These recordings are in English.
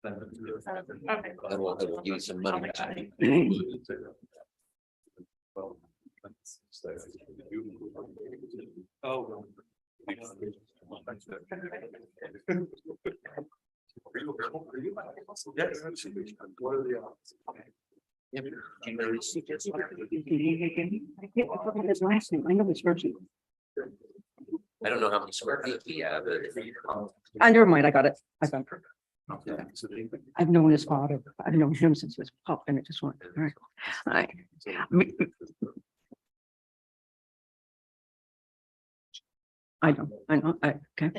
And we'll use some money back. Oh. I don't know how many square feet we have, but Never mind, I got it. I found it. I've known his father. I've known him since he was pup, and it just went. All right. All right. I know, okay.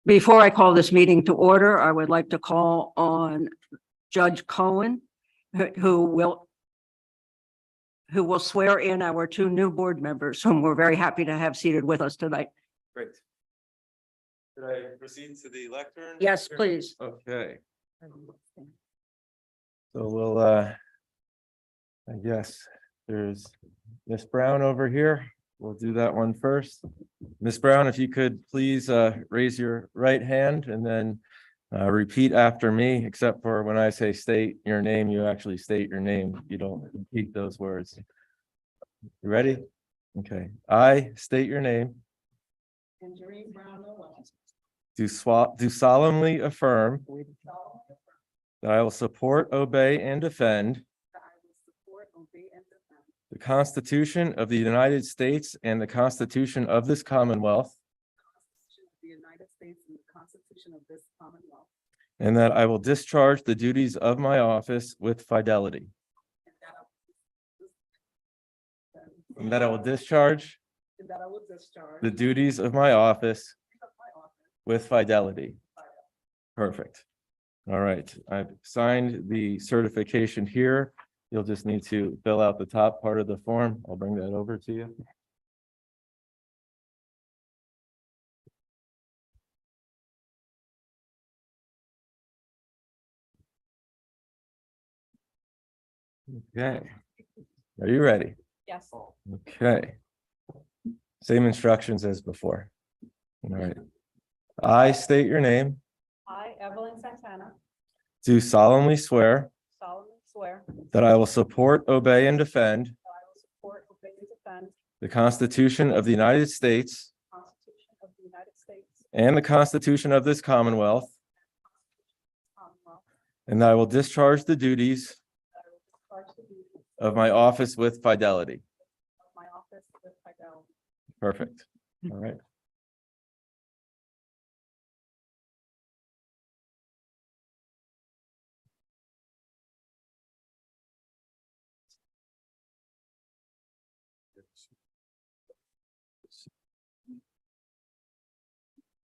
Before I call this meeting to order, I would like to call on Judge Cohen, who will swear in our two new board members, whom we're very happy to have seated with us tonight. Great. Could I proceed to the lectern? Yes, please. Okay. So we'll, I guess there's Miss Brown over here. We'll do that one first. Miss Brown, if you could please raise your right hand and then repeat after me, except for when I say state your name, you actually state your name. You don't repeat those words. You ready? Okay. I state your name. Do solemnly affirm that I will support, obey, and defend the Constitution of the United States and the Constitution of this Commonwealth, and that I will discharge the duties of my office with fidelity. And that I will discharge the duties of my office with fidelity. Perfect. All right, I've signed the certification here. You'll just need to fill out the top part of the form. I'll bring that over to you. Okay. Are you ready? Yes. Okay. Same instructions as before. All right. I state your name. I, Evelyn Santana, Do solemnly swear solemnly swear that I will support, obey, and defend that I will support, obey, and defend the Constitution of the United States the Constitution of the United States and the Constitution of this Commonwealth, Commonwealth, and that I will discharge the duties that I will discharge the duties of my office with fidelity. of my office with fidelity. Perfect. All right.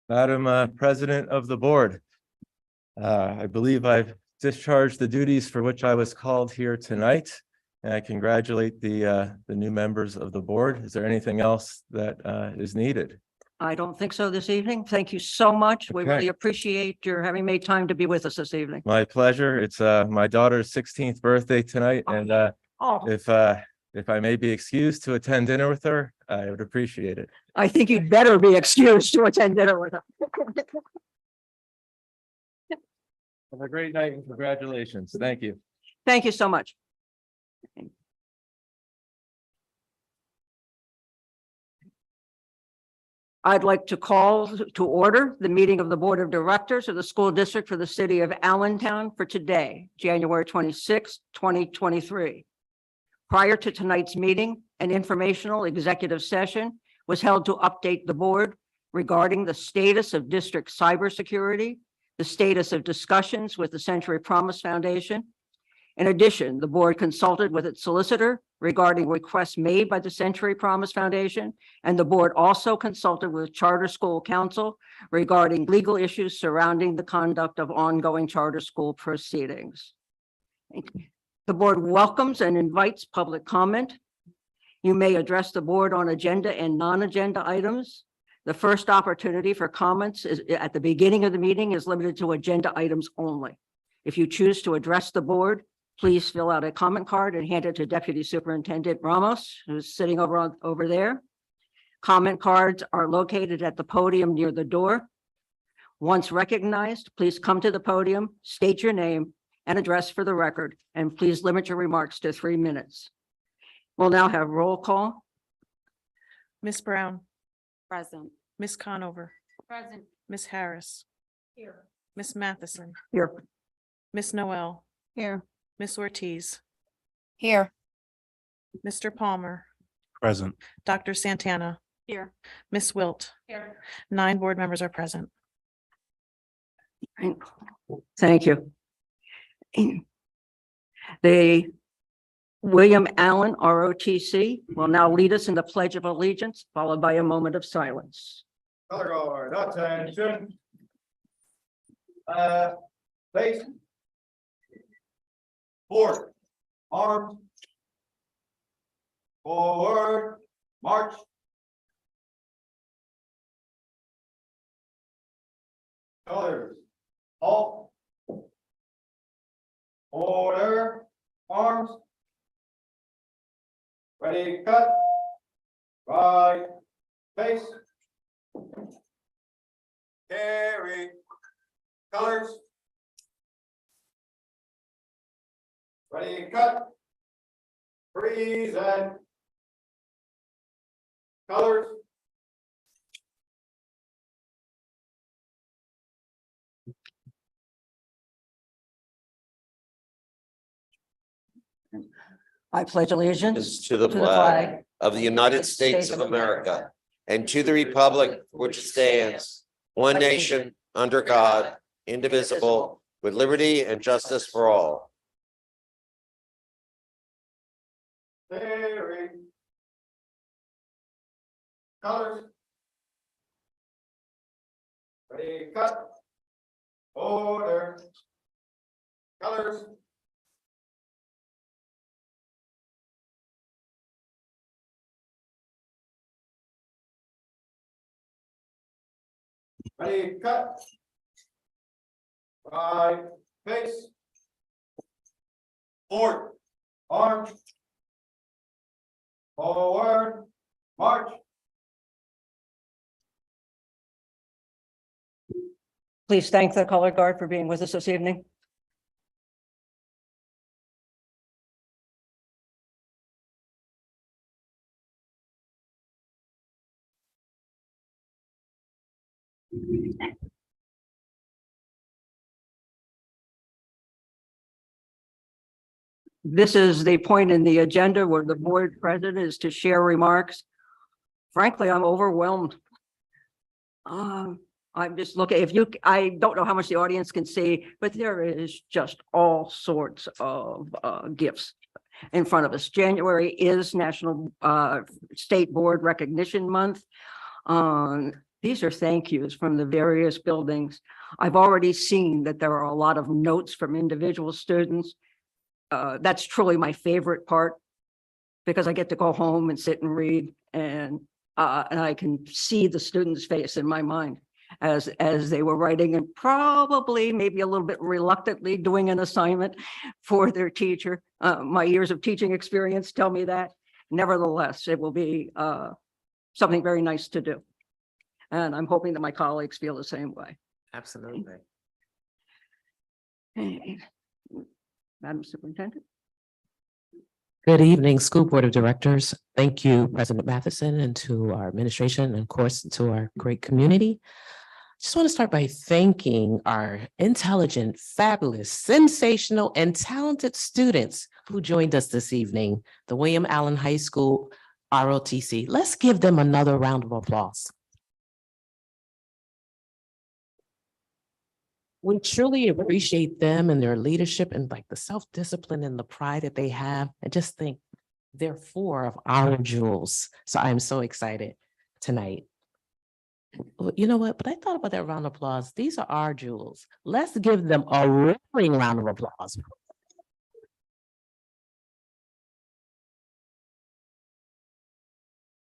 Madam President of the Board, I believe I've discharged the duties for which I was called here tonight. And I congratulate the new members of the board. Is there anything else that is needed? I don't think so this evening. Thank you so much. We Okay. really appreciate your having made time to be with us this evening. My pleasure. It's my daughter's 16th birthday tonight, and Oh, if I may be excused to attend dinner with her, I would appreciate it. I think you'd better be excused to attend dinner with her. Have a great night and congratulations. Thank you. Thank you so much. I'd like to call to order the meeting of the Board of Directors of the School District for the City of Allentown for today, January 26, 2023. Prior to tonight's meeting, an informational executive session was held to update the board regarding the status of district cybersecurity, the status of discussions with the Century Promise Foundation. In addition, the board consulted with its solicitor regarding requests made by the Century Promise Foundation, and the board also consulted with Charter School Council regarding legal issues surrounding the conduct of ongoing charter school proceedings. The board welcomes and invites public comment. You may address the board on agenda and non-agenda items. The first opportunity for comments is at the beginning of the meeting is limited to agenda items only. If you choose to address the board, please fill out a comment card and hand it to Deputy Superintendent Ramos, who's sitting over there. Comment cards are located at the podium near the door. Once recognized, please come to the podium, state your name and address for the record, and please limit your remarks to 3 minutes. We'll now have roll call. Miss Brown, Present. Miss Conover, Present. Miss Harris, Here. Miss Matheson, Here. Miss Noel, Here. Miss Ortiz, Here. Mr. Palmer, Present. Dr. Santana, Here. Miss Wilt. Here. 9 board members are present. Thank you. The William Allen ROTC will now lead us in the Pledge of Allegiance, followed by a moment of silence. Color guard, attention. Face. Forward. Arms. Forward. March. Colors. Halt. Order. Arms. Ready, cut. Right. Face. Carry. Colors. Ready, cut. Freeze and colors. I pledge allegiance Is to the flag of the United States of America and to the republic which stands one nation under God, indivisible, with liberty and justice for all. Carry. Colors. Ready, cut. Order. Colors. Ready, cut. Right, face. Forward. Arms. Forward. March. Please thank the color guard for being with us this evening. This is the point in the agenda where the board president is to share remarks. Frankly, I'm overwhelmed. I'm just looking, I don't know how much the audience can see, but there is just all sorts of gifts in front of us. January is National State Board Recognition Month. These are thank yous from the various buildings. I've already seen that there are a lot of notes from individual students. That's truly my favorite part because I get to go home and sit and read and I can see the student's face in my mind as they were writing and probably maybe a little bit reluctantly doing an assignment for their teacher. My years of teaching experience tell me that. Nevertheless, it will be something very nice to do. And I'm hoping that my colleagues feel the same way. Absolutely. Madam Superintendent. Good evening, School Board of Directors. Thank you, President Matheson, and to our administration, and of course, to our great community. Just want to start by thanking our intelligent, fabulous, sensational, and talented students who joined us this evening, the William Allen High School ROTC. Let's give them another round of applause. We truly appreciate them and their leadership and like the self-discipline and the pride that they have. I just think they're 4 of our jewels. So I'm so excited tonight. Well, you know what? But I thought about that round of applause. These are our jewels. Let's give them a roaring round of applause.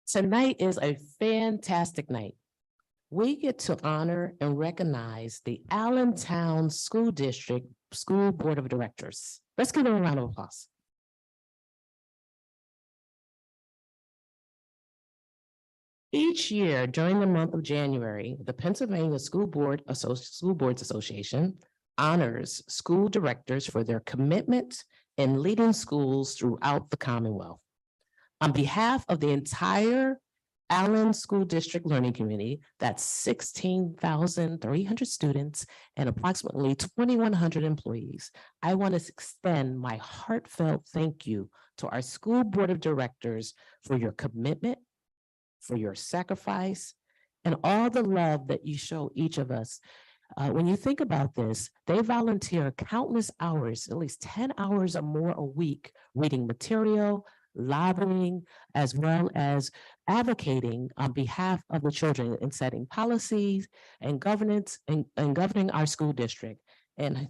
Tonight is a fantastic night. We get to honor and recognize the Allentown School District School Board of Directors. Let's give them a round of applause. Each year during the month of January, the Pennsylvania School Boards Association honors school directors for their commitment in leading schools throughout the Commonwealth. On behalf of the entire Allen School District Learning Community, that's 16,300 students and approximately 2,100 employees, I want to extend my heartfelt thank you to our school board of directors for your commitment, for your sacrifice, and all the love that you show each of us. When you think about this, they volunteer countless hours, at least 10 hours or more a week, reading material, lobbying, as well as advocating on behalf of the children and setting policies and governance and governing our school district. And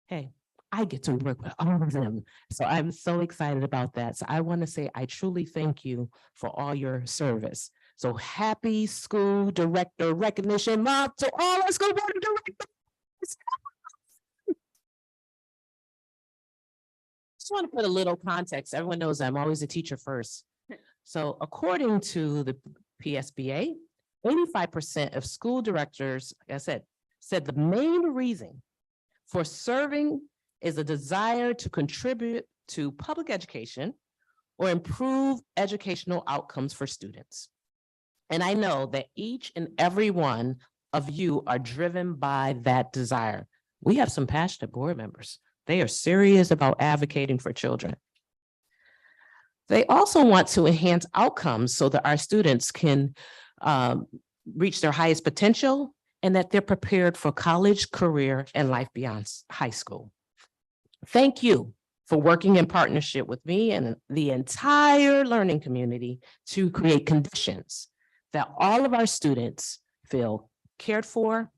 hey, I get to work with all of them. So I'm so excited about that. So I want to say I truly thank you for all your service. So happy School Director Recognition Month to all our school board of directors. Just want to put a little context. Everyone knows I'm always a teacher first. So according to the PSBA, 85% of school directors, like I said the main reason for serving is a desire to contribute to public education or improve educational outcomes for students. And I know that each and every one of you are driven by that desire. We have some passionate board members. They are serious about advocating for children. They also want to enhance outcomes so that our students can reach their highest potential and that they're prepared for college, career, and life beyond high school. Thank you for working in partnership with me and the entire learning community to create conditions that all of our students feel cared for,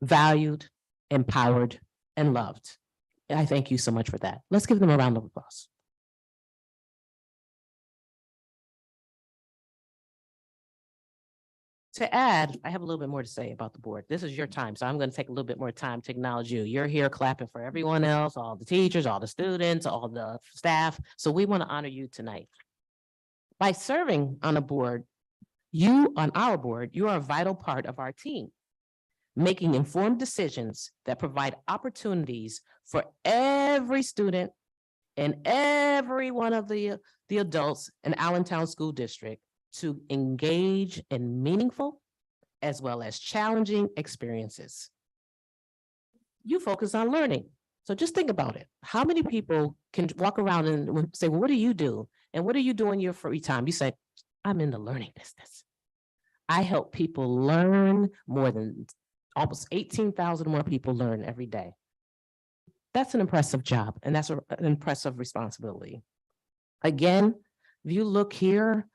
valued, empowered, and loved. And I thank you so much for that. Let's give them a round of applause. To add, I have a little bit more to say about the board. This is your time, so I'm going to take a little bit more time to acknowledge you. You're here clapping for everyone else, all the teachers, all the students, all the staff. So we want to honor you tonight. By serving on a board, on our board, you are a vital part of our team, making informed decisions that provide opportunities for every student and every one of the adults in Allentown School District to engage in meaningful as well as challenging experiences. You focus on learning. So just think about it. How many people can walk around and say, well, what do you do? And what do you do in your free time? You say, I'm in the learning business. I help people learn more than almost 18,000 more people learn every day. That's an impressive job, and that's an impressive responsibility. Again, if you look here,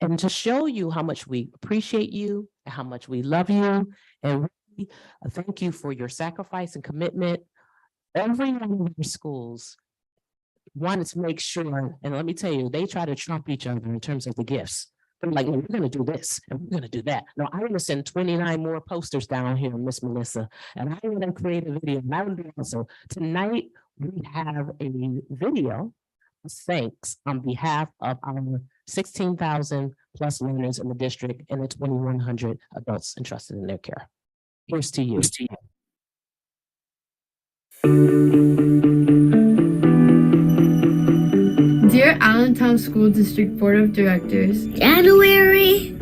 and to show you how much we appreciate you and how much we love you, and really thank you for your sacrifice and commitment. Every one of your schools wanted to make sure, and let me tell you, they try to trump each other in terms of the gifts. They're like, no, we're going to do this and we're going to do that. No, I want to send 29 more posters down here, Miss Melissa, and I want to create a video. And I would do also. Tonight, we have a video of thanks on behalf of our 16,000 plus learners in the district and the 2,100 adults entrusted in their care. Here's to you. Dear Allentown School District Board of Directors, January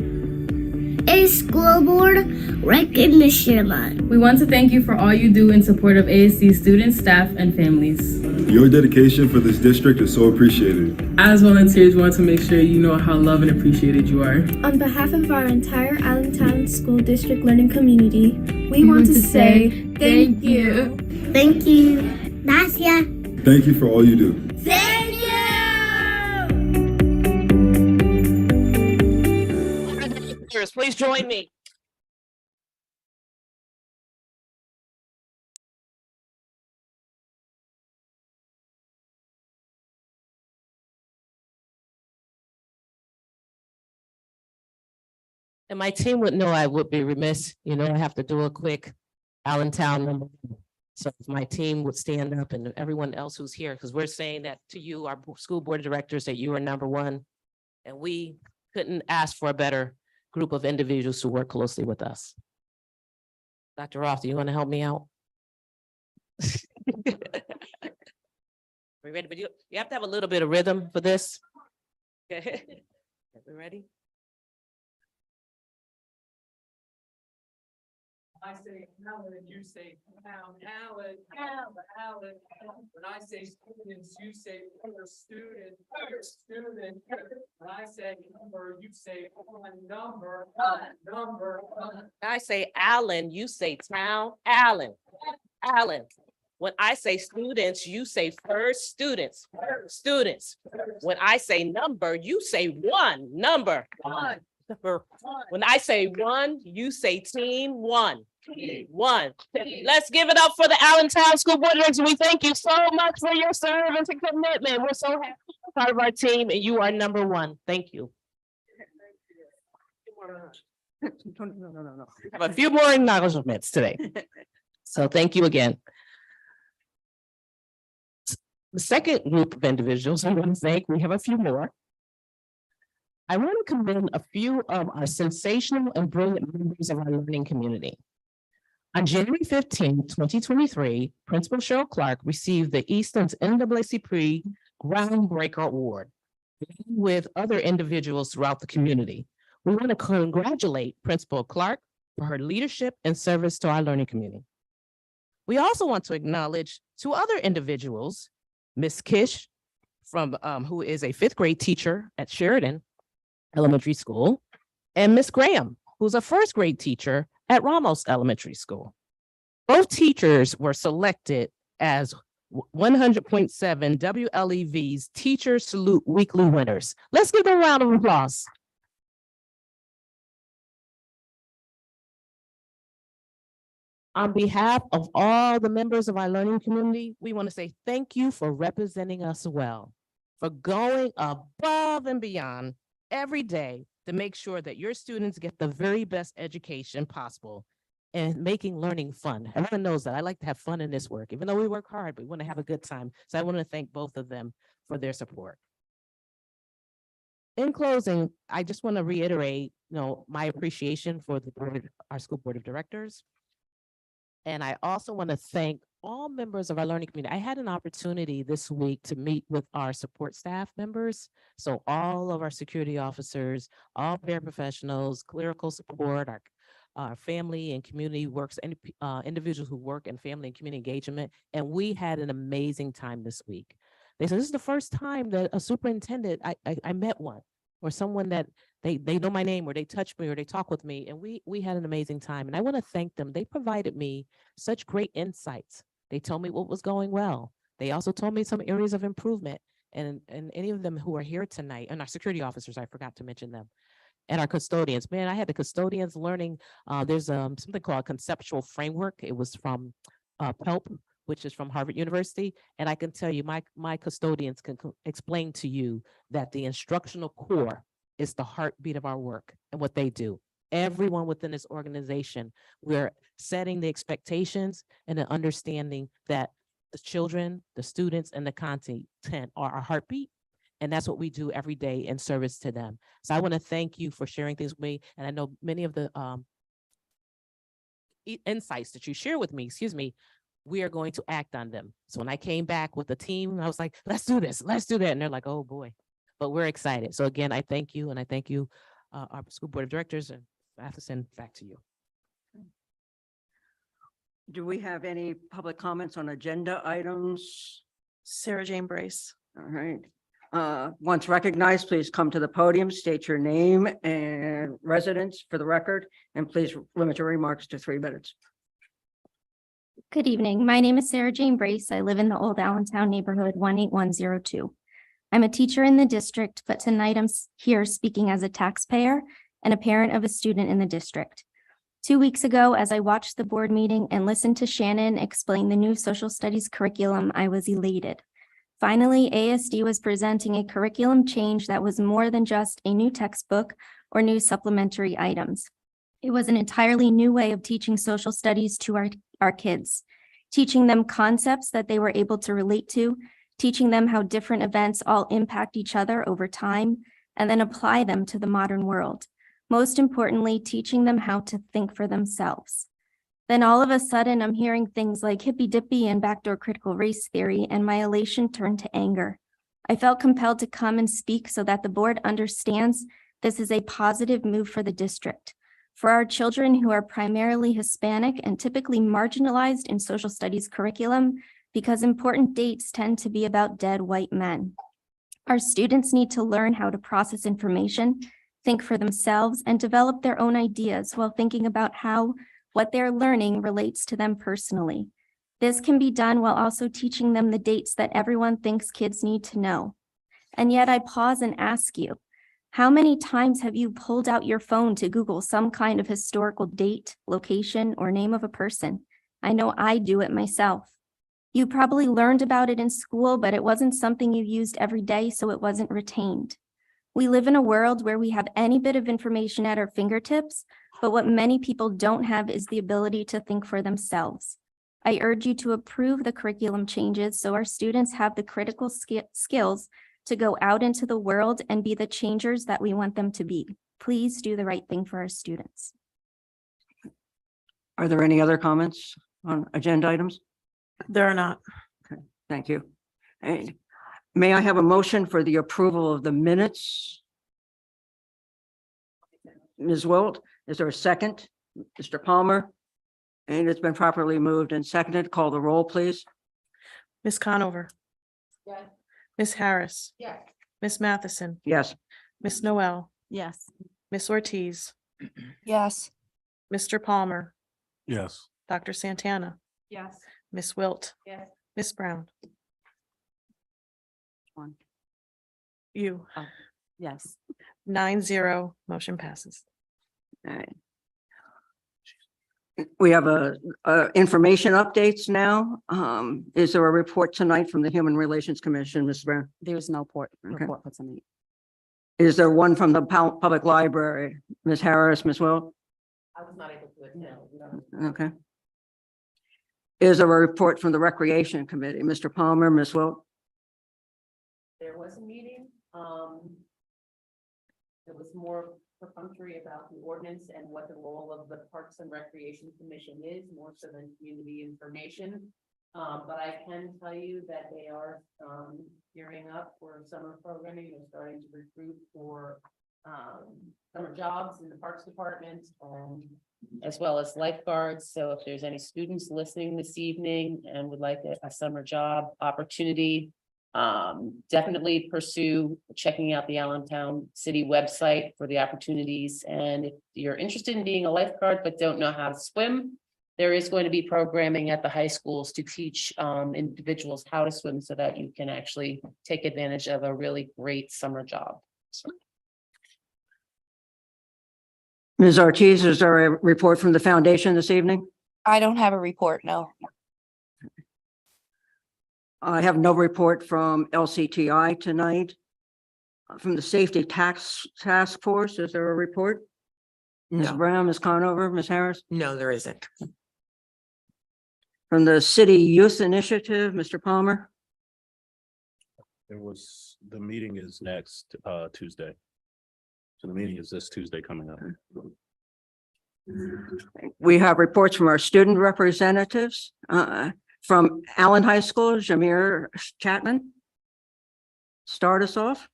is School Board Recognition Month. we want to thank you for all you do in support of ASD students, staff, and families. Your dedication for this district is so appreciated. As volunteers, we want to make sure you know how loved and appreciated you are. On behalf of our entire Allentown School District learning community, we want to say thank you. Thank you. Gracias. Thank you for all you do. Thank you. Please join me. And my team would know I would be remiss, I have to do a quick Allentown number. So if my team would stand up and everyone else who's here, because we're saying that to you, our school board of directors, that you are number one. And we couldn't ask for a better group of individuals who work closely with us. Dr. Roth, do you want to help me out? We ready? But you have to have a little bit of rhythm for this. Okay. We ready? I say Alan, you say Alan. When I say students, you say student. When I say number, you say number. I say Alan, you say town, Alan. When I say students, you say first students. When I say number, you say one, number. When I say one, you say team, one. Let's give it up for the Allentown School Board Directors. We thank you so much for your service and commitment. We're so happy to be part of our team, and you are number one. Thank you. No. Have a few more acknowledgements today. So thank you again. The second group of individuals I want to thank, we have a few more. I want to commend a few of our sensational and brilliant members of our learning community. On January 15, 2023, Principal Cheryl Clark received the Easton's NAACP Groundbreaker Award with other individuals throughout the community. We want to congratulate Principal Clark for her leadership and service to our learning community. We also want to acknowledge two other individuals, Miss Kish, who is a 5th grade teacher at Sheridan Elementary School, and Miss Graham, who's a 1st grade teacher at Ramos Elementary School. Both teachers were selected as 100.7 WLEV's Teacher Salute Weekly winners. Let's give them a round of applause. On behalf of all the members of our learning community, we want to say thank you for representing us well, for going above and beyond every day to make sure that your students get the very best education possible and making learning fun. Everyone knows that I like to have fun in this work. Even though we work hard, we want to have a good time. So I want to thank both of them for their support. In closing, I just want to reiterate, my appreciation for the board, our school board of directors. And I also want to thank all members of our learning community. I had an opportunity this week to meet with our support staff members. So all of our security officers, all paraprofessionals, clerical support, our family and community works, and individuals who work in family and community engagement. And we had an amazing time this week. They said, this is the first time that a superintendent, I met one, or someone that they know my name, or they touch me, or they talk with me. And we had an amazing time. And I want to thank them. They provided me such great insights. They told me what was going well. They also told me some areas of improvement. And any of them who are here tonight, and our security officers, I forgot to mention them, and our custodians. Man, I had the custodians learning. There's something called conceptual framework. It was from PELP, which is from Harvard University. And I can tell you, my custodians can explain to you that the instructional core is the heartbeat of our work and what they do. Everyone within this organization, we're setting the expectations and the understanding that the children, the students, and the content are our heartbeat. And that's what we do every day in service to them. So I want to thank you for sharing things with me. And I know many of the insights that you share with me, we are going to act on them. So when I came back with the team, I was like, let's do this, let's do that. And they're like, oh boy, but we're excited. So again, I thank you. And I thank you, our school board of directors, and Matheson, back to you. Do we have any public comments on agenda items? Sarah Jane Brace. All right. Once recognized, please come to the podium, state your name and residence for the record, and please limit your remarks to 3 minutes. Good evening. My name is Sarah Jane Brace. I live in the Old Allentown neighborhood 18102. I'm a teacher in the district, but tonight I'm here speaking as a taxpayer and a parent of a student in the district. 2 weeks ago, as I watched the board meeting and listened to Shannon explain the new social studies curriculum, I was elated. Finally, ASD was presenting a curriculum change that was more than just a new textbook or new supplementary items. It was an entirely new way of teaching social studies to our kids, teaching them concepts that they were able to relate to, teaching them how different events all impact each other over time, and then apply them to the modern world. Most importantly, teaching them how to think for themselves. Then all of a sudden, I'm hearing things like hippy dippy and backdoor critical race theory, and my elation turned to anger. I felt compelled to come and speak so that the board understands this is a positive move for the district. For our children who are primarily Hispanic and typically marginalized in social studies curriculum, because important dates tend to be about dead white men. Our students need to learn how to process information, think for themselves, and develop their own ideas while thinking about how what they're learning relates to them personally. This can be done while also teaching them the dates that everyone thinks kids need to know. And yet I pause and ask you, how many times have you pulled out your phone to Google some kind of historical date, location, or name of a person? I know I do it myself. You probably learned about it in school, but it wasn't something you used every day, so it wasn't retained. We live in a world where we have any bit of information at our fingertips, but what many people don't have is the ability to think for themselves. I urge you to approve the curriculum changes so our students have the critical skills to go out into the world and be the changers that we want them to be. Please do the right thing for our students. Are there any other comments on agenda items? There are not. Thank you. And may I have a motion for the approval of the minutes? Ms. Wilt, is there a second? Mr. Palmer? And it's been properly moved and seconded. Call the roll, please. Ms. Conover. Yes. Ms. Harris. Yes. Ms. Matheson. Yes. Ms. Noel. Yes. Ms. Ortiz. Yes. Mr. Palmer. Yes. Dr. Santana. Yes. Ms. Wilt. Yes. Ms. Brown. One. You. Yes. 9-0, motion passes. All right. We have information updates now. Is there a report tonight from the Human Relations Commission, Ms. Brown? There's no report Okay. for tonight. Is there one from the Public Library? Ms. Harris, Ms. Wilt? I was not able to attend. Okay. Is there a report from the Recreation Committee? Mr. Palmer, Ms. Wilt? There was a meeting, it was more perfunctory about the ordinance and what the role of the Parks and Recreation Commission is, more so than community information. But I can tell you that they are, gearing up for summer programming. They're starting to recruit for, summer jobs in the Parks Department, as well as lifeguards. So if there's any students listening this evening and would like a summer job opportunity, definitely pursue checking out the Allentown City website for the opportunities. And if you're interested in being a lifeguard but don't know how to swim, there is going to be programming at the high schools to teach individuals how to swim so that you can actually take advantage of a really great summer job. Ms. Ortiz, is there a report from the foundation this evening? I don't have a report, no. I have no report from LCTI tonight. From the Safety Task Force, is there a report? Ms. No. Brown, Ms. Conover, Ms. Harris? No, there isn't. From the City Youth Initiative, Mr. Palmer? The meeting is next Tuesday. So the meeting is this Tuesday coming up. We have reports from our student representatives. From Allen High School, Jameer Chapman. Start us off.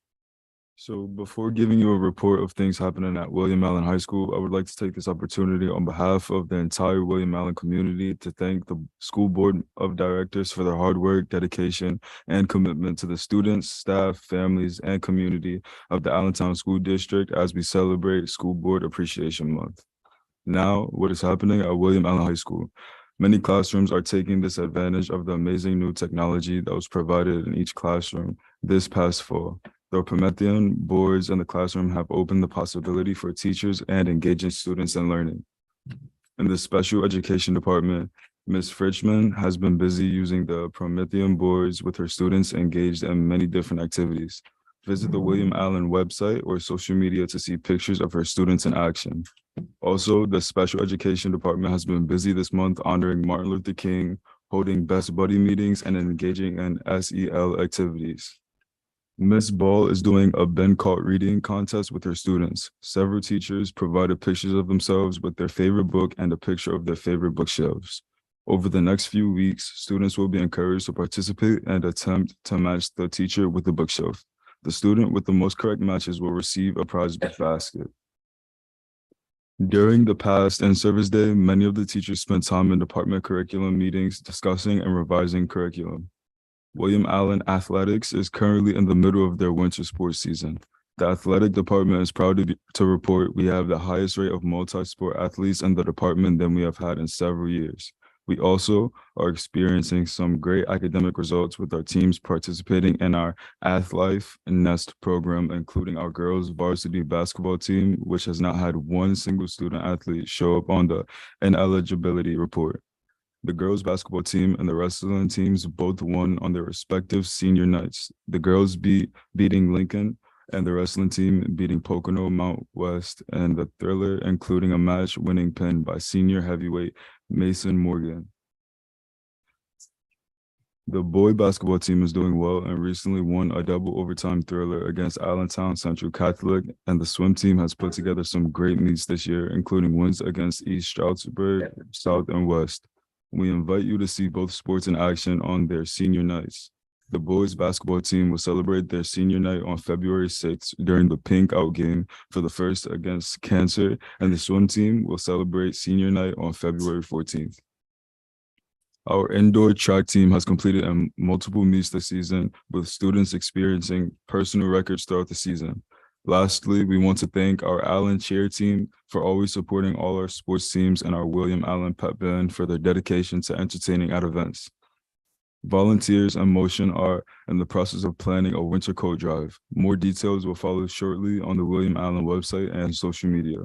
So before giving you a report of things happening at William Allen High School, I would like to take this opportunity on behalf of the entire William Allen community to thank the school board of directors for their hard work, dedication, and commitment to the students, staff, families, and community of the Allentown School District as we celebrate School Board Appreciation Month. Now, what is happening at William Allen High School? Many classrooms are taking this advantage of the amazing new technology that was provided in each classroom this past fall. The Promethean boards in the classroom have opened the possibility for teachers and engaging students in learning. In the special education department, Ms. Fritchman has been busy using the Promethean boards with her students engaged in many different activities. Visit the William Allen website or social media to see pictures of her students in action. Also, the special education department has been busy this month honoring Martin Luther King, holding best buddy meetings, and engaging in SEL activities. Miss Ball is doing a been caught reading contest with her students. Several teachers provided pictures of themselves with their favorite book and a picture of their favorite bookshelves. Over the next few weeks, students will be encouraged to participate and attempt to match the teacher with the bookshelf. The student with the most correct matches will receive a prize basket. During the past in-service day, many of the teachers spent time in department curriculum meetings discussing and revising curriculum. William Allen Athletics is currently in the middle of their winter sports season. The athletic department is proud to report we have the highest rate of multi-sport athletes in the department than we have had in several years. We also are experiencing some great academic results with our teams participating in our AthLife Nest program, including our girls varsity basketball team, which has not had one single student athlete show up on the ineligibility report. The girls basketball team and the wrestling teams both won on their respective senior nights. The girls beating Lincoln and the wrestling team beating Pocono Mount West, and the Thriller including a match-winning pin by senior heavyweight Mason Morgan. The boy basketball team is doing well and recently won a double overtime thriller against Allentown Central Catholic, and the swim team has put together some great meets this year, including wins against East Stroudsburg, South and West. We invite you to see both sports in action on their senior nights. The boys basketball team will celebrate their senior night on February 6th during the Pink Out game for the first against Cancer, and the swim team will celebrate senior night on February 14th. Our indoor track team has completed multiple meets this season, with students experiencing personal records throughout the season. Lastly, we want to thank our Allen cheer team for always supporting all our sports teams and our William Allen Pep Band for their dedication to entertaining at events. Volunteers and Motion are in the process of planning a winter coat drive. More details will follow shortly on the William Allen website and social media.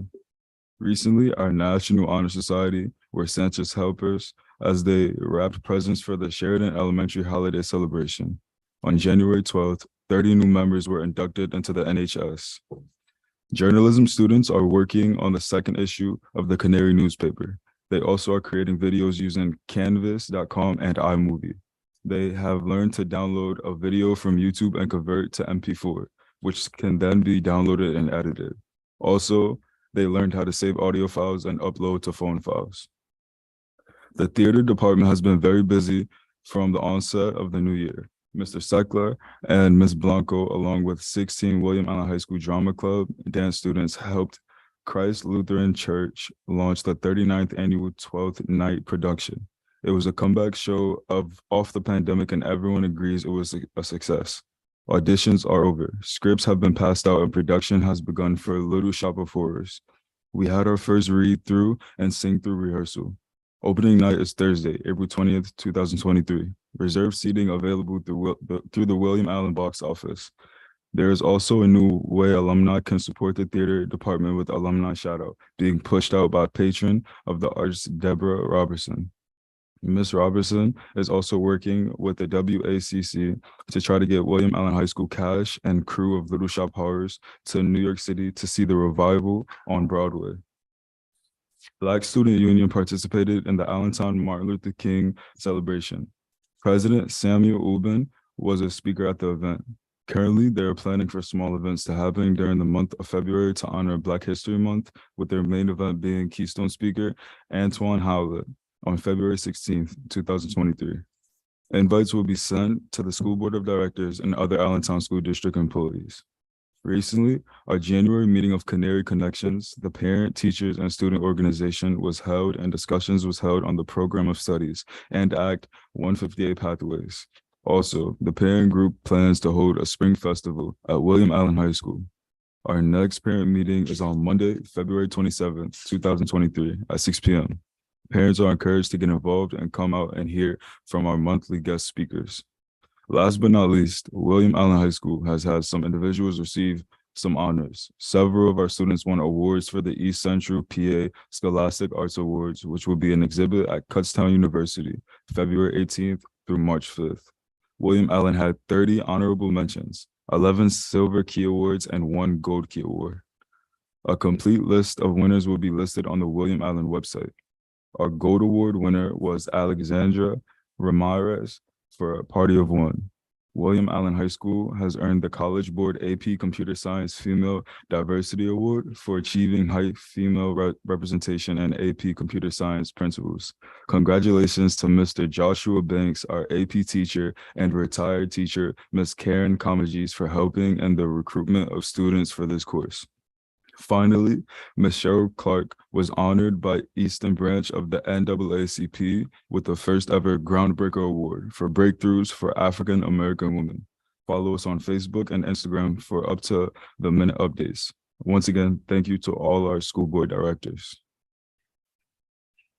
Recently, our National Honor Society were Santa's helpers as they wrapped presents for the Sheridan Elementary holiday celebration. On January 12th, 30 new members were inducted into the NHS. Journalism students are working on the second issue of the Canary newspaper. They also are creating videos using Canvas.com and iMovie. They have learned to download a video from YouTube and convert to MP4, which can then be downloaded and edited. Also, they learned how to save audio files and upload to phone files. The theater department has been very busy from the onset of the new year. Mr. Seckler and Ms. Blanco, along with 16 William Allen High School Drama Club dance students, helped Christ Lutheran Church launch the 39th annual 12th night production. It was a comeback show off the pandemic, and everyone agrees it was a success. Auditions are over. Scripts have been passed out and production has begun for Little Shop of Horrors. We had our first read through and sing through rehearsal. Opening night is Thursday, April 20th, 2023. Reserved seating available through the William Allen box office. There is also a new way alumni can support the theater department with alumni shoutout, being pushed out by patron of the arts, Deborah Robertson. Ms. Robertson is also working with the WACC to try to get William Allen High School cast and crew of Little Shop Horrors to New York City to see the revival on Broadway. Black Student Union participated in the Allentown Martin Luther King celebration. President Samuel Ubin was a speaker at the event. Currently, they are planning for small events to happen during the month of February to honor Black History Month, with their main event being Keystone speaker Antoine Howlett on February 16th, 2023. Invites will be sent to the school board of directors and other Allentown School District employees. Recently, our January meeting of Canary Connections, the parent, teachers, and student organization, was held, and discussions was held on the program of studies and Act 158 pathways. Also, the parent group plans to hold a spring festival at William Allen High School. Our next parent meeting is on Monday, February 27th, 2023 at 6 p.m. Parents are encouraged to get involved and come out and hear from our monthly guest speakers. Last but not least, William Allen High School has had some individuals receive some honors. Several of our students won awards for the East Central PA Scholastic Arts Awards, which will be an exhibit at Kutztown University, February 18th through March 5th. William Allen had 30 honorable mentions, 11 Silver Key Awards, and 1 Gold Key Award. A complete list of winners will be listed on the William Allen website. Our Gold Award winner was Alexandra Ramirez for a Party of One. William Allen High School has earned the College Board AP Computer Science Female Diversity Award for achieving high female representation and AP Computer Science principles. Congratulations to Mr. Joshua Banks, our AP teacher, and retired teacher, Ms. Karen Comagis, for helping in the recruitment of students for this course. Finally, Ms. Cheryl Clark was honored by Eastern Branch of the NAACP with the first ever Groundbreaker Award for breakthroughs for African American women. Follow us on Facebook and Instagram for up to the minute updates. Once again, thank you to all our school board directors.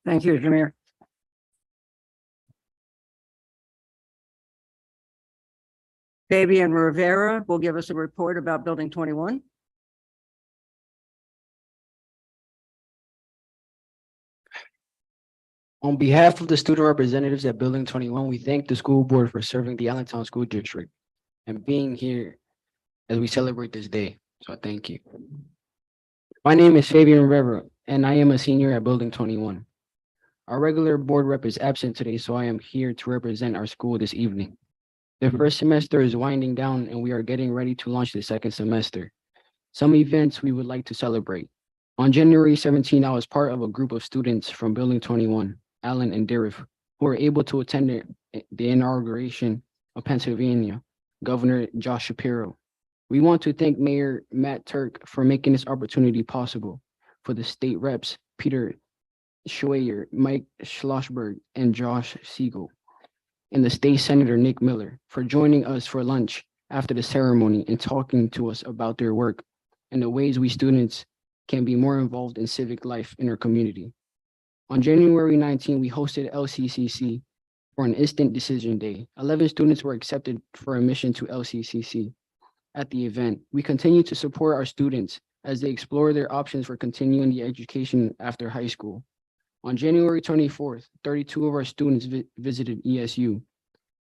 Thank you, Jameer. Fabian Rivera will give us a report about Building 21. On behalf of the student representatives at Building 21, we thank the school board for serving the Allentown School District and being here as we celebrate this day. So thank you. My name is Fabian Rivera, and I am a senior at Building 21. Our regular board rep is absent today, so I am here to represent our school this evening. The first semester is winding down, and we are getting ready to launch the second semester. Some events we would like to celebrate. On January 17, I was part of a group of students from Building 21, Allen and Deriff, who were able to attend the inauguration of Pennsylvania Governor Josh Shapiro. We want to thank Mayor Matt Turk for making this opportunity possible, for the state reps Peter Schweyer, Mike Schlossberg, and Josh Siegel, and the state senator Nick Miller for joining us for lunch after the ceremony and talking to us about their work and the ways we students can be more involved in civic life in our community. On January 19, we hosted LCCC for an instant decision day. 11 students were accepted for admission to LCCC. At the event, we continue to support our students as they explore their options for continuing the education after high school. On January 24th, 32 of our students visited ESU.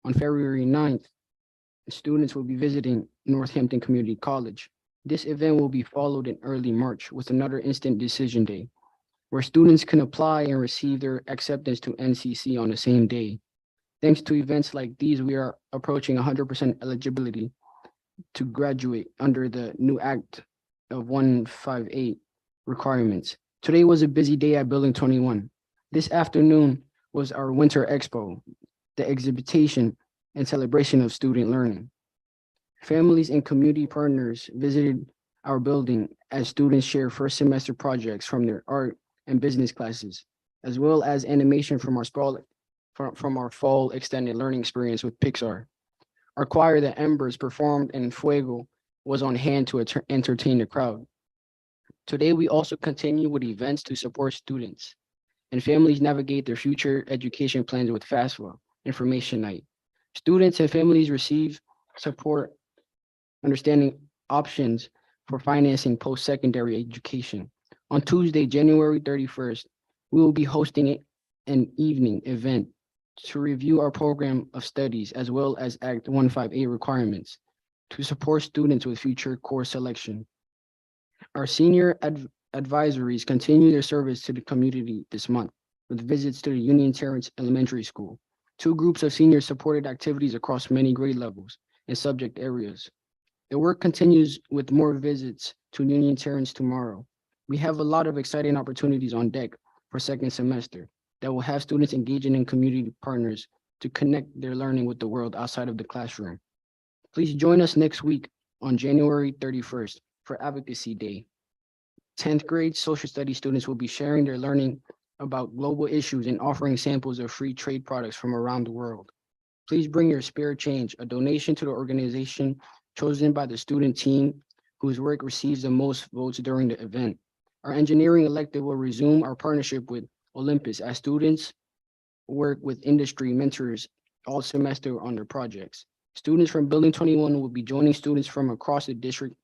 On February 9th, students will be visiting Northampton Community College. This event will be followed in early March with another instant decision day, where students can apply and receive their acceptance to NCC on the same day. Thanks to events like these, we are approaching 100% eligibility to graduate under the new Act of 158 requirements. Today was a busy day at Building 21. This afternoon was our Winter Expo, the exhibition and celebration of student learning. Families and community partners visited our building as students share first semester projects from their art and business classes, as well as animation from our fall extended learning experience with Pixar. Our choir, the Embers, performed and Fuego was on hand to entertain the crowd. Today, we also continue with events to support students and families navigate their future education plans with FAFSA Information Night. Students and families receive support, understanding options for financing post-secondary education. On Tuesday, January 31st, we will be hosting an evening event to review our program of studies as well as Act 158 requirements to support students with future course selection. Our senior advisories continue their service to the community this month with visits to the Union Terrace Elementary School. 2 groups of seniors supported activities across many grade levels and subject areas. The work continues with more visits to Union Terrace tomorrow. We have a lot of exciting opportunities on deck for second semester that will have students engaging in community partners to connect their learning with the world outside of the classroom. Please join us next week on January 31st for Advocacy Day. 10th grade social studies students will be sharing their learning about global issues and offering samples of free trade products from around the world. Please bring your spare change, a donation to the organization chosen by the student team whose work receives the most votes during the event. Our engineering elective will resume our partnership with Olympus as students work with industry mentors all semester on their projects. Students from Building 21 will be joining students from across the district,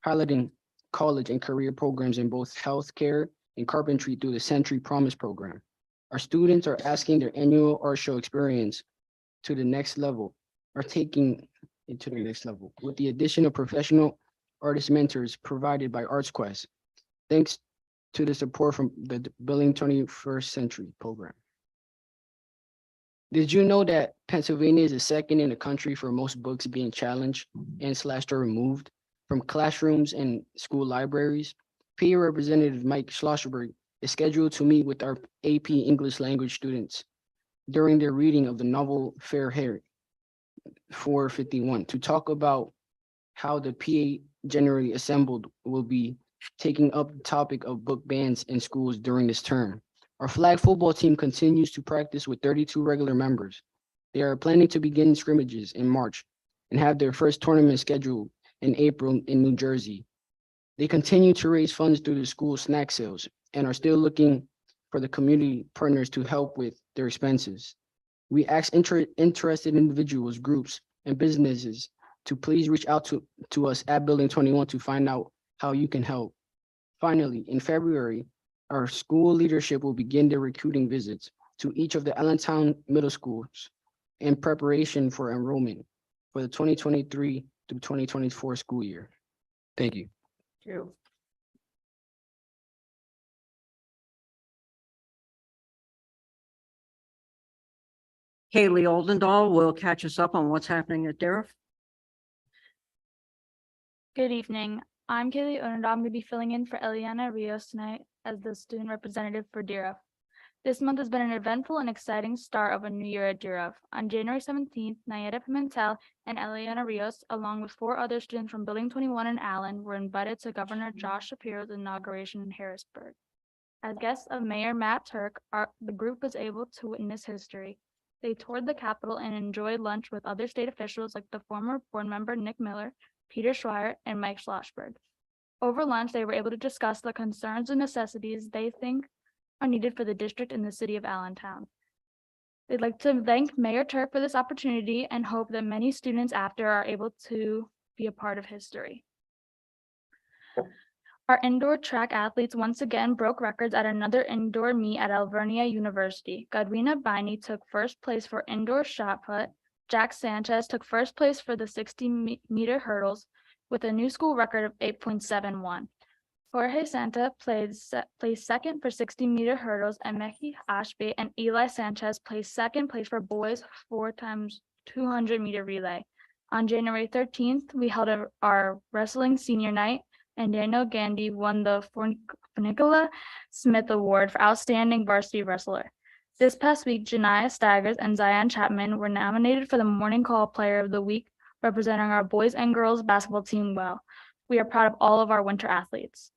piloting college and career programs in both healthcare and carpentry through the Century Promise program. Our students are asking their annual art show experience to the next level, are taking it to the next level with the addition of professional artist mentors provided by ArtsQuest. Thanks to the support from the Building 21st Century program. Did you know that Pennsylvania is the second in the country for most books being challenged and slashed or removed from classrooms and school libraries? PA Representative Mike Schlossberg is scheduled to meet with our AP English language students during their reading of the novel Fair Hair 451 to talk about how the PA generally assembled will be taking up the topic of book bans in schools during this term. Our flag football team continues to practice with 32 regular members. They are planning to begin scrimmages in March and have their first tournament scheduled in April in New Jersey. They continue to raise funds through the school snack sales and are still looking for the community partners to help with their expenses. We ask interested individuals, groups, and businesses to please reach out to us at Building 21 to find out how you can help. Finally, in February, our school leadership will begin their recruiting visits to each of the Allentown middle schools in preparation for enrollment for the 2023 to 2024 school year. Thank you. Kaylee Oldendahl will catch us up on what's happening at Darrah. Good evening. I'm Kaylee Odendahl. I'm going to be filling in for Eliana Rios tonight as the student representative for Darrah. This month has been an eventful and exciting start of a new year at Darrah. On January 17th, Nayeta Pimentel and Eliana Rios, along with 4 other students from Building 21 in Allen, were invited to Governor Josh Shapiro's inauguration in Harrisburg. As guests of Mayor Matt Turk, the group was able to witness history. They toured the Capitol and enjoyed lunch with other state officials like the former board member Nick Miller, Peter Schreier, and Mike Schlossberg. Over lunch, they were able to discuss the concerns and necessities they think are needed for the district in the city of Allentown. They'd like to thank Mayor Turk for this opportunity and hope that many students after are able to be a part of history. Our indoor track athletes once again broke records at another indoor meet at Alvernia University. Godwina Biney took first place for indoor shot put. Jack Sanchez took first place for the 60-meter hurdles with a new school record of 8.71. Jorge Santa placed second for 60-meter hurdles, and Meki Ashby and Eli Sanchez placed second place for boys 4x200-meter relay. On January 13th, we held our wrestling senior night, and Daniel Gandy won the Funicola Smith Award for Outstanding Varsity Wrestler. This past week, Janiyah Staggers and Zion Chapman were nominated for the Morning Call Player of the Week, representing our boys and girls basketball team well. We are proud of all of our winter athletes.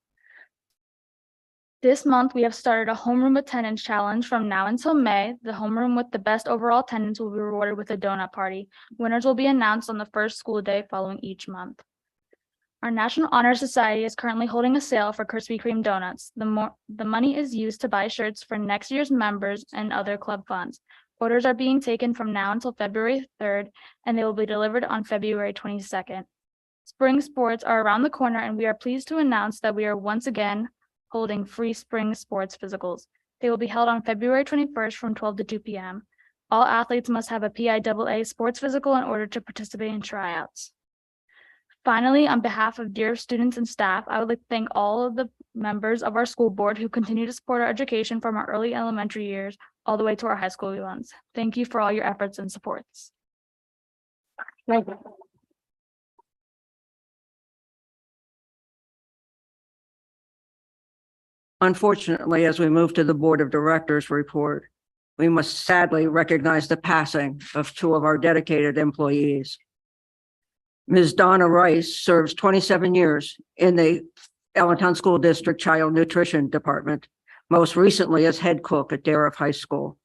This month, we have started a homeroom attendance challenge from now until May. The homeroom with the best overall attendance will be rewarded with a donut party. Winners will be announced on the first school day following each month. Our National Honor Society is currently holding a sale for Krispy Kreme donuts. The money is used to buy shirts for next year's members and other club funds. Orders are being taken from now until February 3rd, and they will be delivered on February 22nd. Spring sports are around the corner, and we are pleased to announce that we are once again holding free spring sports physicals. They will be held on February 21st from 12 to 2 p.m. All athletes must have a PIAA sports physical in order to participate in tryouts. Finally, on behalf of Darrah students and staff, I would like to thank all of the members of our school board who continue to support our education from our early elementary years all the way to our high school ones. Thank you for all your efforts and supports. Thank you. Unfortunately, as we move to the Board of Directors report, we must sadly recognize the passing of 2 of our dedicated employees. Ms. Donna Rice serves 27 years in the Allentown School District Child Nutrition Department, most recently as head cook at Darrah High School.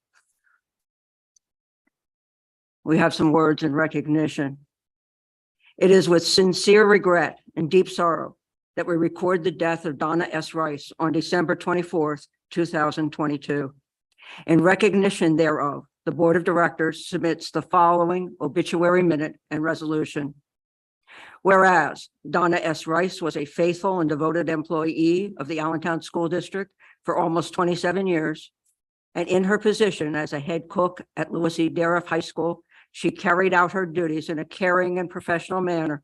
We have some words in recognition. It is with sincere regret and deep sorrow that we record the death of Donna S. Rice on December 24th, 2022. In recognition thereof, the Board of Directors submits the following obituary minute and resolution. Whereas Donna S. Rice was a faithful and devoted employee of the Allentown School District for almost 27 years, and in her position as a head cook at Lewis E. Darrah High School, she carried out her duties in a caring and professional manner,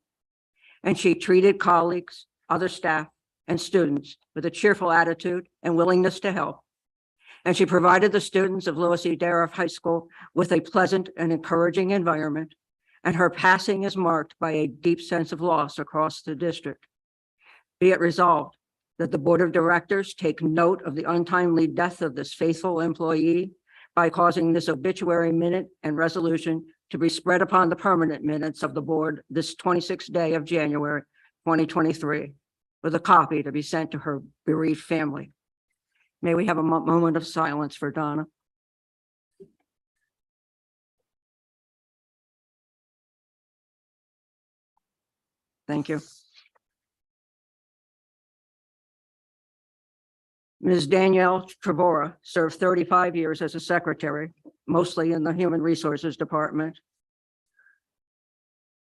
and she treated colleagues, other staff, and students with a cheerful attitude and willingness to help. and she provided the students of Louis E. Darrah High School with a pleasant and encouraging environment, and her passing is marked by a deep sense of loss across the district. Be it resolved that the Board of Directors take note of the untimely death of this faithful employee by causing this obituary minute and resolution to be spread upon the permanent minutes of the board this 26th day of January 2023, with a copy to be sent to her bereaved family. May we have a moment of silence for Donna? Thank you. Ms. Danielle Trevora served 35 years as a secretary, mostly in the Human Resources Department.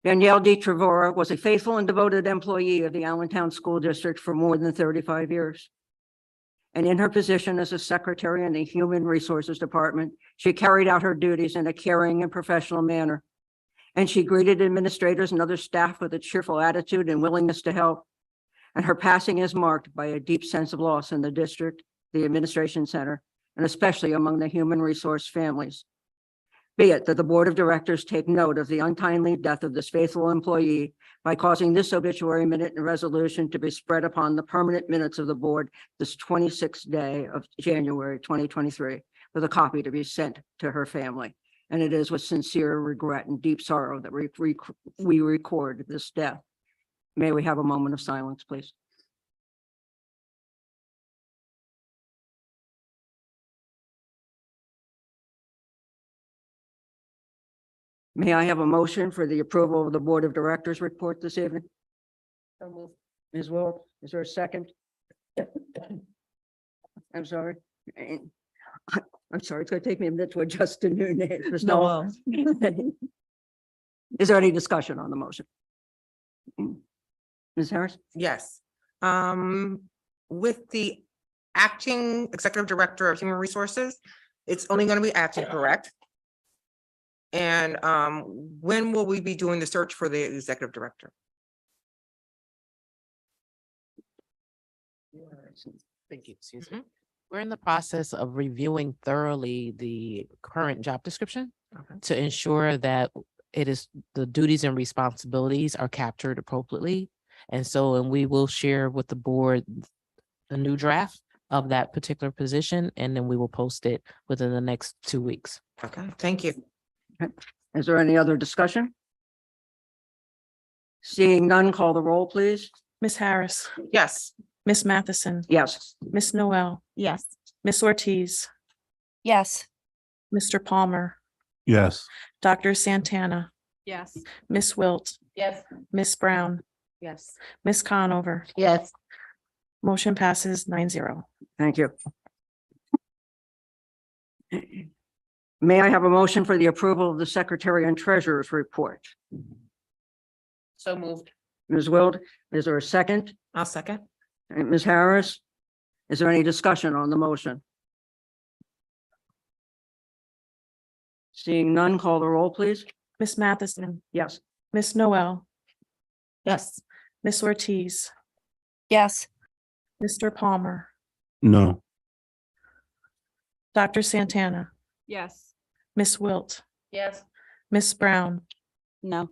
Danielle D. Trevora was a faithful and devoted employee of the Allentown School District for more than 35 years. And in her position as a secretary in the Human Resources Department, she carried out her duties in a caring and professional manner. And she greeted administrators and other staff with a cheerful attitude and willingness to help. And her passing is marked by a deep sense of loss in the district, the administration center, and especially among the human resource families. Be it that the Board of Directors take note of the untimely death of this faithful employee by causing this obituary minute and resolution to be spread upon the permanent minutes of the board this 26th day of January 2023, with a copy to be sent to her family. And it is with sincere regret and deep sorrow that we record this death. May we have a moment of silence, please? May I have a motion for the approval of the Board of Directors report this evening? Ms. Will, is there a second? I'm sorry. I'm sorry, it's going to take me a minute to adjust to new names. Ms. Noel. Is there any discussion on the motion? Ms. Harris? Yes. With the acting executive director of human resources, it's only going to be acting, correct? And when will we be doing the search for the executive director? Thank you. Excuse me. We're in the process of reviewing thoroughly the current job description to ensure that it is the duties and responsibilities are captured appropriately. And we will share with the board the new draft of that particular position, and then we will post it within the next 2 weeks. Okay, thank you. Okay. Is there any other discussion? Seeing none, call the roll, please. Ms. Harris, Yes. Ms. Matheson, Yes. Ms. Noel, Yes. Ms. Ortiz, Yes. Mr. Palmer, Yes. Dr. Santana, Yes. Ms. Wilt, Yes. Ms. Brown, Yes. Ms. Conover. Yes. Motion passes 9-0. Thank you. May I have a motion for the approval of the Secretary and Treasurer's report? So moved. Ms. Wild, is there a second? I'll second. Ms. Harris, is there any discussion on the motion? Seeing none, call the roll, please. Ms. Matheson, Yes. Ms. Noel, Yes. Ms. Ortiz, Yes. Mr. Palmer, No. Dr. Santana, Yes. Ms. Wilt, Yes. Ms. Brown, No.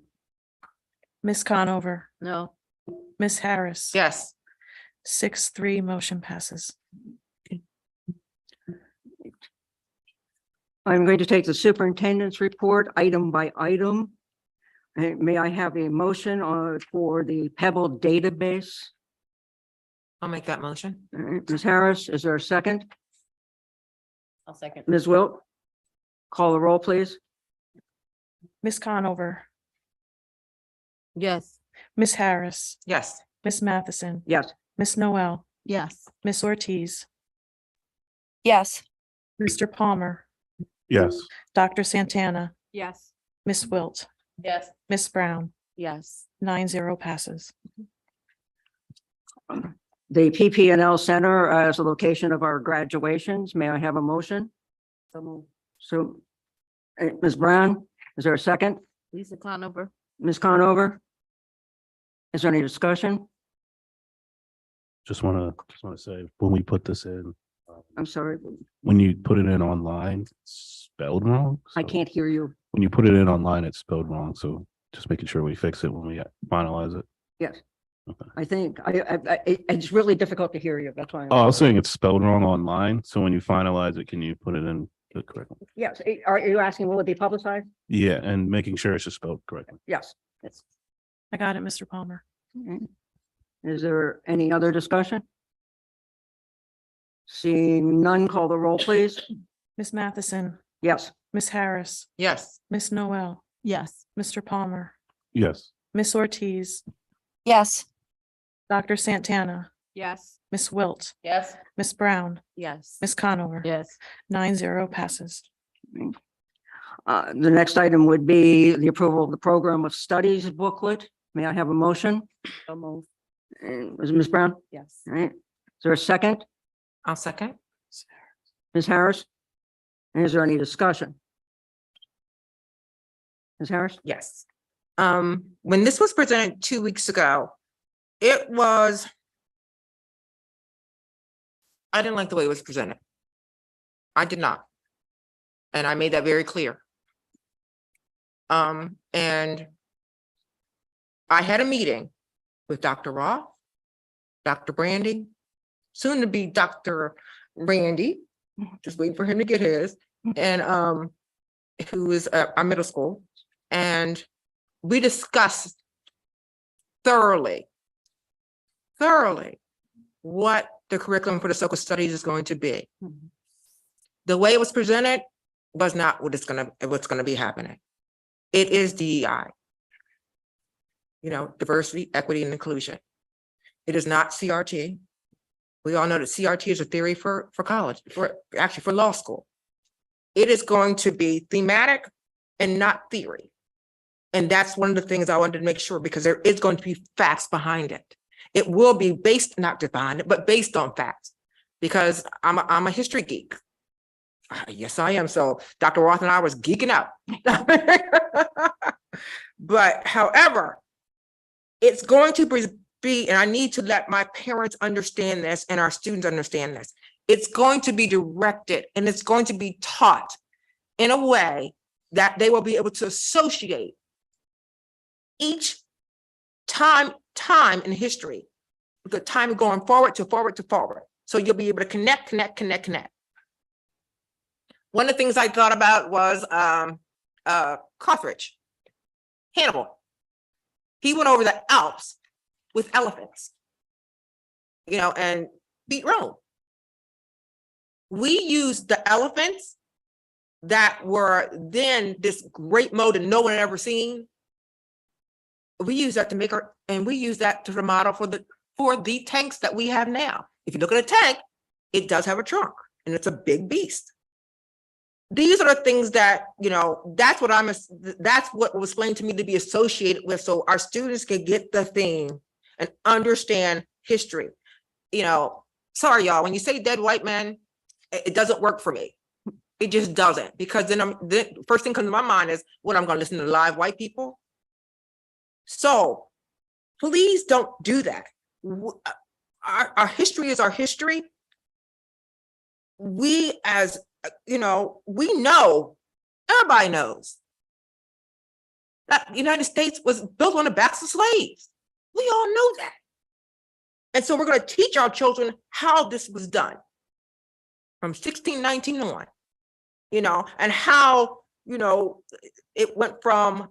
Ms. Conover, No. Ms. Harris. Yes. 6-3, motion passes. I'm going to take the superintendent's report item by item. May I have a motion for the Pebble database? I'll make that motion. All right, Ms. Harris, is there a second? I'll second. Ms. Wilt, call the roll, please. Ms. Conover, Yes. Ms. Harris, Yes. Ms. Matheson, Yes. Ms. Noel, Yes. Ms. Ortiz, Yes. Mr. Palmer, Yes. Dr. Santana, Yes. Ms. Wilt, Yes. Ms. Brown. Yes. 9-0 passes. The PP&L Center as a location of our graduations. May I have a motion? So, Ms. Brown, is there a second? Lisa Conover. Ms. Conover? Is there any discussion? Just want to say, when we put this in, I'm sorry, When you put it in online, it's spelled wrong. I so- can't hear you. When you put it in online, it's spelled wrong. So just making sure we fix it when we finalize it. Yes. Okay. I think it's really difficult to hear you. That's why. Oh, I was saying it's spelled wrong online. So when you finalize it, can you put it in the correct one? Yes. Are you asking, will it be publicized? Yeah, and making sure it's just spelled correctly. Yes. It's. I got it, Mr. Palmer. Is there any other discussion? Seeing none, call the roll, please. Ms. Matheson, Yes. Ms. Harris, Yes. Ms. Noel, Yes. Mr. Palmer, Yes. Ms. Ortiz, Yes. Dr. Santana, Yes. Ms. Wilt, Yes. Ms. Brown, Yes. Ms. Conover. Yes. 9-0 passes. The next item would be the approval of the program of studies booklet. May I have a motion? So move. And was it Ms. Brown? Yes. All right. Is there a second? I'll second. Ms. Harris? And is there any discussion? Ms. Harris? Yes. When this was presented 2 weeks ago, it was. I didn't like the way it was presented. I did not. And I made that very clear. And I had a meeting with Dr. Roth, Dr. Brandy, soon to be Dr. Randy, just waiting for him to get his, and who is our middle school. And we discussed thoroughly what the curriculum for the social studies is going to be. The way it was presented was not what's gonna be happening. It is DEI. Diversity, equity, and inclusion. It is not CRT. We all know that CRT is a theory for college, for law school. It is going to be thematic and not theory. And that's one of the things I wanted to make sure, because there is going to be facts behind it. It will be based, not just behind it, but based on facts, because I'm a history geek. Yes, I am. So Dr. Roth and I was geeking out. But however, it's going to be, and I need to let my parents understand this and our students understand this. It's going to be directed and it's going to be taught in a way that they will be able to associate each time in history, the time going forward to forward to forward. So you'll be able to connect. One of the things I thought about was Carthage, Hannibal. He went over the Alps with elephants, and beat Rome. We used the elephants that were then this great mode that no one had ever seen. We use that to make we use that to the model for the tanks that we have now. If you look at a tank, it does have a trunk and it's a big beast. These are the things that, that's what was explained to me to be associated with, so our students can get the theme and understand history. Sorry, y'all, when you say dead white man, it doesn't work for me. It just doesn't, because then the first thing comes to my mind is, what, I'm gonna listen to live white people? So please don't do that. Our history is our history. We we know, everybody knows that the United States was built on the backs of slaves. We all know that. And so we're going to teach our children how this was done from 1619 on, and how, it went from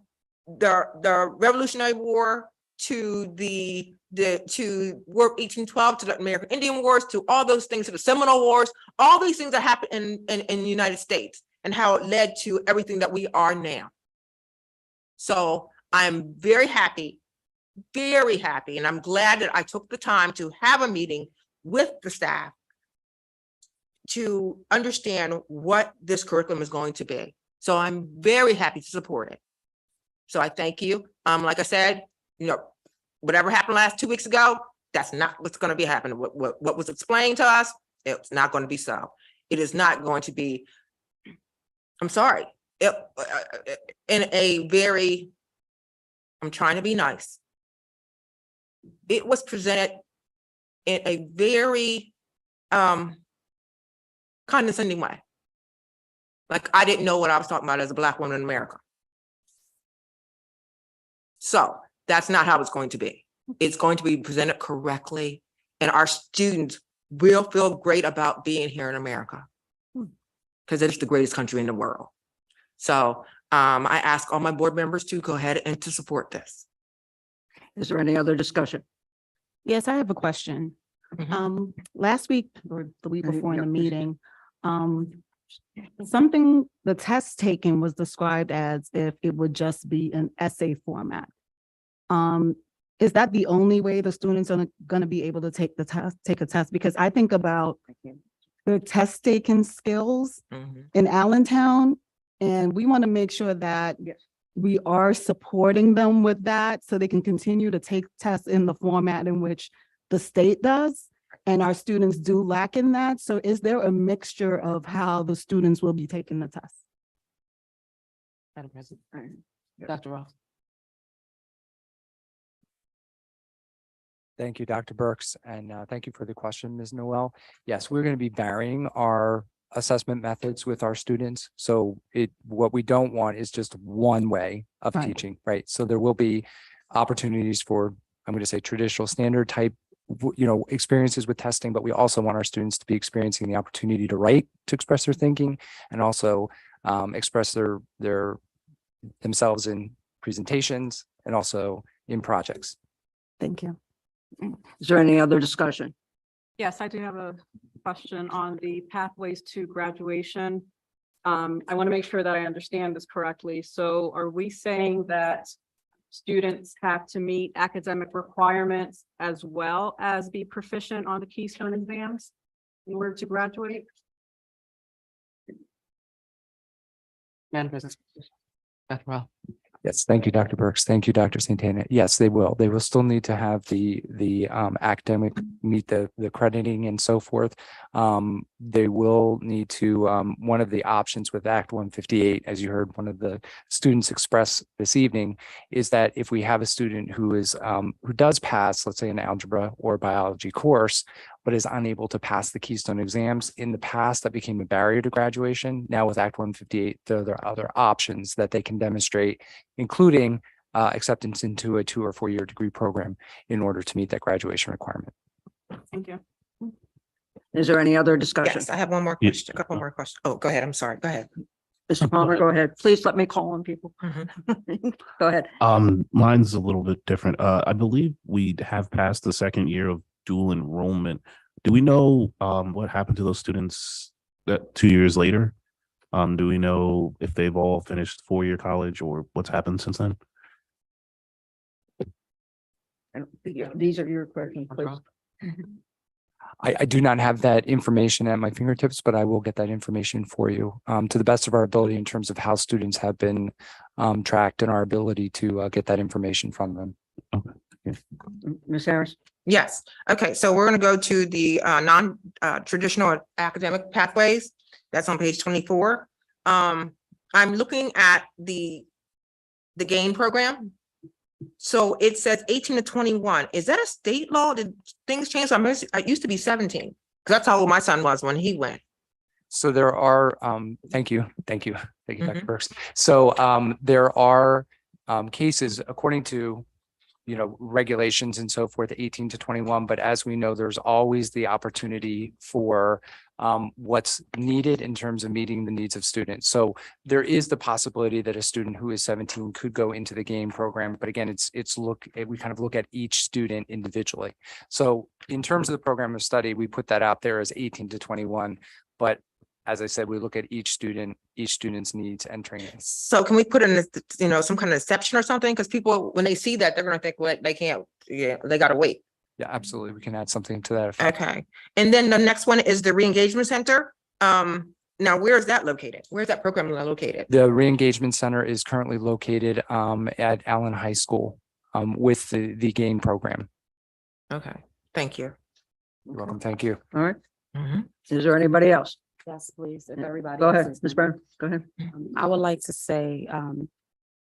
the Revolutionary War to the War of 1812, to the American Indian Wars, to all those things, to the Seminole Wars, all these things that happened in the United States, and how it led to everything that we are now. So I'm very happy, and I'm glad that I took the time to have a meeting with the staff to understand what this curriculum is going to be. So I'm very happy to support it. So I thank you. Like I said, whatever happened last 2 weeks ago, that's not what's going to be happening. What was explained to us, it's not going to be so. It is not going to be, I'm sorry, in a very, I'm trying to be nice. It was presented in a very condescending way. Like I didn't know what I was talking about as a Black woman in America. So that's not how it's going to be. It's going to be presented correctly, and our students will feel great about being here in America because it's the greatest country in the world. So I ask all my board members to go ahead and to support this. Is there any other discussion? Yes, I have a question. Last week or the week before in the meeting, the test taken was described as if it would just be an essay format. Is that the only way the students are gonna be able to take a test? Because I think about the test taking skills in Allentown, and we want to make sure that we are supporting them with that so they can continue to take tests in the format in which the state does. And our students do lack in that. So is there a mixture of how the students will be taking the test? Madam President. Dr. Ross. Thank you, Dr. Burks, and thank you for the question, Ms. Noel. Yes, we're going to be varying our assessment methods with our students. So what we don't want is just one way of teaching, right? So there will be opportunities for, I'm going to say, traditional standard type, experiences with testing, but we also want our students to be experiencing the opportunity to write, to express their thinking, and also express themselves in presentations and also in projects. Thank you. Is there any other discussion? Yes, I do have a question on the pathways to graduation. I want to make sure that I understand this correctly. So are we saying that students have to meet academic requirements as well as be proficient on the Keystone exams in order to graduate? Madam President. Dr. Ross. Yes, thank you, Dr. Burks. Thank you, Dr. Santana. Yes, they will. They will still need to have the academic, meet the crediting and so forth. They will need to, one of the options with Act 158, as you heard one of the students express this evening, is that if we have a student who does pass, let's say an algebra or biology course, but is unable to pass the Keystone exams. In the past, that became a barrier to graduation. Now with Act 158, there are other options that they can demonstrate, including acceptance into a 2 or 4 year degree program in order to meet that graduation requirement. Thank you. Is there any other discussion? Yes, I have one more question, a couple more questions. Oh, go ahead. I'm sorry. Go ahead. Mr. Palmer, go ahead. Please let me call on people. Go ahead. Mine's a little bit different. I believe we have passed the second year of dual enrollment. Do we know what happened to those students that 2 years later? Do we know if they've all finished 4-year college or what's happened since then? These are your questions, please. I do not have that information at my fingertips, but I will get that information for you to the best of our ability in terms of how students have been tracked and our ability to get that information from them. Okay. Ms. Harris? Yes. Okay. So we're going to go to the non-traditional academic pathways. That's on page 24. I'm looking at the GAIN program. So it says 18 to 21. Is that a state law? Did things change? I used to be 17 because that's how old my son was when he went. So there are, thank you, Dr. Burks. So there are cases according to, regulations and so forth, 18 to 21. But as we know, there's always the opportunity for what's needed in terms of meeting the needs of students. So there is the possibility that a student who is 17 could go into the GAIN program. But again, we kind of look at each student individually. So in terms of the program of study, we put that out there as 18 to 21. But as I said, we look at each student's needs entering it. So can we put in, some kind of exception or something? Because people, when they see that, they're going to think, well, they can't, they got to wait. Yeah, absolutely. We can add something to that effect. Okay. And then the next one is the re-engagement center. Now, where is that located? Where's that program located? The re-engagement center is currently located at Allen High School with the GAIN program. Okay. Thank you. You're welcome. Thank you. All right. Is there anybody else? Yes, please. If everybody. Go ahead, Ms. Brown. Go ahead. I would like to say,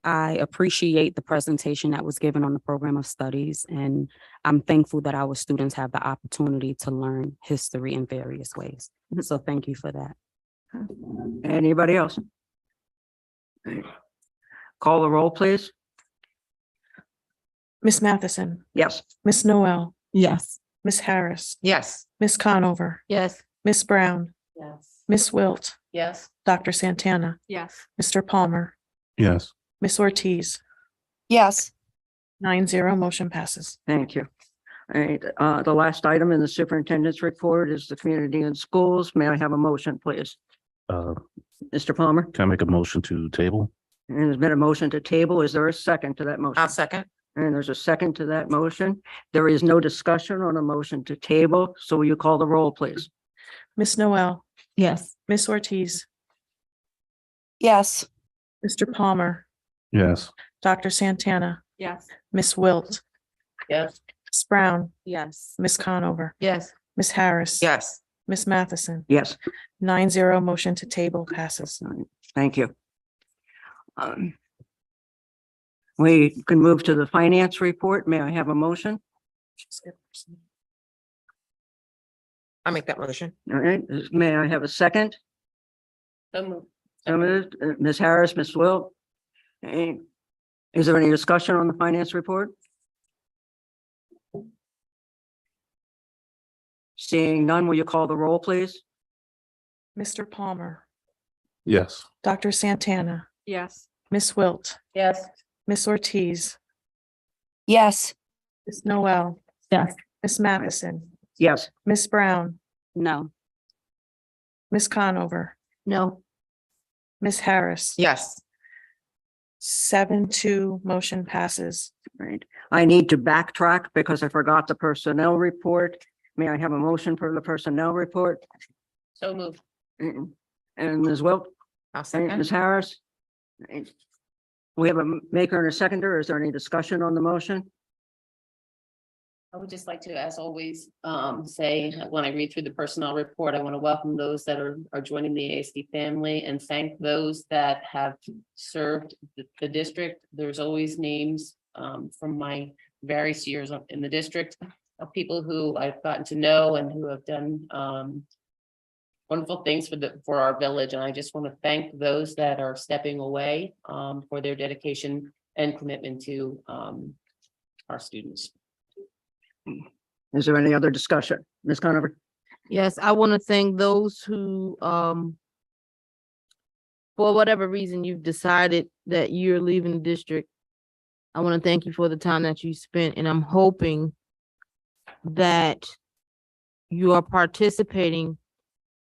I appreciate the presentation that was given on the program of studies, and I'm thankful that our students have the opportunity to learn history in various ways. So thank you for that. Anybody else? Call the roll, please. Ms. Matheson, Yes. Ms. Noel, Yes. Ms. Harris, Yes. Ms. Conover, Yes. Ms. Brown, Yes. Ms. Wilt, Yes. Dr. Santana, Yes. Mr. Palmer, Yes. Ms. Ortiz, Yes. 9-0, motion passes. Thank you. All right, the last item in the superintendent's report is the community and schools. May I have a motion, please? Mr. Palmer, Can I make a motion to table? and there's been a motion to table. Is there a second to that motion? I'll second. And there's a second to that motion. There is no discussion on a motion to table. So will you call the roll, please? Ms. Noel, Yes. Ms. Ortiz, Yes. Mr. Palmer, Yes. Dr. Santana, Yes. Ms. Wilt, Yes. Ms. Brown, Yes. Ms. Conover, Yes. Ms. Harris. Yes. Ms. Matheson, Yes, 9-0, motion to table passes. thank you. We can move to the finance report. May I have a motion? I make that motion. All right, may I have a second? So moved. So moved. Ms. Harris, Ms. Wilt. Is there any discussion on the finance report? Seeing none, will you call the roll, please? Mr. Palmer, Yes. Dr. Santana, Yes. Ms. Wilt, Yes. Ms. Ortiz, Yes. Ms. Noel, Yes. Ms. Matheson, Yes. Ms. Brown, No. Ms. Conover, No. Ms. Harris. Yes. 7-2, motion passes. Right. I need to backtrack because I forgot the personnel report. May I have a motion for the personnel report? So moved. And Ms. Wilt? I'll And second. Ms. Harris? We have a maker and a seconder. Is there any discussion on the motion? I would just like to, as always, say, when I read through the personnel report, I want to welcome those that are joining the ASD family and thank those that have served the district. There's always names from my various years in the district of people who I've gotten to know and who have done wonderful things for our village. And I just want to thank those that are stepping away for their dedication and commitment to our students. Is there any other discussion? Ms. Conover? Yes, I want to thank those who, for whatever reason you've decided that you're leaving the district. I want to thank you for the time that you spent, and I'm hoping that you are participating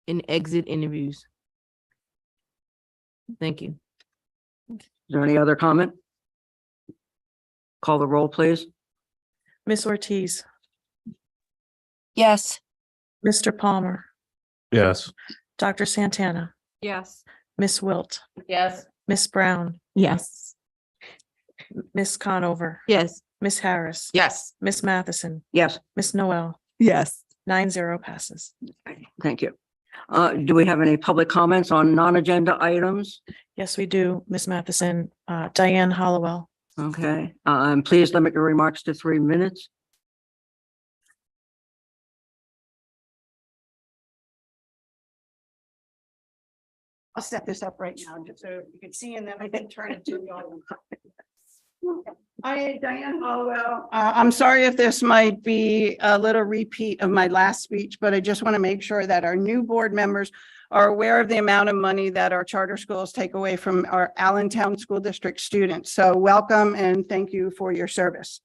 in exit interviews. Thank you. Is there any other comment? Call the roll, please. Ms. Ortiz, Yes. Mr. Palmer, Yes. Dr. Santana, Yes. Ms. Wilt, Yes. Ms. Brown, Yes. Ms. Conover, Yes. Ms. Harris. Yes. Ms. Matheson, Yes, Ms. Noel, Yes. 9-0 passes. thank you. Do we have any public comments on non-agenda items? Yes, we do, Ms. Matheson. Diane Hollowell. Okay, please limit your remarks to 3 minutes. I'll set this up right now, just so you can see, and then I can turn it to you. Hi, Diane Hollowell. I'm sorry if this might be a little repeat of my last speech, but I just want to make sure that our new board members are aware of the amount of money that our charter schools take away from our Allentown School District students. So welcome and thank you for your service.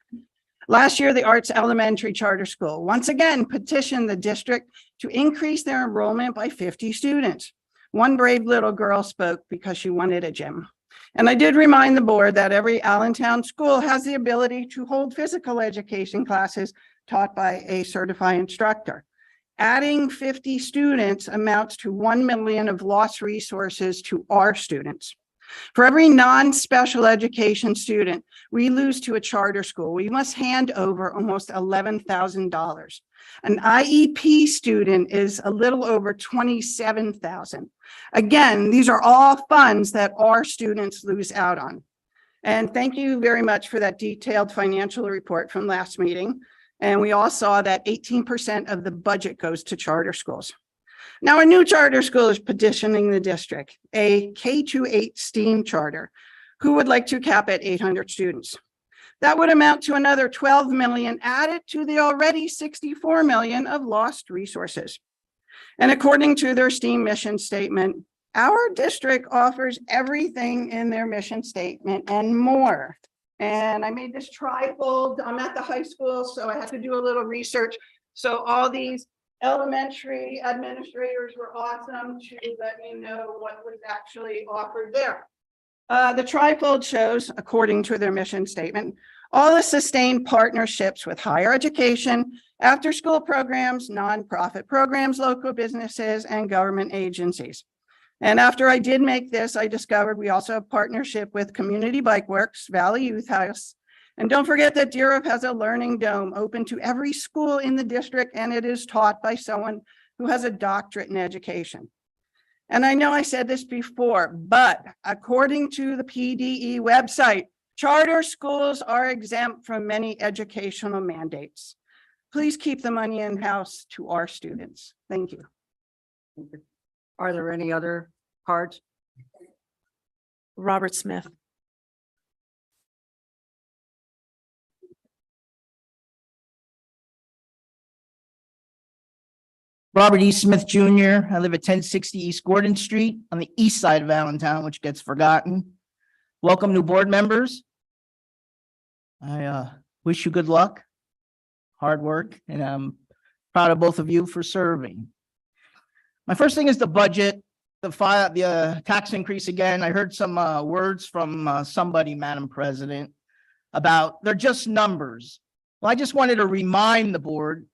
Last year, the Arts Elementary Charter School once again petitioned the district to increase their enrollment by 50 students. One brave little girl spoke because she wanted a gym. And I did remind the board that every Allentown school has the ability to hold physical education classes taught by a certified instructor. Adding 50 students amounts to 1 million of lost resources to our students. For every non-special education student we lose to a charter school, we must hand over almost $11,000. An IEP student is a little over $27,000. Again, these are all funds that our students lose out on. And thank you very much for that detailed financial report from last meeting. And we all saw that 18% of the budget goes to charter schools. Now, a new charter school is petitioning the district, a K-8 STEAM charter, who would like to cap at 800 students. That would amount to another 12 million added to the already 64 million of lost resources. And according to their STEAM mission statement, our district offers everything in their mission statement and more. And I made this trifold. I'm at the high school, so I had to do a little research. So all these elementary administrators were awesome to let me know what was actually offered there. The trifold shows, according to their mission statement, all the sustained partnerships with higher education, after-school programs, nonprofit programs, local businesses, and government agencies. And after I did make this, I discovered we also have partnership with Community Bike Works, Valley Youth House. And don't forget that Deer Roof has a learning dome open to every school in the district, and it is taught by someone who has a doctorate in education. And I know I said this before, but according to the PDE website, charter schools are exempt from many educational mandates. Please keep the money in-house to our students. Thank you. Are there any other cards? Robert Smith. Robert E. Smith Jr. I live at 1060 East Gordon Street on the east side of Allentown, which gets forgotten. Welcome, new board members. I wish you good luck, hard work, and I'm proud of both of you for serving. My first thing is the budget, the tax increase again. I heard some words from somebody, Madam President, about they're just numbers. Well, I just wanted to remind the board,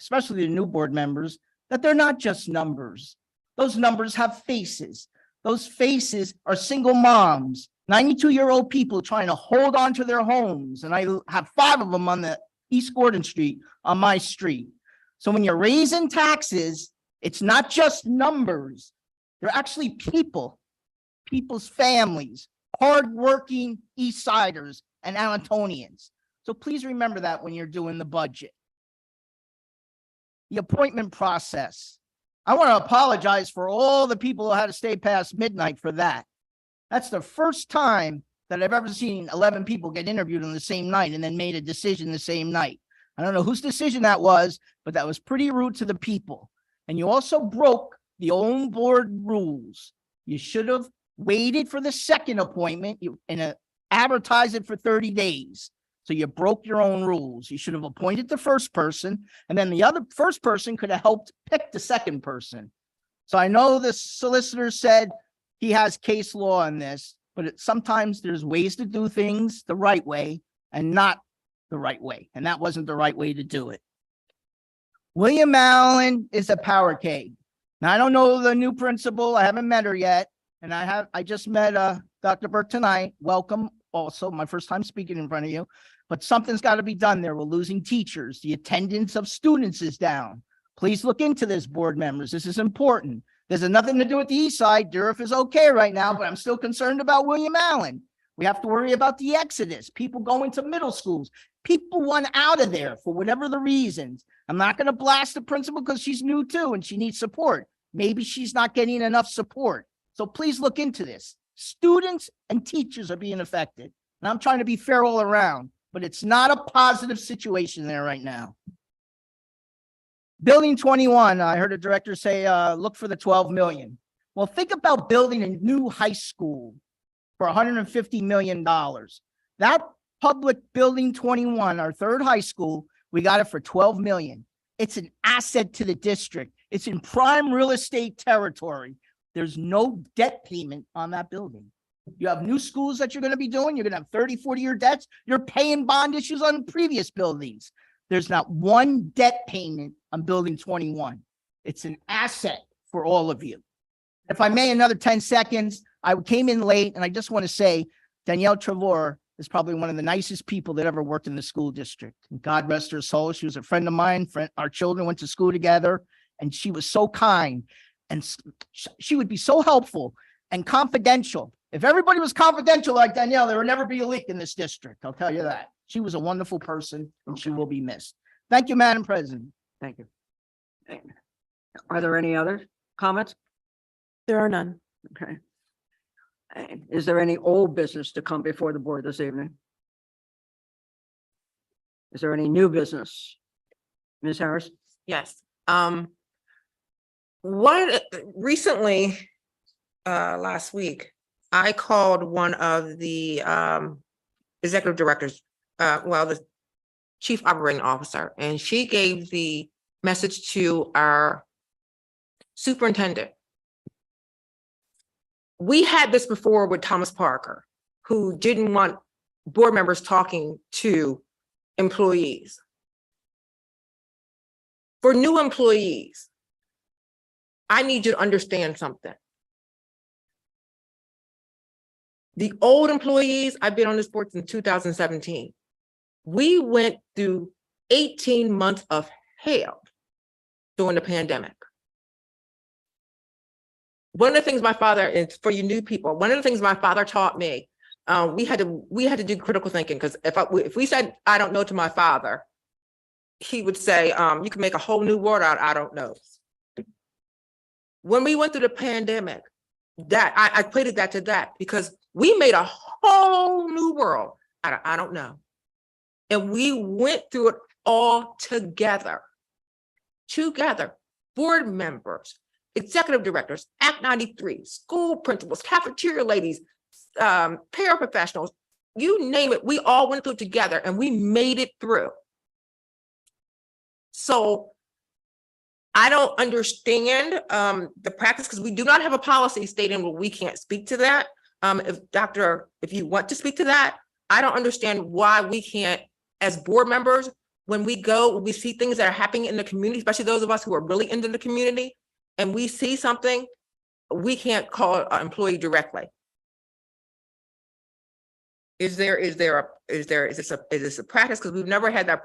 especially the new board members, that they're not just numbers. Those numbers have faces. Those faces are single moms, 92-year-old people trying to hold on to their homes. And I have 5 of them on the East Gordon Street, on my street. So when you're raising taxes, it's not just numbers. They're actually people, people's families, hardworking East Siders and Allentonians. So please remember that when you're doing the budget. The appointment process. I want to apologize for all the people who had to stay past midnight for that. That's the first time that I've ever seen 11 people get interviewed on the same night and then made a decision the same night. I don't know whose decision that was, but that was pretty rude to the people. And you also broke the own board rules. You should have waited for the second appointment and advertised it for 30 days. So you broke your own rules. You should have appointed the first person, and then the other first person could have helped pick the second person. So I know the solicitor said he has case law on this, but sometimes there's ways to do things the right way and not the right way. And that wasn't the right way to do it. William Allen is a power keg. Now, I don't know the new principal. I haven't met her yet. And I just met Dr. Burke tonight. Welcome. Also, my first time speaking in front of you, but something's got to be done there. We're losing teachers. The attendance of students is down. Please look into this, board members. This is important. There's nothing to do with the east side. Durf is okay right now, but I'm still concerned about William Allen. We have to worry about the exodus, people going to middle schools. People want out of there for whatever the reasons. I'm not going to blast the principal because she's new too and she needs support. Maybe she's not getting enough support. So please look into this. Students and teachers are being affected. And I'm trying to be fair all around, but it's not a positive situation there right now. Building 21, I heard a director say, look for the 12 million. Well, think about building a new high school for $150 million. That public building 21, our third high school, we got it for 12 million. It's an asset to the district. It's in prime real estate territory. There's no debt payment on that building. You have new schools that you're going to be doing. You're going to have 30, 40-year debts. You're paying bond issues on previous buildings. There's not one debt payment on building 21. It's an asset for all of you. If I may, another 10 seconds. I came in late, and I just want to say Danielle Trevor is probably one of the nicest people that ever worked in the school district. And God rest her soul. She was a friend of mine. Our children went to school together, and she was so kind. And she would be so helpful and confidential. If everybody was confidential like Danielle, there would never be a leak in this district. I'll tell you that. She was a wonderful person and she will be missed. Thank you, Madam President. Thank you. Are there any other comments? There are none. Okay. Is there any old business to come before the board this evening? Is there any new business? Ms. Harris? Yes. Recently, last week, I called one of the executive directors, the chief operating officer, and she gave the message to our superintendent. We had this before with Thomas Parker, who didn't want board members talking to employees. For new employees, I need you to understand something. The old employees, I've been on this board since 2017. We went through 18 months of hell during the pandemic. One of the things my father, and for you new people, one of the things my father taught me, we had to do critical thinking, because if we said, I don't know to my father, he would say, you can make a whole new word out, I don't know. When we went through the pandemic, that I equated that to that, because we made a whole new world out of I don't know. And we went through it all together. Board members, executive directors, Act 93, school principals, cafeteria ladies, paraprofessionals, you name it, we all went through it together and we made it through. So I don't understand the practice, because we do not have a policy stating, well, we can't speak to that. If you want to speak to that, I don't understand why we can't, as board members, when we see things that are happening in the community, especially those of us who are really into the community, and we see something, we can't call an employee directly. Is this a practice? Because we've never had that.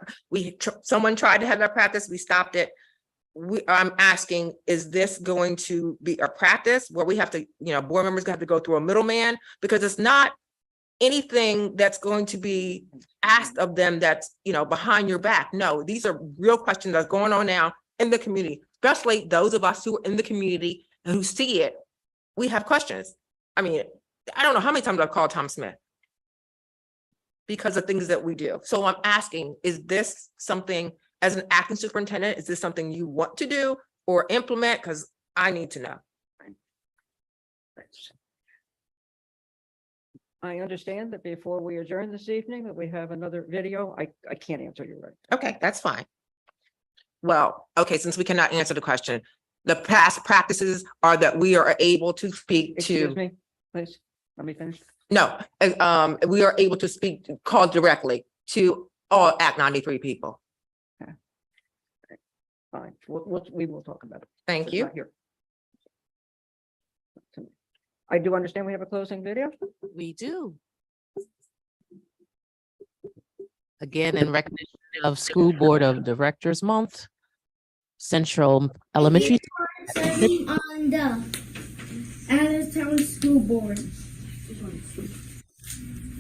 Someone tried to have that practice, we stopped it. I'm asking, is this going to be a practice where we have to, board members have to go through a middleman? Because it's not anything that's going to be asked of them that's, behind your back. No, these are real questions that's going on now in the community, especially those of us who are in the community and who see it. We have questions. I mean, I don't know how many times I've called Tom Smith because of things that we do. So I'm asking, is this something, as an acting superintendent, is this something you want to do or implement? Because I need to know. I understand that before we adjourn this evening, that we have another video. I can't answer you right. Okay, that's fine. Well, okay, since we cannot answer the question, the past practices are that we are able to speak to. Excuse me, please, let me finish. No, we are able to call directly to all Act 93 people. Okay. Fine, we will talk about it. Thank It's you. not here. I do understand we have a closing video. We do. Again, in recognition of School Board of Directors Month, Central Elementary. On the Allentown School Board.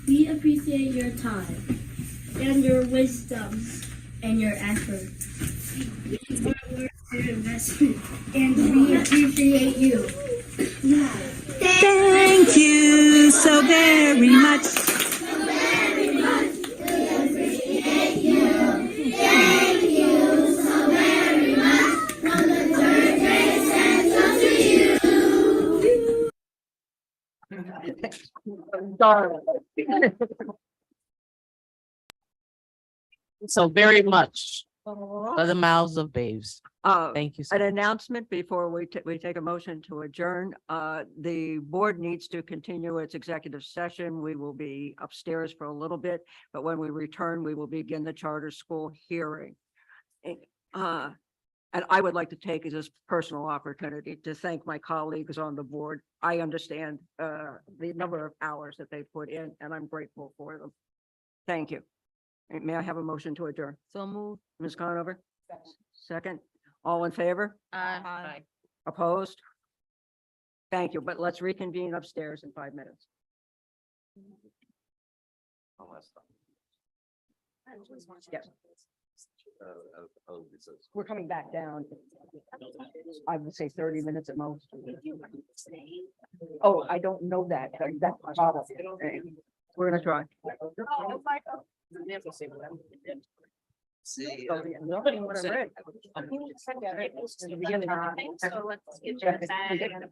We appreciate your time and your wisdom and your effort. Your work and investment, and we appreciate you. Thank you so very much. So very much for the mouths of babes. Thank you. An announcement before we take a motion to adjourn. The board needs to continue its executive session. We will be upstairs for a little bit, but when we return, we will begin the charter school hearing. And I would like to take this personal opportunity to thank my colleagues on the board. I understand the number of hours that they put in, and I'm grateful for them. Thank you. May I have a motion to adjourn? So move. Ms. Conover? Second. All in favor? Aye. Opposed? Thank you, but let's reconvene upstairs in 5 minutes. Yes. We're coming back down. I would say 30 minutes at most. Oh, I don't know that. That's the problem. We're gonna try. Nobody would have read. In the beginning. So let's get that.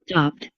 Stopped.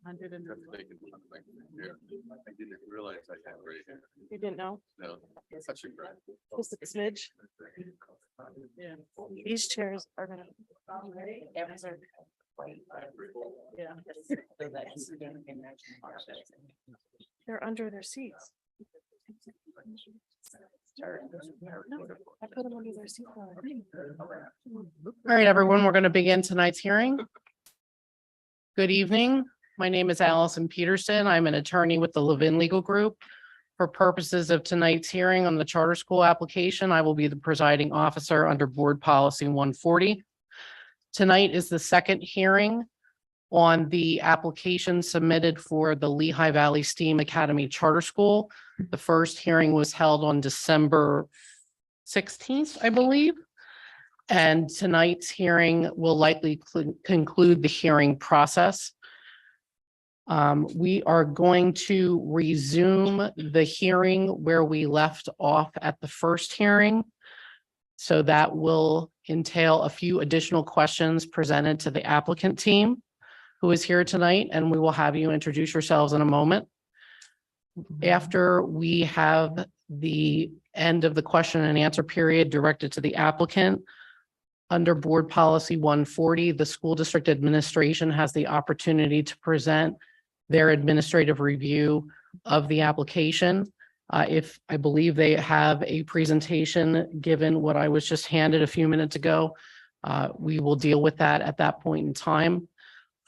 I didn't You didn't know? No. Just a smidge. Yeah. These chairs are gonna. Yeah. They're under their seats. I put them under their seat. All right, everyone, we're going to begin tonight's hearing. Good evening. My name is Allison Peterson. I'm an attorney with the Levin Legal Group. For purposes of tonight's hearing on the charter school application, I will be the presiding officer under Board Policy 140. Tonight is the second hearing on the application submitted for the Lehigh Valley STEAM Academy Charter School. The first hearing was held on December 16th, I believe. And tonight's hearing will likely conclude the hearing process. We are going to resume the hearing where we left off at the first hearing. So that will entail a few additional questions presented to the applicant team who is here tonight, and we will have you introduce yourselves in a moment. After we have the end of the question and answer period directed to the applicant, under Board Policy 140, the school district administration has the opportunity to present their administrative review of the application. If I believe they have a presentation, given what I was just handed a few minutes ago, we will deal with that at that point in time.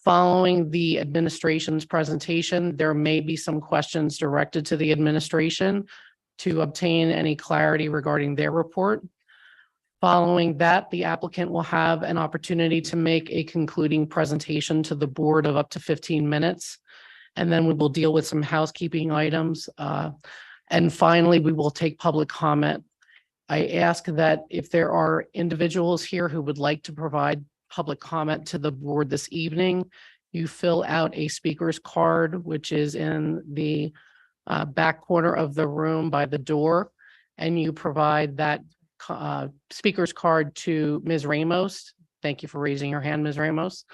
Following the administration's presentation, there may be some questions directed to the administration to obtain any clarity regarding their report. Following that, the applicant will have an opportunity to make a concluding presentation to the board of up to 15 minutes. And then we will deal with some housekeeping items. And finally, we will take public comment. I ask that if there are individuals here who would like to provide public comment to the board this evening, you fill out a speaker's card, which is in the back corner of the room by the door, and you provide that speaker's card to Ms. Ramos. Thank you for raising your hand, Ms. Ramos.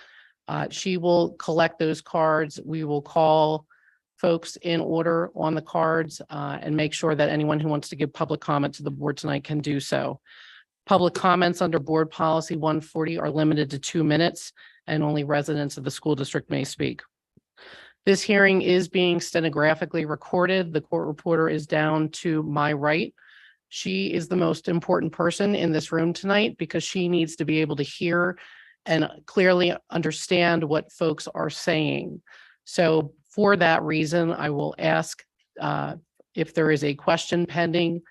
She will collect those cards. We will call folks in order on the cards and make sure that anyone who wants to give public comment to the board tonight can do so. Public comments under Board Policy 140 are limited to 2 minutes, and only residents of the school district may speak. This hearing is being stenographically recorded. The court reporter is down to my right. She is the most important person in this room tonight because she needs to be able to hear and clearly understand what folks are saying. So for that reason, I will ask if there is a question pending,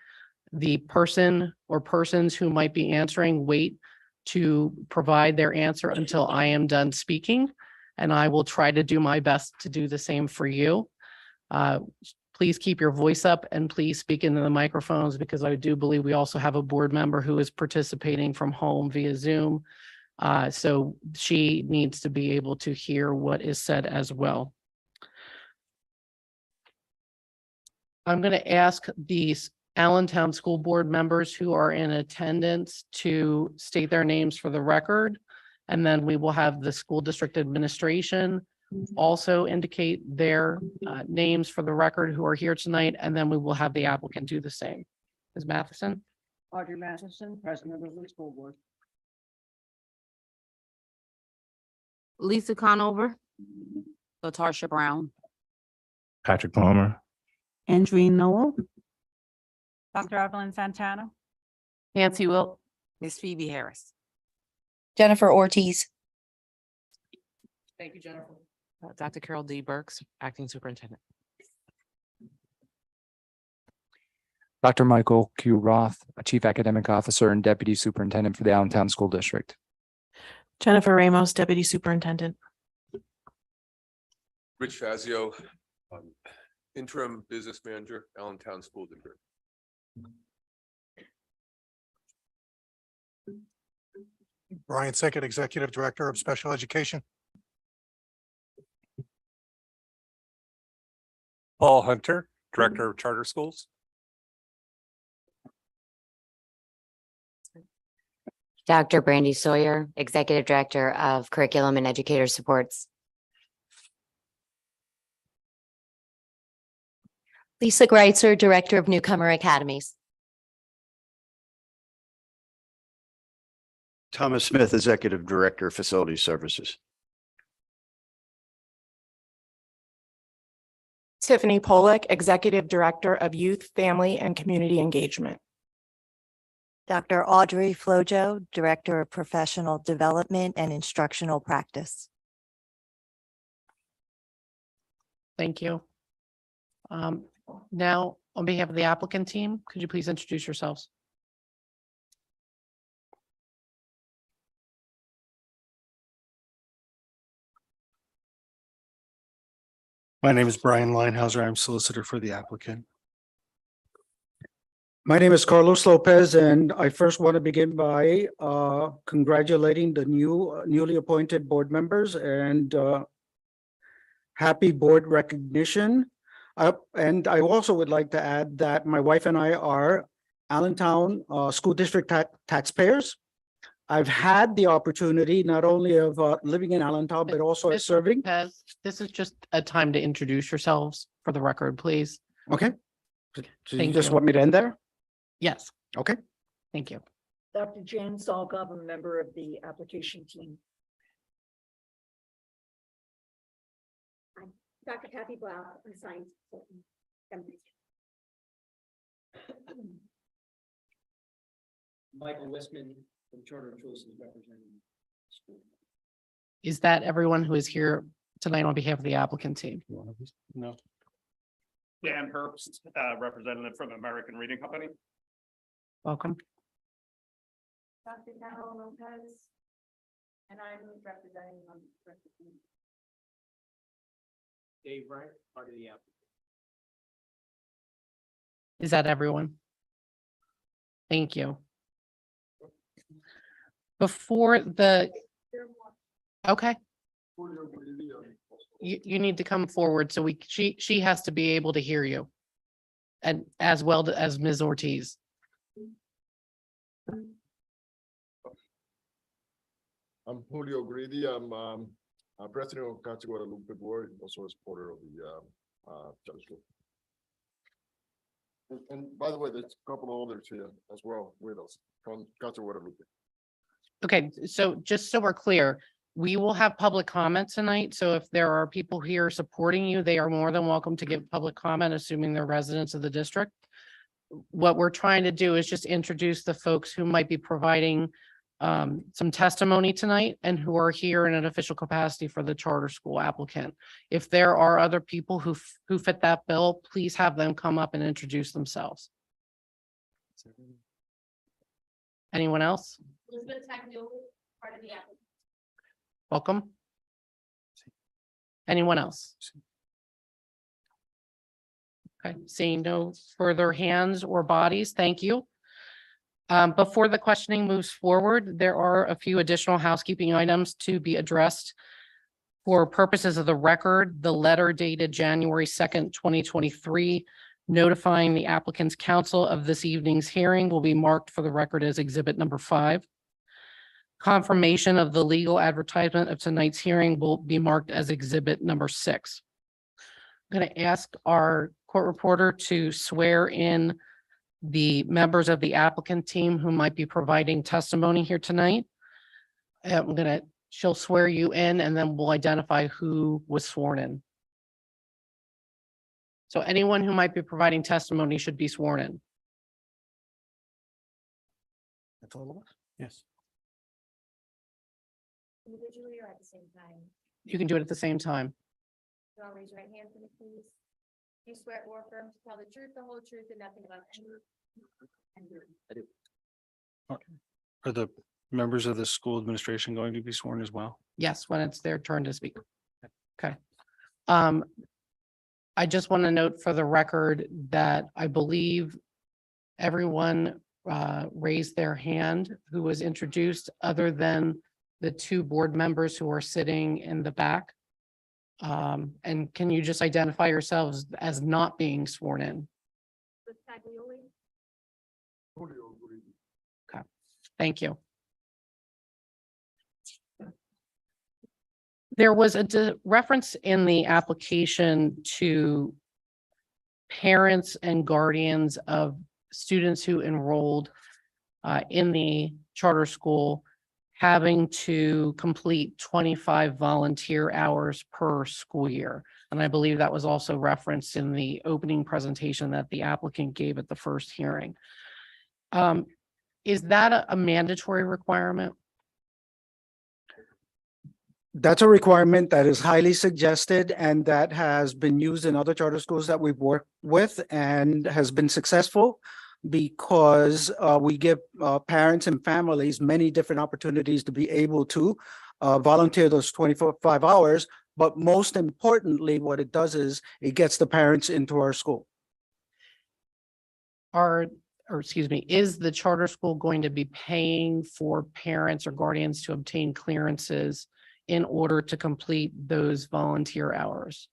the person or persons who might be answering wait to provide their answer until I am done speaking. And I will try to do my best to do the same for you. Please keep your voice up and please speak into the microphones because I do believe we also have a board member who is participating from home via Zoom. So she needs to be able to hear what is said as well. I'm going to ask these Allentown School Board members who are in attendance to state their names for the record. And then we will have the school district administration also indicate their names for the record who are here tonight. And then we will have the applicant do the same. Ms. Matheson? Audrey Matheson, President of the School Board. Lisa Conover. Latarsha Brown. Patrick Palmer. Andreen Noel. Dr. Evelyn Santana. Nancy Wilt. Miss Phoebe Harris. Jennifer Ortiz. Thank you, Jennifer. Dr. Carol D. Burks, Acting Superintendent. Dr. Michael Q. Roth, Chief Academic Officer and Deputy Superintendent for the Allentown School District. Jennifer Ramos, Deputy Superintendent. Rich Fazio, Interim Business Manager, Allentown School District. Brian Sickett, Executive Director of Special Education. Paul Hunter, Director of Charter Schools. Dr. Brandy Sawyer, Executive Director of Curriculum and Educator Supports. Lisa Greitzer, Director of Newcomer Academies. Thomas Smith, Executive Director, Facility Services. Tiffany Pollock, Executive Director of Youth, Family, and Community Engagement. Dr. Audrey Flojo, Director of Professional Development and Instructional Practice. Thank you. Now, on behalf of the applicant team, could you please introduce yourselves? My name is Brian Linehauser. I'm solicitor for the applicant. My name is Carlos Lopez, and I first want to begin by congratulating the newly appointed board members and happy board recognition. And I also would like to add that my wife and I are Allentown School District taxpayers. I've had the opportunity not only of living in Allentown, but also of serving. This is just a time to introduce yourselves for the record, please. Okay. So you Thank just you. want me to end there? Yes, Okay. thank you. Dr. Jan Salkov, a member of the application team. I'm Dr. Kathy Blau, a science consultant. Michael Westman from Charter Choices representing school. Is that everyone who is here tonight on behalf of the applicant team? No. Dan Herbst, representative from American Reading Company. Welcome. Dr. Carol Lopez, and I'm representing Dave Wright, part of the applicant. Is that everyone? Thank you. Before the, okay. You need to come forward so she has to be able to hear you. And as well as Ms. Ortiz. I'm Julio Greedy. I'm president of Casa Guadalupe Board, also a supporter of the charter school. And by the way, there's a couple of others here as well with us from Casa Guadalupe. Okay, so just so we're clear, we will have public comment tonight. So if there are people here supporting you, they are more than welcome to give public comment, assuming they're residents of the district. What we're trying to do is just introduce the folks who might be providing some testimony tonight and who are here in an official capacity for the charter school applicant. If there are other people who fit that bill, please have them come up and introduce themselves. Anyone else? Elizabeth Taglioli, part of the applicant. Welcome. Anyone else? Okay, seeing no further hands or bodies, thank you. Before the questioning moves forward, there are a few additional housekeeping items to be addressed. For purposes of the record, the letter dated January 2nd, 2023, notifying the applicant's counsel of this evening's hearing will be marked for the record as exhibit number 5. Confirmation of the legal advertisement of tonight's hearing will be marked as exhibit number 6. I'm going to ask our court reporter to swear in the members of the applicant team who might be providing testimony here tonight. She'll swear you in and then we'll identify who was sworn in. So anyone who might be providing testimony should be sworn in. That's all of us? Yes. Individually or at the same time? You can do it at the same time. So I'll raise your right hand for me, please. You swear or affirm to tell the truth, the whole truth, and nothing but the truth. I do. Are the members of the school administration going to be sworn as well? Yes, when it's their turn to speak. Okay. I just want to note for the record that I believe everyone raised their hand who was introduced other than the 2 board members who are sitting in the back. And can you just identify yourselves as not being sworn in? Okay, thank you. There was a reference in the application to parents and guardians of students who enrolled in the charter school having to complete 25 volunteer hours per school year. And I believe that was also referenced in the opening presentation that the applicant gave at the first hearing. Is that a mandatory requirement? That's a requirement that is highly suggested and that has been used in other charter schools that we've worked with and has been successful because we give parents and families many different opportunities to be able to volunteer those 25 hours. But most importantly, what it does is it gets the parents into our school. Is the charter school going to be paying for parents or guardians to obtain clearances in order to complete those volunteer hours?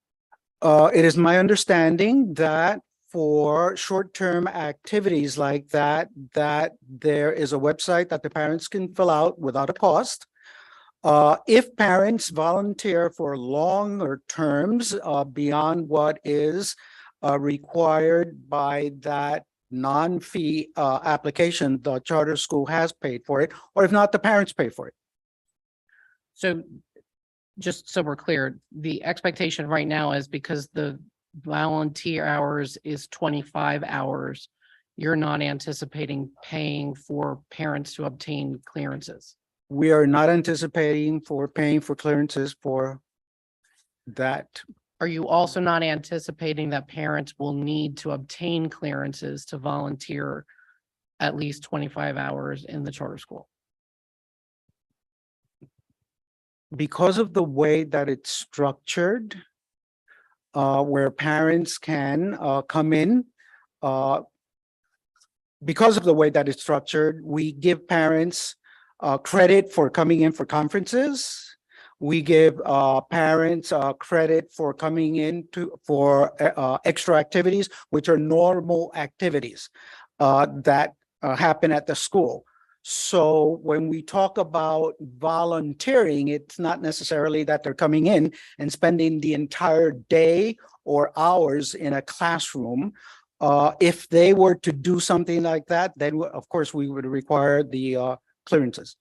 It is my understanding that for short-term activities like that, that there is a website that the parents can fill out without a cost. If parents volunteer for longer terms beyond what is required by that non-fee application, the charter school has paid for it, or if not, the parents pay for it. So just so we're clear, the expectation right now is because the volunteer hours is 25 hours, you're not anticipating paying for parents to obtain clearances. We are not anticipating for paying for clearances for that. Are you also not anticipating that parents will need to obtain clearances to volunteer at least 25 hours in the charter school? Because of the way that it's structured, where parents can come in, because of the way that it's structured, we give parents credit for coming in for conferences. We give parents credit for coming in for extra activities, which are normal activities that happen at the school. So when we talk about volunteering, it's not necessarily that they're coming in and spending the entire day or hours in a classroom. If they were to do something like that, then of course we would require the clearances.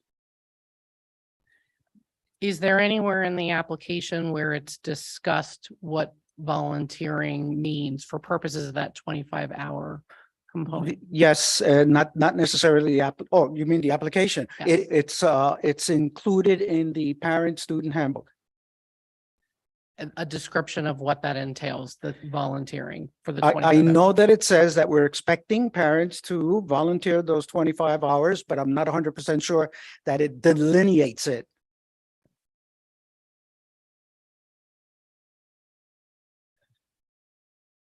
Is there anywhere in the application where it's discussed what volunteering means for purposes of that 25-hour component? Yes, not necessarily the app. Oh, you mean the application? Yes. It's included in the parent-student handbook. A description of what that entails, the volunteering for the I 25 know that it says that we're expecting parents to volunteer those 25 hours, but I'm not 100% sure that it delineates it.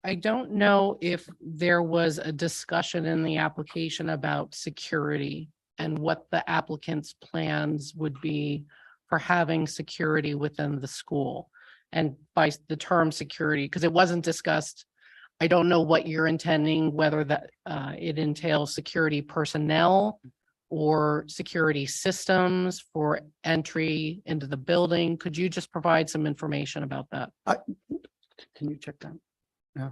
I don't know if there was a discussion in the application about security and what the applicant's plans would be for having security within the school. And by the term security, because it wasn't discussed, I don't know what you're intending, whether that it entails security personnel or security systems for entry into the building. Could you just provide some information about that? Can you check that? Yeah.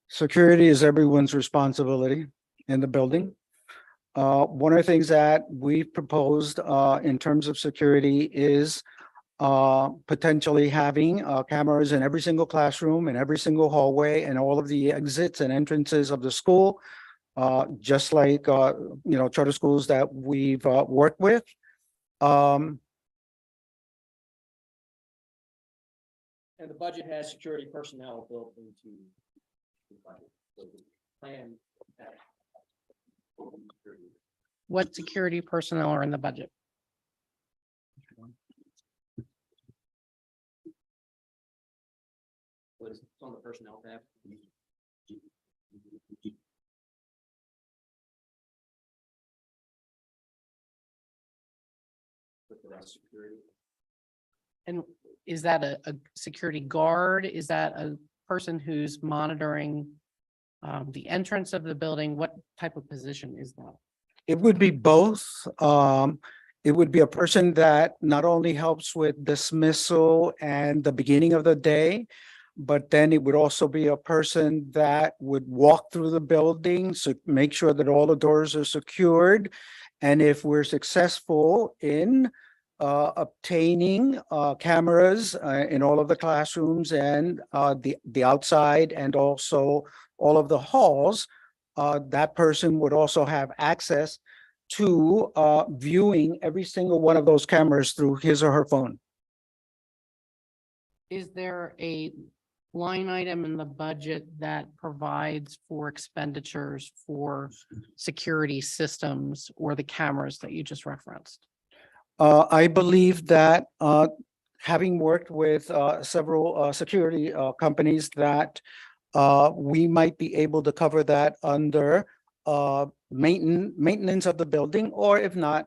Security is everyone's responsibility in the building. One of the things that we've proposed in terms of security is potentially having cameras in every single classroom, in every single hallway, and all of the exits and entrances of the school, just like charter schools that we've worked with. And the budget has security personnel built into the budget. So the plan. What security personnel are in the budget? What is on the personnel tab? With the rest security. And is that a security guard? Is that a person who's monitoring the entrance of the building? What type of position is that? It would be both. It would be a person that not only helps with dismissal and the beginning of the day, but then it would also be a person that would walk through the building, so make sure that all the doors are secured. And if we're successful in obtaining cameras in all of the classrooms and the outside and also all of the halls, that person would also have access to viewing every single one of those cameras through his or her phone. Is there a line item in the budget that provides for expenditures for security systems or the cameras that you just referenced? I believe that having worked with several security companies, that we might be able to cover that under maintenance of the building, or if not,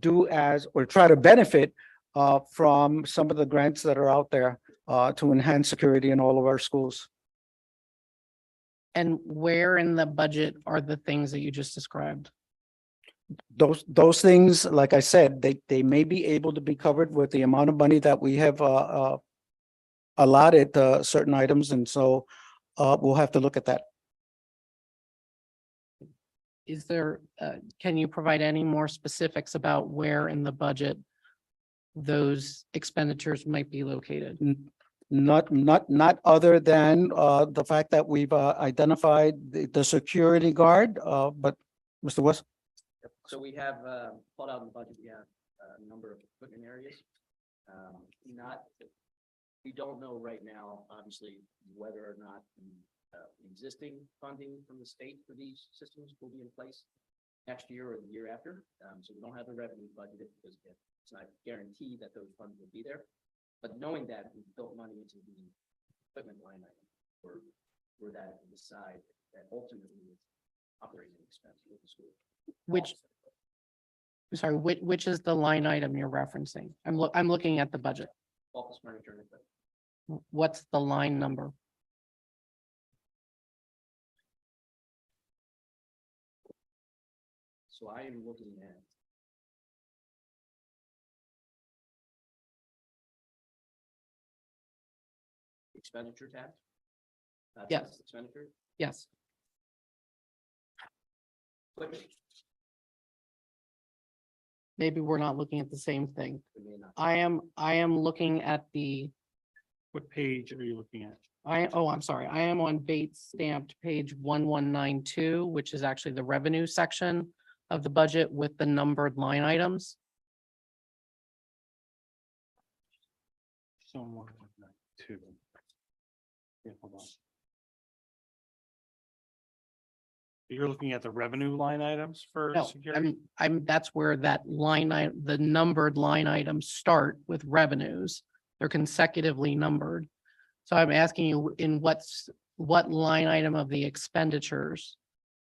do as or try to benefit from some of the grants that are out there to enhance security in all of our schools. And where in the budget are the things that you just described? Those things, like I said, they may be able to be covered with the amount of money that we have allotted certain items, and so we'll have to look at that. Is there, can you provide any more specifics about where in the budget those expenditures might be located? Not other than the fact that we've identified the security guard, but Mr. West? So we have, pulled out in the budget, we have a number of equipment areas. We don't know right now, obviously, whether or not the existing funding from the state for these systems will be in place next year or the year after. So we don't have the revenue budgeted because it's not guaranteed that those funds will be there. But knowing that, we've built money into the equipment line item for that to decide that ultimately is operating expense with the school. Which is the line item you're referencing? I'm looking at the budget. Office furniture and equipment. What's the line number? So I am looking at expenditure tab. Yes. Expenditure. Yes. Equipment. Maybe we're not looking at the same thing. We may not. I am looking at the, What page are you looking at? I'm sorry. I am on Bates stamped page 1192, which is actually the revenue section of the budget with the numbered line items. So 192. Yeah, hold on. You're looking at the revenue line items for No, security? that's where that line, the numbered line items start with revenues. They're consecutively numbered. So I'm asking you, what line item of the expenditures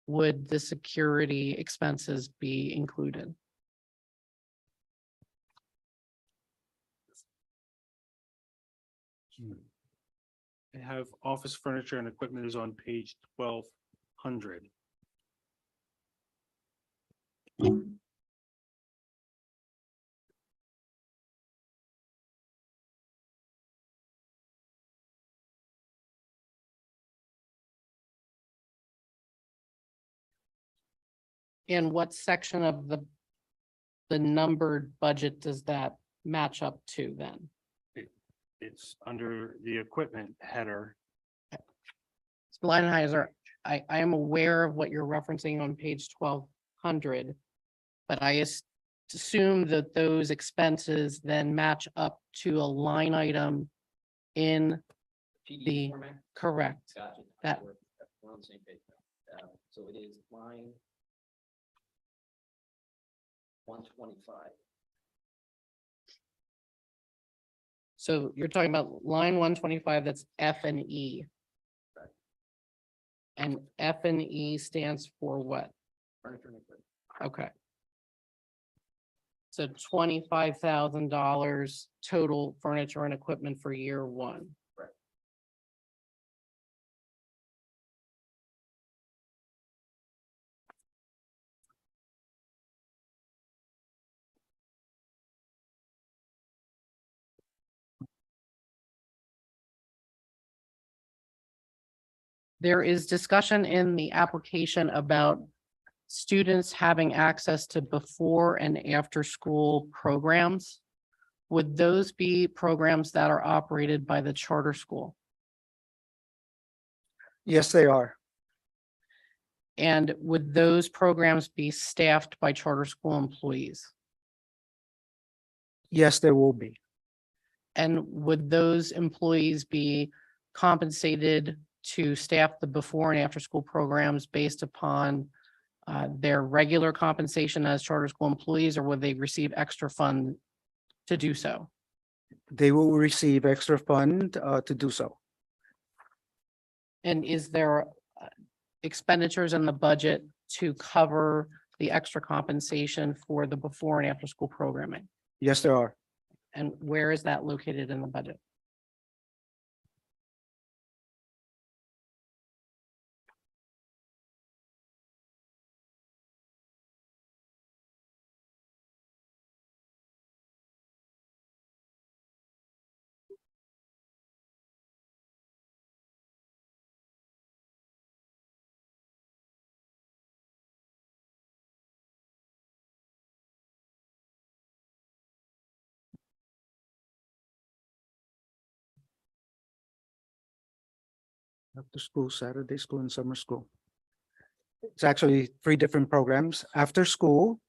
would the security expenses be included? I have office furniture and equipment is on page 1200. And what section of the numbered budget does that match up to then? It's under the equipment header. Line items are, I am aware of what you're referencing on page 1200, but I assume that those expenses then match up to a line item in PD the, format. correct. Gotcha. That, We're on the same page now. So it is line 125. so you're talking about line 125, that's F and E. Right. And F and E stands for what? Furniture and equipment. Okay. So $25,000 total furniture and equipment for year one. Right. There is discussion in the application about students having access to before and after school programs. Would those be programs that are operated by the charter school? Yes, they are. And would those programs be staffed by charter school employees? Yes, there will be. And would those employees be compensated to staff the before and after school programs based upon their regular compensation as charter school employees, or would they receive extra fund to do so? They will receive extra fund to do so. And is there expenditures in the budget to cover the extra compensation for the before and after school programming? Yes, there are. And where is that located in the budget? After school, Saturday school and summer school. It's actually 3 different programs: after school,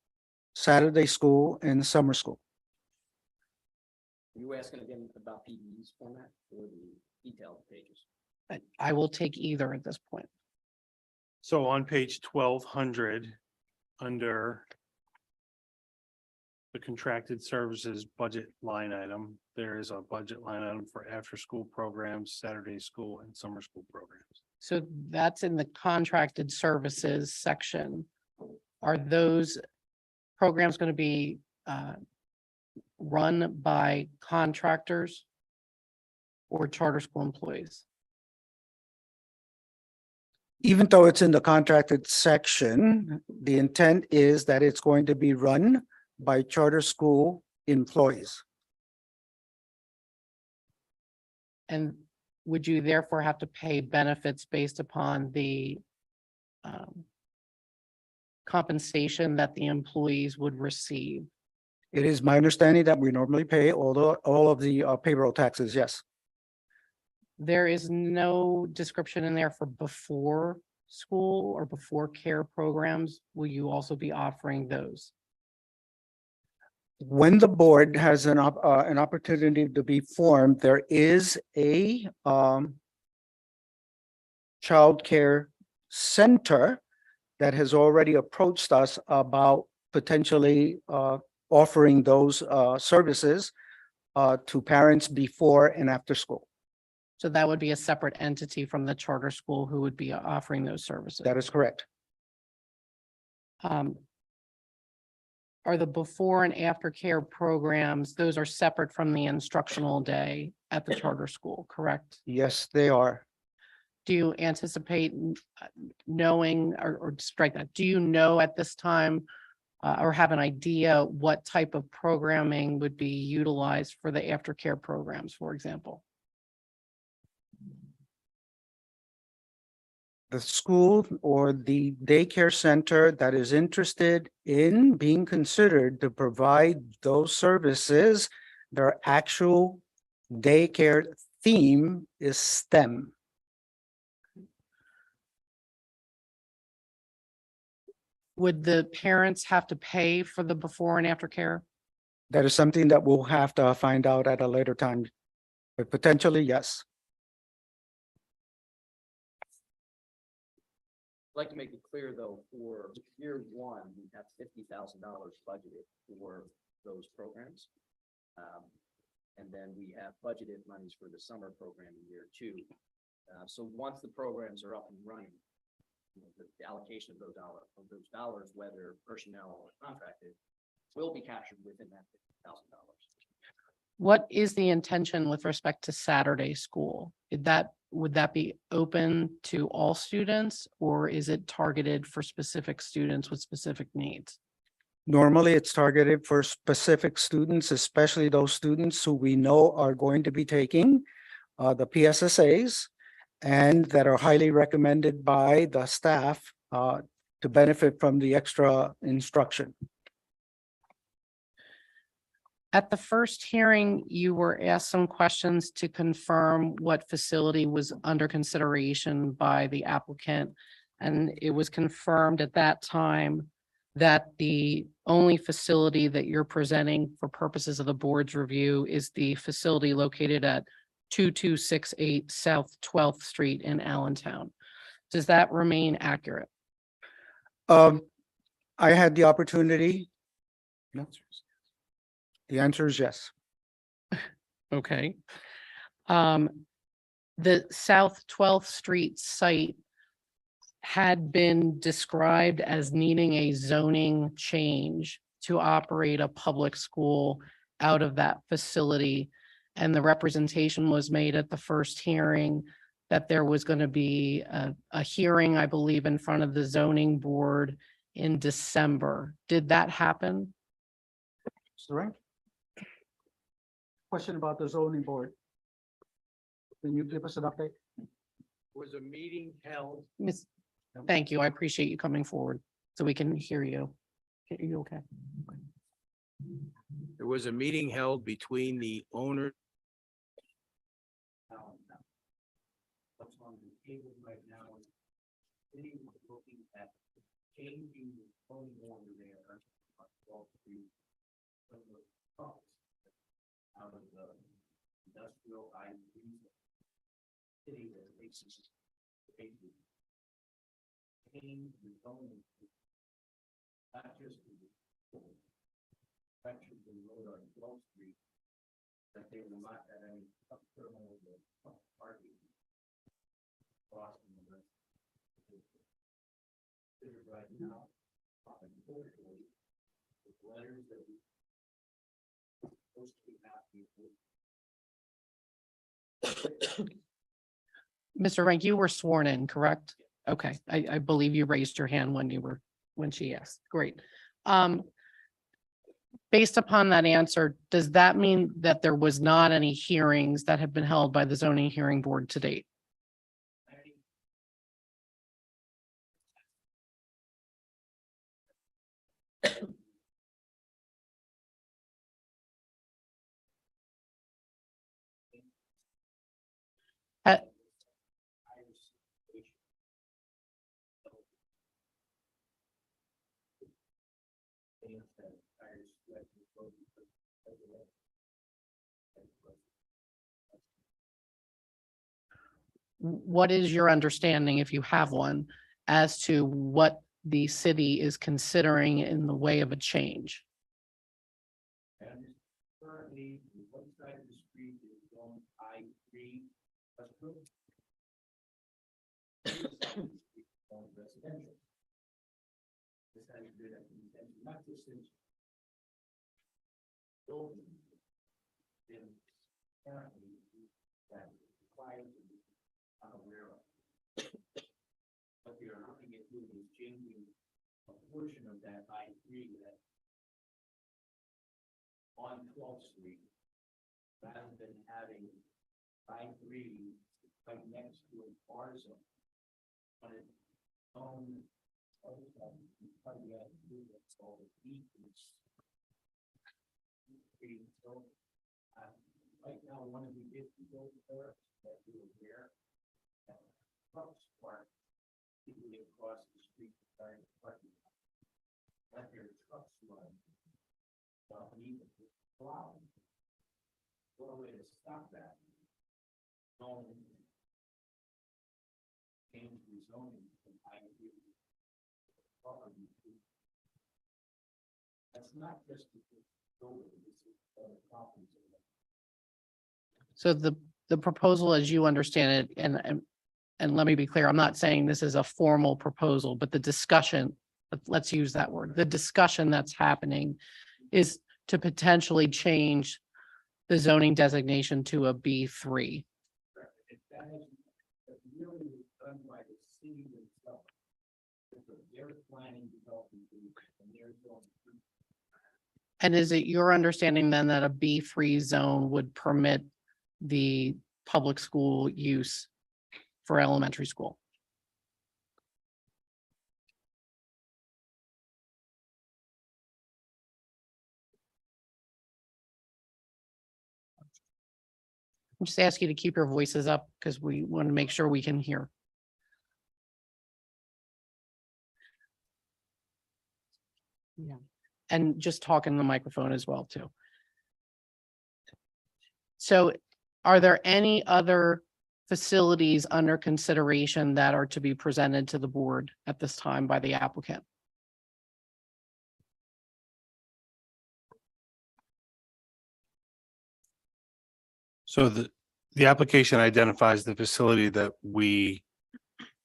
Saturday school, and summer school. Are you asking again about PBE's format or the detailed pages? I will take either at this point. So on page 1200, under the contracted services budget line item, there is a budget line item for after-school programs, Saturday school, and summer school programs. So that's in the contracted services section. Are those programs going to be run by contractors or charter school employees? Even though it's in the contracted section, the intent is that it's going to be run by charter school employees. And would you therefore have to pay benefits based upon the compensation that the employees would receive? It is my understanding that we normally pay all of the payroll taxes, yes. There is no description in there for before school or before care programs. Will you also be offering those? When the board has an opportunity to be formed, there is a child care center that has already approached us about potentially offering those services to parents before and after school. So that would be a separate entity from the charter school who would be offering those services. That is correct. Are the before and after care programs, those are separate from the instructional day at the charter school, correct? Yes, they are. Do you anticipate knowing or strike that? Do you know at this time or have an idea what type of programming would be utilized for the aftercare programs, for example? The school or the daycare center that is interested in being considered to provide those services, their actual daycare theme is STEM. Would the parents have to pay for the before and after care? That is something that we'll have to find out at a later time, but potentially, yes. I'd like to make it clear, though, for year one, we have $50,000 budgeted for those programs. And then we have budgeted monies for the summer program in year two. So once the programs are up and running, you know, the allocation of those dollars, whether personnel or contracted, will be captured within that $50,000. What is the intention with respect to Saturday school? Would that be open to all students, or is it targeted for specific students with specific needs? Normally, it's targeted for specific students, especially those students who we know are going to be taking the PSSAs and that are highly recommended by the staff to benefit from the extra instruction. At the first hearing, you were asked some questions to confirm what facility was under consideration by the applicant. And it was confirmed at that time that the only facility that you're presenting for purposes of the board's review is the facility located at 2268 South 12th Street in Allentown. Does that remain accurate? I had the opportunity. The answer is yes. Okay. The South 12th Street site had been described as needing a zoning change to operate a public school out of that facility. And the representation was made at the first hearing that there was going to be a hearing, I believe, in front of the zoning board in December. Did that happen? Right. Question about the zoning board. Can you give us an update? Was a meeting held. Thank you. I appreciate you coming forward so we can hear you. Are you okay? There was a meeting held between the owner. What's on the table right now is looking at changing the phone order there. Out of the industrial ID city that faces change the zoning, not just the section of the road on 12th Street, that they will not have any terminal parking crossing the rest. Right now, unfortunately, the letters that we supposed to be happening. Mr. Rank, you were sworn in, correct? Okay, I believe you raised your hand when she asked. Great. Based upon that answer, does that mean that there was not any hearings that have been held by the zoning hearing board to date? What is your understanding, if you have one, as to what the city is considering in the way of a change? And currently, the one side of the street is on I-3 Westbrook. On residential. This has been not just since building. Then currently that requires to be unaware of. What they are looking at doing is changing a portion of that I-3 that on 12th Street, rather than having I-3 right next to a bar zone. On its own, probably have to do what's called a decrease. So, right now, one of the issues over there that we were here, trucks park immediately across the street, starting the parking lot. Let their trucks run. Even plow. One way to stop that. Zoning. Change the zoning from I-3. That's not just the building, this is other properties. So the proposal, as you understand it, and let me be clear, I'm not saying this is a formal proposal, but the discussion, let's use that word, the discussion that's happening is to potentially change the zoning designation to a B3. If that is really done by the city themselves, they're planning development and they're going through. And is it your understanding then that a B3 zone would permit the public school use for elementary school. I'll just ask you to keep your voices up because we want to make sure we can hear. Yeah, and just talk in the microphone as well too. So are there any other facilities under consideration that are to be presented to the board at this time by the applicant? So the application identifies the facility that we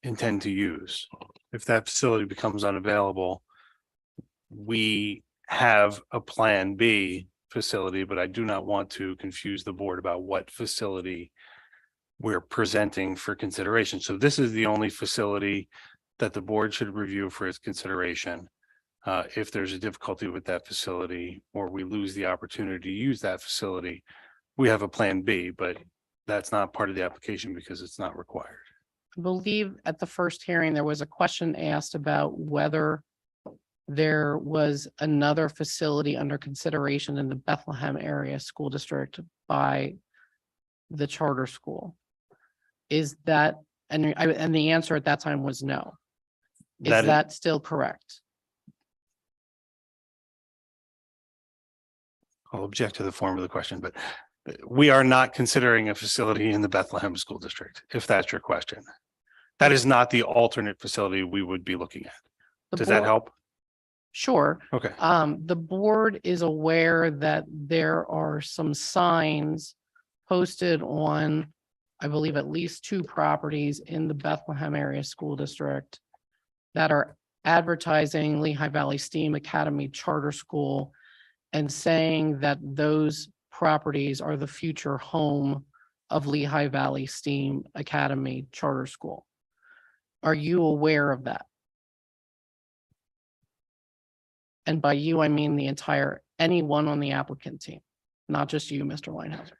intend to use. If that facility becomes unavailable, we have a plan B facility, but I do not want to confuse the board about what facility we're presenting for consideration. So this is the only facility that the board should review for its consideration. If there's a difficulty with that facility or we lose the opportunity to use that facility, we have a plan B, but that's not part of the application because it's not required. I believe at the first hearing, there was a question asked about whether there was another facility under consideration in the Bethlehem area school district by the charter school. Is that, and the answer at that time was no. Is that still correct? I'll object to the form of the question, but we are not considering a facility in the Bethlehem School District, if that's your question. That is not the alternate facility we would be looking at. Does that help? Sure. Okay. The board is aware that there are some signs posted on, I believe, at least 2 properties in the Bethlehem area school district that are advertising Lehigh Valley STEAM Academy Charter School and saying that those properties are the future home of Lehigh Valley STEAM Academy Charter School. Are you aware of that? And by you, I mean the entire, anyone on the applicant team, not just you, Mr. Weinhauser.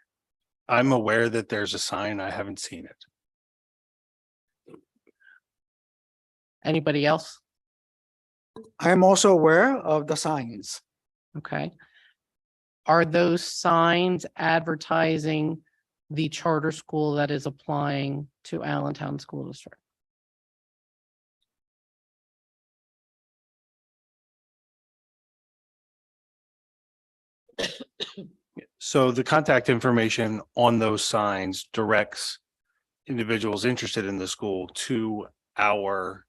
I'm aware that there's a sign. I haven't seen it. Anybody else? I am also aware of the signs. Okay. Are those signs advertising the charter school that is applying to Allentown School District? So the contact information on those signs directs individuals interested in the school to our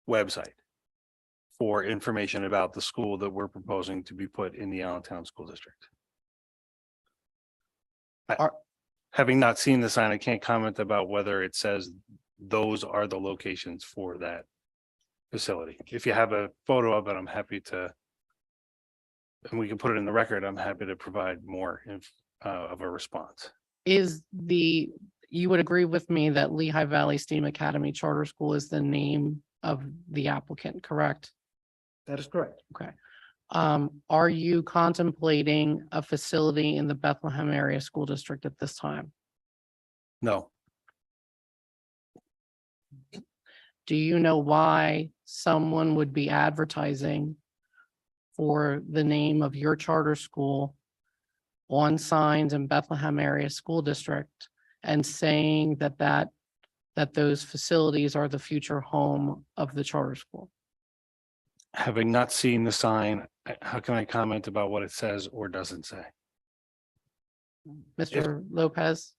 website for information about the school that we're proposing to be put in the Allentown School District. Having not seen the sign, I can't comment about whether it says those are the locations for that facility. If you have a photo of it, I'm happy to, and we can put it in the record, I'm happy to provide more of a response. You would agree with me that Lehigh Valley STEAM Academy Charter School is the name of the applicant, correct? That is correct. Okay. Are you contemplating a facility in the Bethlehem area school district at this time? No. Do you know why someone would be advertising for the name of your charter school on signs in Bethlehem area school district and saying that those facilities are the future home of the charter school? Having not seen the sign, how can I comment about what it says or doesn't say? Mr. Lopez?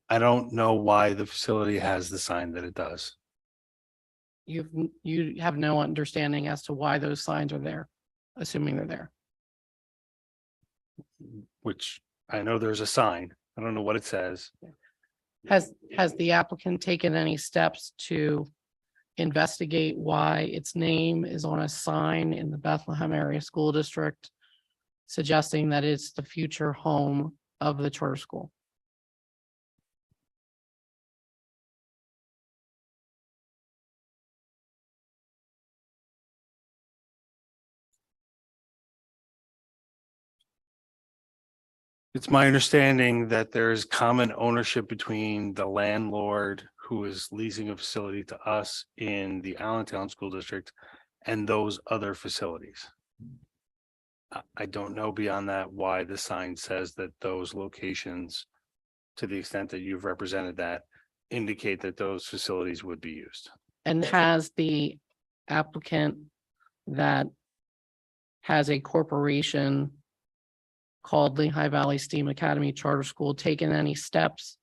I don't know why the facility has the sign that it does. You have no understanding as to why those signs are there, assuming they're there. Which I know there's a sign. I don't know what it says. Has the applicant taken any steps to investigate why its name is on a sign in the Bethlehem Area School District, suggesting that it's the future home of the charter school. It's my understanding that there is common ownership between the landlord who is leasing a facility to us in the Allentown School District and those other facilities. I don't know beyond that why the sign says that those locations, to the extent that you've represented that, indicate that those facilities would be used. And has the applicant that has a corporation called Lehigh Valley STEAM Academy Charter School taken any steps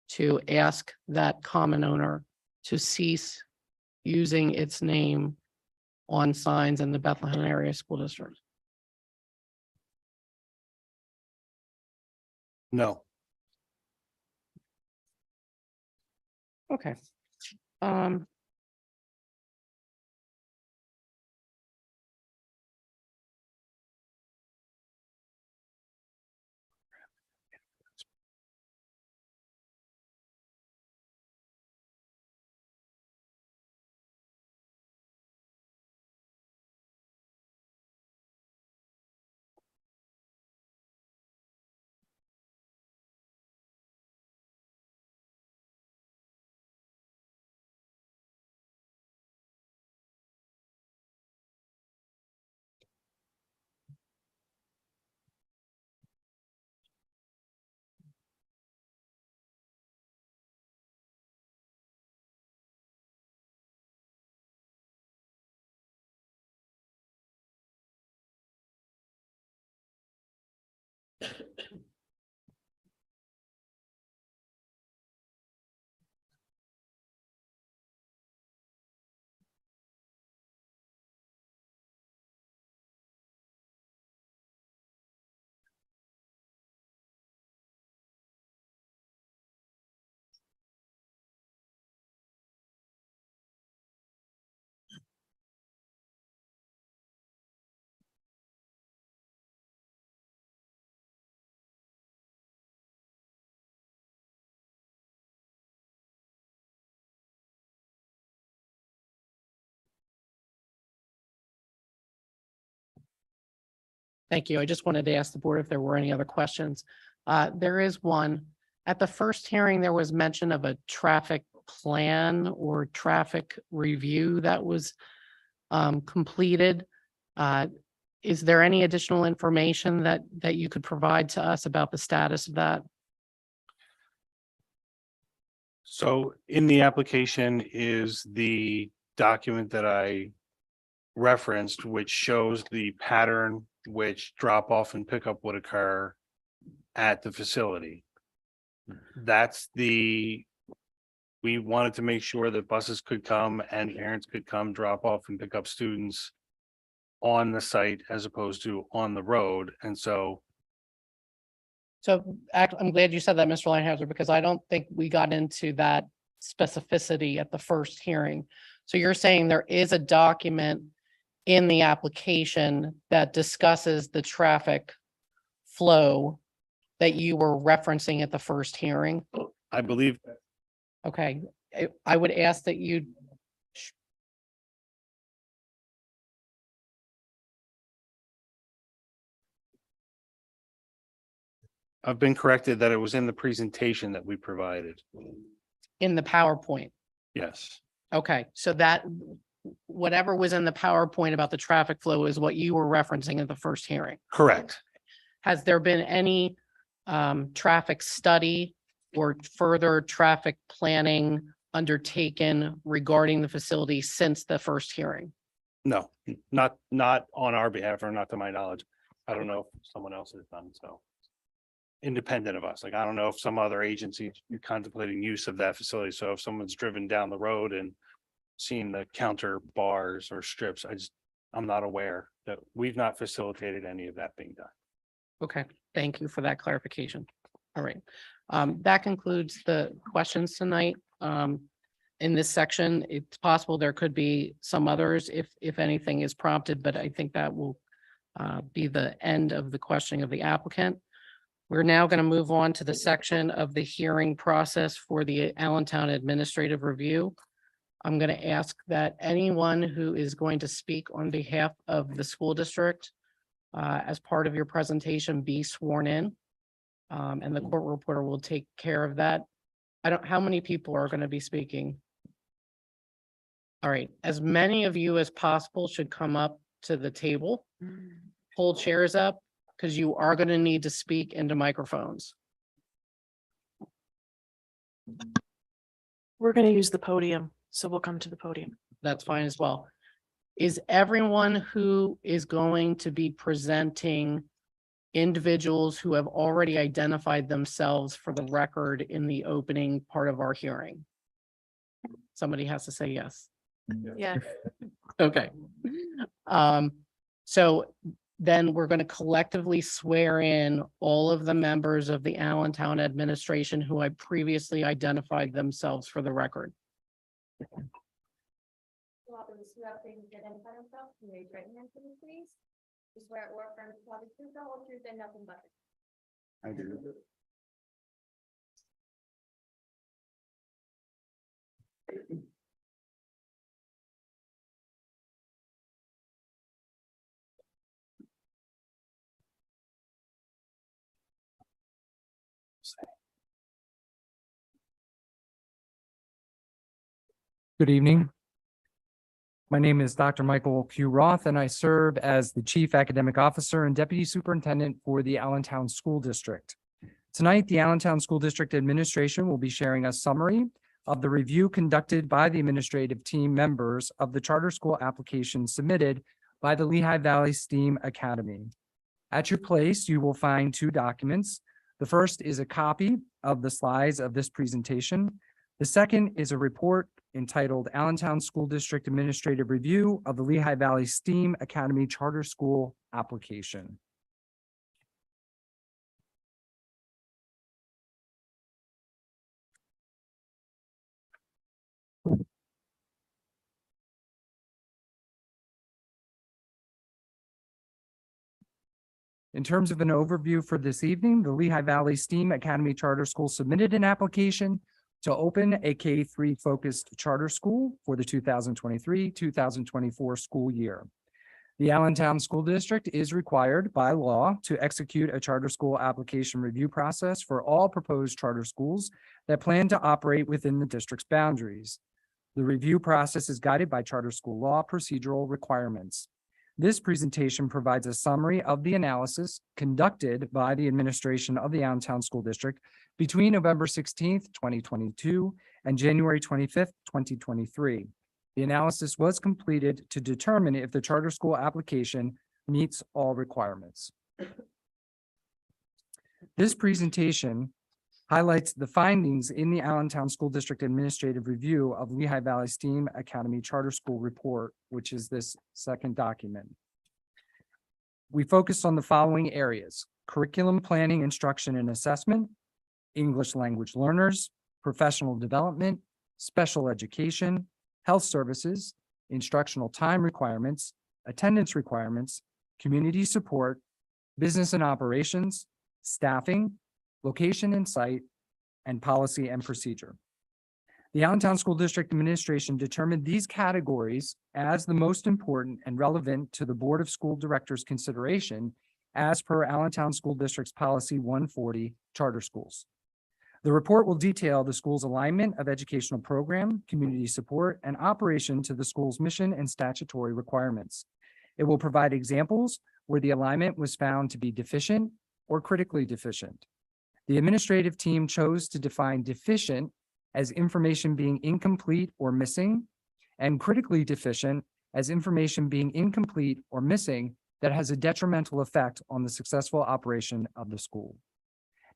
to ask that common owner to cease using its name on signs in the Bethlehem Area School District? No. Okay. Thank you. I just wanted to ask the board if there were any other questions. There is one. At the first hearing, there was mention of a traffic plan or traffic review that was completed. Is there any additional information that you could provide to us about the status of that? So in the application is the document that I referenced, which shows the pattern which drop off and pickup would occur at the facility. We wanted to make sure that buses could come and parents could come drop off and pick up students on the site as opposed to on the road. And so I'm glad you said that, Mr. Lighthouser, because I don't think we got into that specificity at the first hearing. So you're saying there is a document in the application that discusses the traffic flow that you were referencing at the first hearing? I believe. Okay, I would ask that you. I've been corrected that it was in the presentation that we provided. In the PowerPoint. Yes. Okay, so that whatever was in the PowerPoint about the traffic flow is what you were referencing at the first hearing. Correct. Has there been any traffic study or further traffic planning undertaken regarding the facility since the first hearing? No, not on our behalf or not to my knowledge. I don't know if someone else has done so. Independent of us, like I don't know if some other agency is contemplating use of that facility. So if someone's driven down the road and seen the counter bars or strips, I'm not aware that we've not facilitated any of that being done. Okay, thank you for that clarification. All right, that concludes the questions tonight. in this section. It's possible there could be some others if anything is prompted, but I think that will be the end of the questioning of the applicant. We're now going to move on to the section of the hearing process for the Allentown Administrative Review. I'm going to ask that anyone who is going to speak on behalf of the school district as part of your presentation be sworn in. And the court reporter will take care of that. How many people are going to be speaking? All right, as many of you as possible should come up to the table. Pull chairs up because you are going to need to speak into microphones. We're going to use the podium, so we'll come to the podium. That's fine as well. Is everyone who is going to be presenting individuals who have already identified themselves for the record in the opening part of our hearing? Somebody has to say yes. Yeah. Okay. So then we're going to collectively swear in all of the members of the Allentown administration who I previously identified themselves for the record. I do. Good evening. My name is Dr. Michael Q. Roth, and I serve as the Chief Academic Officer and Deputy Superintendent for the Allentown School District. Tonight, the Allentown School District Administration will be sharing a summary of the review conducted by the administrative team members of the charter school application submitted by the Lehigh Valley STEAM Academy. At your place, you will find two documents. The first is a copy of the slides of this presentation. The second is a report entitled Allentown School District Administrative Review of the Lehigh Valley STEAM Academy Charter School Application. In terms of an overview for this evening, the Lehigh Valley STEAM Academy Charter School submitted an application to open a K-3 focused charter school for the 2023-2024 school year. The Allentown School District is required by law to execute a charter school application review process for all proposed charter schools that plan to operate within the district's boundaries. The review process is guided by charter school law procedural requirements. This presentation provides a summary of the analysis conducted by the administration of the Allentown School District between November 16th, 2022 and January 25th, 2023. The analysis was completed to determine if the charter school application meets all requirements. This presentation highlights the findings in the Allentown School District Administrative Review of Lehigh Valley STEAM Academy Charter School Report, which is this second document. We focused on the following areas: curriculum planning, instruction, and assessment, English language learners, professional development, special education, health services, instructional time requirements, attendance requirements, community support, business and operations, staffing, location and site, and policy and procedure. The Allentown School District Administration determined these categories as the most important and relevant to the Board of School Directors' consideration as per Allentown School District's Policy 140, Charter Schools. The report will detail the school's alignment of educational program, community support, and operation to the school's mission and statutory requirements. It will provide examples where the alignment was found to be deficient or critically deficient. The administrative team chose to define deficient as information being incomplete or missing, and critically deficient as information being incomplete or missing that has a detrimental effect on the successful operation of the school.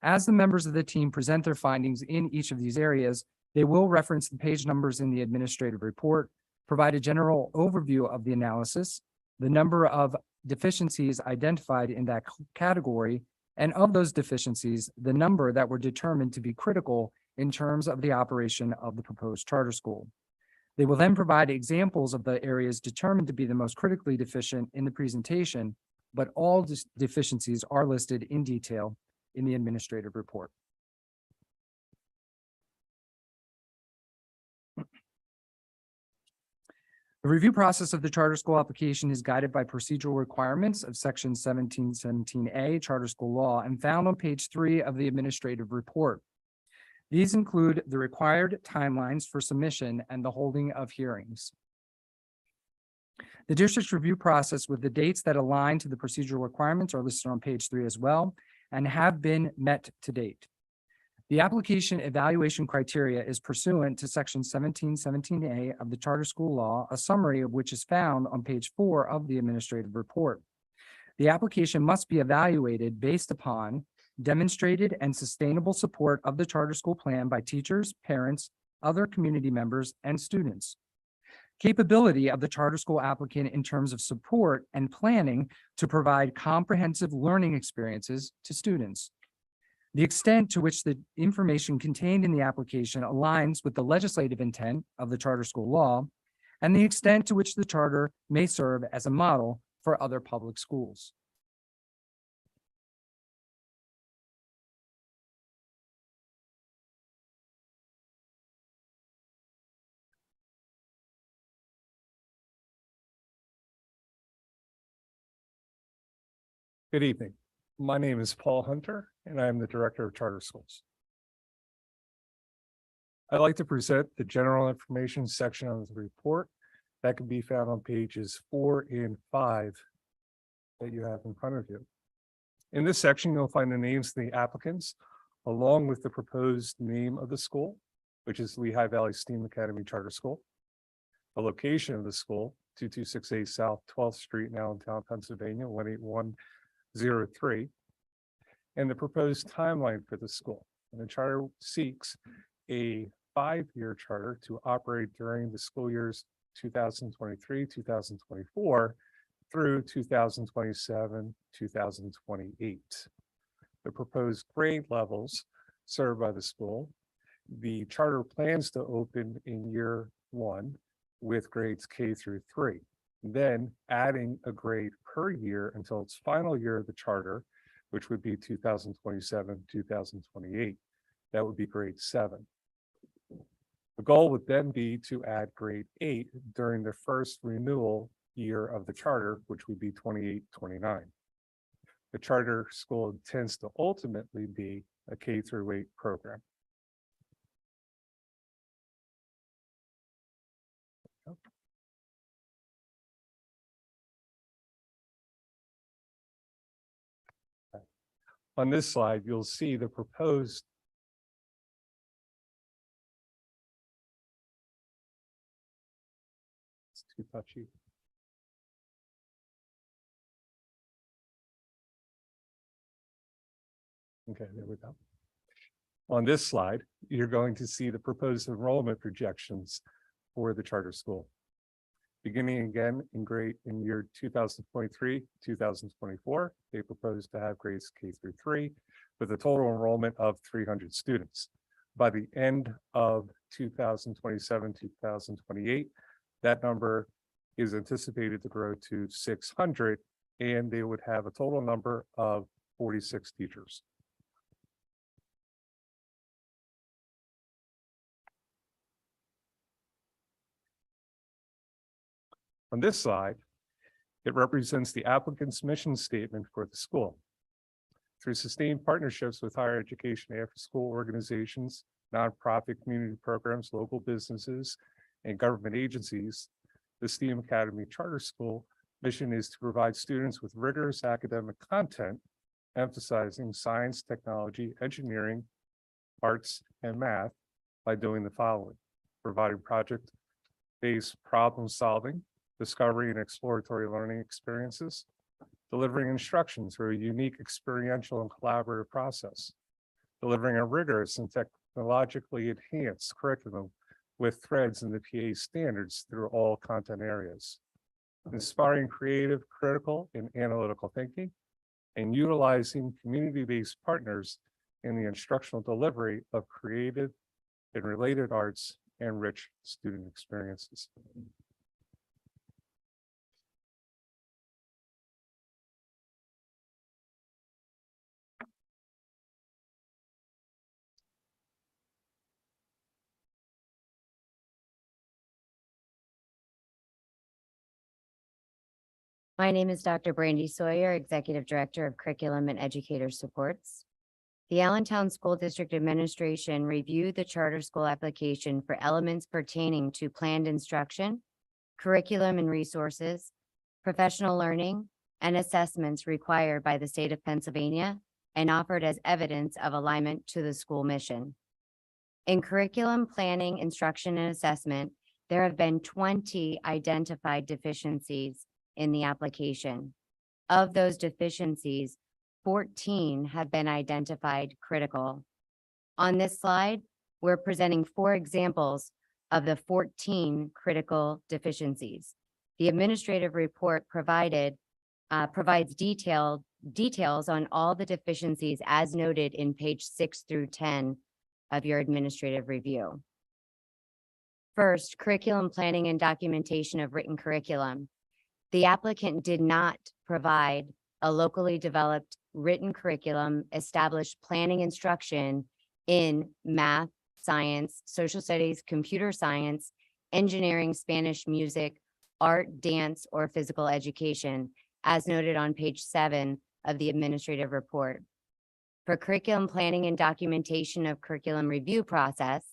As the members of the team present their findings in each of these areas, they will reference the page numbers in the administrative report, provide a general overview of the analysis, the number of deficiencies identified in that category, and of those deficiencies, the number that were determined to be critical in terms of the operation of the proposed charter school. They will then provide examples of the areas determined to be the most critically deficient in the presentation, but all deficiencies are listed in detail in the administrative report. The review process of the charter school application is guided by procedural requirements of section 1717A charter school law and found on page 3 of the administrative report. These include the required timelines for submission and the holding of hearings. The district's review process with the dates that align to the procedural requirements are listed on page 3 as well and have been met to date. The application evaluation criteria is pursuant to section 1717A of the charter school law, a summary of which is found on page 4 of the administrative report. The application must be evaluated based upon demonstrated and sustainable support of the charter school plan by teachers, parents, other community members, and students. Capability of the charter school applicant in terms of support and planning to provide comprehensive learning experiences to students. The extent to which the information contained in the application aligns with the legislative intent of the charter school law, and the extent to which the charter may serve as a model for other public schools. Good evening. My name is Paul Hunter, and I am the Director of Charter Schools. I'd like to present the general information section of the report that can be found on pages 4 and 5 that you have in front of you. In this section, you'll find the names of the applicants, along with the proposed name of the school, which is Lehigh Valley STEAM Academy Charter School, the location of the school, 2268 South 12th Street in Allentown, Pennsylvania, 18103, and the proposed timeline for the school. And the charter seeks a 5-year charter to operate during the school years 2023, 2024 through 2027, 2028. The proposed grade levels served by the school. The charter plans to open in year 1 with grades K through 3, then adding a grade per year until its final year of the charter, which would be 2027, 2028. That would be grade 7. The goal would then be to add grade 8 during the first renewal year of the charter, which would be 28-29. The charter school intends to ultimately be a K through 8 program. On this slide, you'll see the proposed it's too touchy. Okay, there we go. On this slide, you're going to see the proposed enrollment projections for the charter school. Beginning again in year 2023, 2024, they propose to have grades K through 3 with a total enrollment of 300 students. By the end of 2027, 2028, that number is anticipated to grow to 600, and they would have a total number of 46 teachers. On this slide, it represents the applicant's mission statement for the school. Through sustained partnerships with higher education after-school organizations, nonprofit community programs, local businesses, and government agencies, the STEAM Academy Charter School mission is to provide students with rigorous academic content, emphasizing science, technology, engineering, arts, and math by doing the following: providing project-based problem solving, discovery and exploratory learning experiences, delivering instruction through a unique experiential and collaborative process, delivering a rigorous and technologically enhanced curriculum with threads in the PA standards through all content areas, inspiring creative, critical, and analytical thinking, and utilizing community-based partners in the instructional delivery of creative in related arts and rich student experiences. My name is Dr. Brandy Sawyer, Executive Director of Curriculum and Educator Supports. The Allentown School District Administration reviewed the charter school application for elements pertaining to planned instruction, curriculum and resources, professional learning, and assessments required by the state of Pennsylvania and offered as evidence of alignment to the school mission. In curriculum, planning, instruction, and assessment, there have been 20 identified deficiencies in the application. Of those deficiencies, 14 have been identified critical. On this slide, we're presenting 4 examples of the 14 critical deficiencies. The administrative report provides details on all the deficiencies as noted in page 6 through 10 of your administrative review. First, curriculum planning and documentation of written curriculum. The applicant did not provide a locally developed written curriculum, established planning instruction in math, science, social studies, computer science, engineering, Spanish, music, art, dance, or physical education, as noted on page 7 of the administrative report. For curriculum planning and documentation of curriculum review process,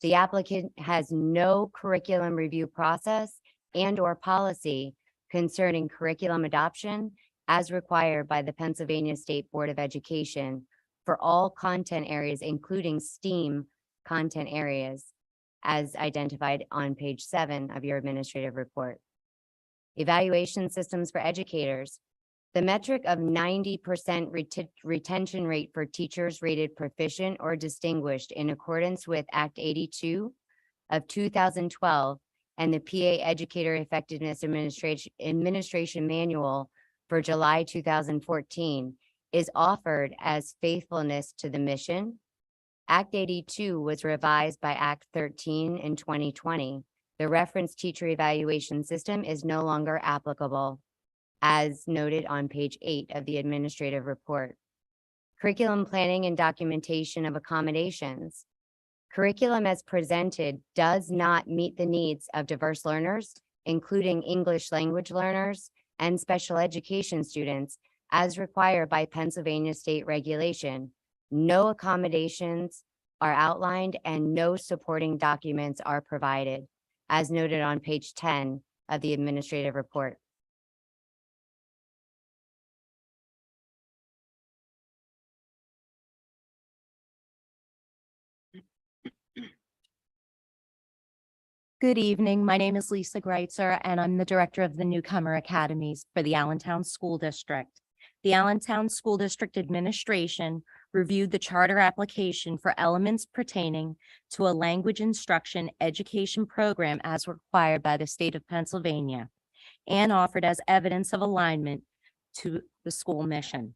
the applicant has no curriculum review process and/or policy concerning curriculum adoption as required by the Pennsylvania State Board of Education for all content areas, including STEAM content areas, as identified on page 7 of your administrative report. Evaluation systems for educators. The metric of 90% retention rate for teachers rated proficient or distinguished in accordance with Act 82 of 2012 and the PA Educator Effectiveness Administration Manual for July 2014 is offered as faithfulness to the mission. Act 82 was revised by Act 13 in 2020. The reference teacher evaluation system is no longer applicable, as noted on page 8 of the administrative report. Curriculum planning and documentation of accommodations. Curriculum as presented does not meet the needs of diverse learners, including English language learners and special education students, as required by Pennsylvania state regulation. No accommodations are outlined and no supporting documents are provided, as noted on page 10 of the administrative report. Good evening. My name is Lisa Greitzer, and I'm the Director of the Newcomer Academies for the Allentown School District. The Allentown School District Administration reviewed the charter application for elements pertaining to a language instruction education program as required by the state of Pennsylvania and offered as evidence of alignment to the school mission.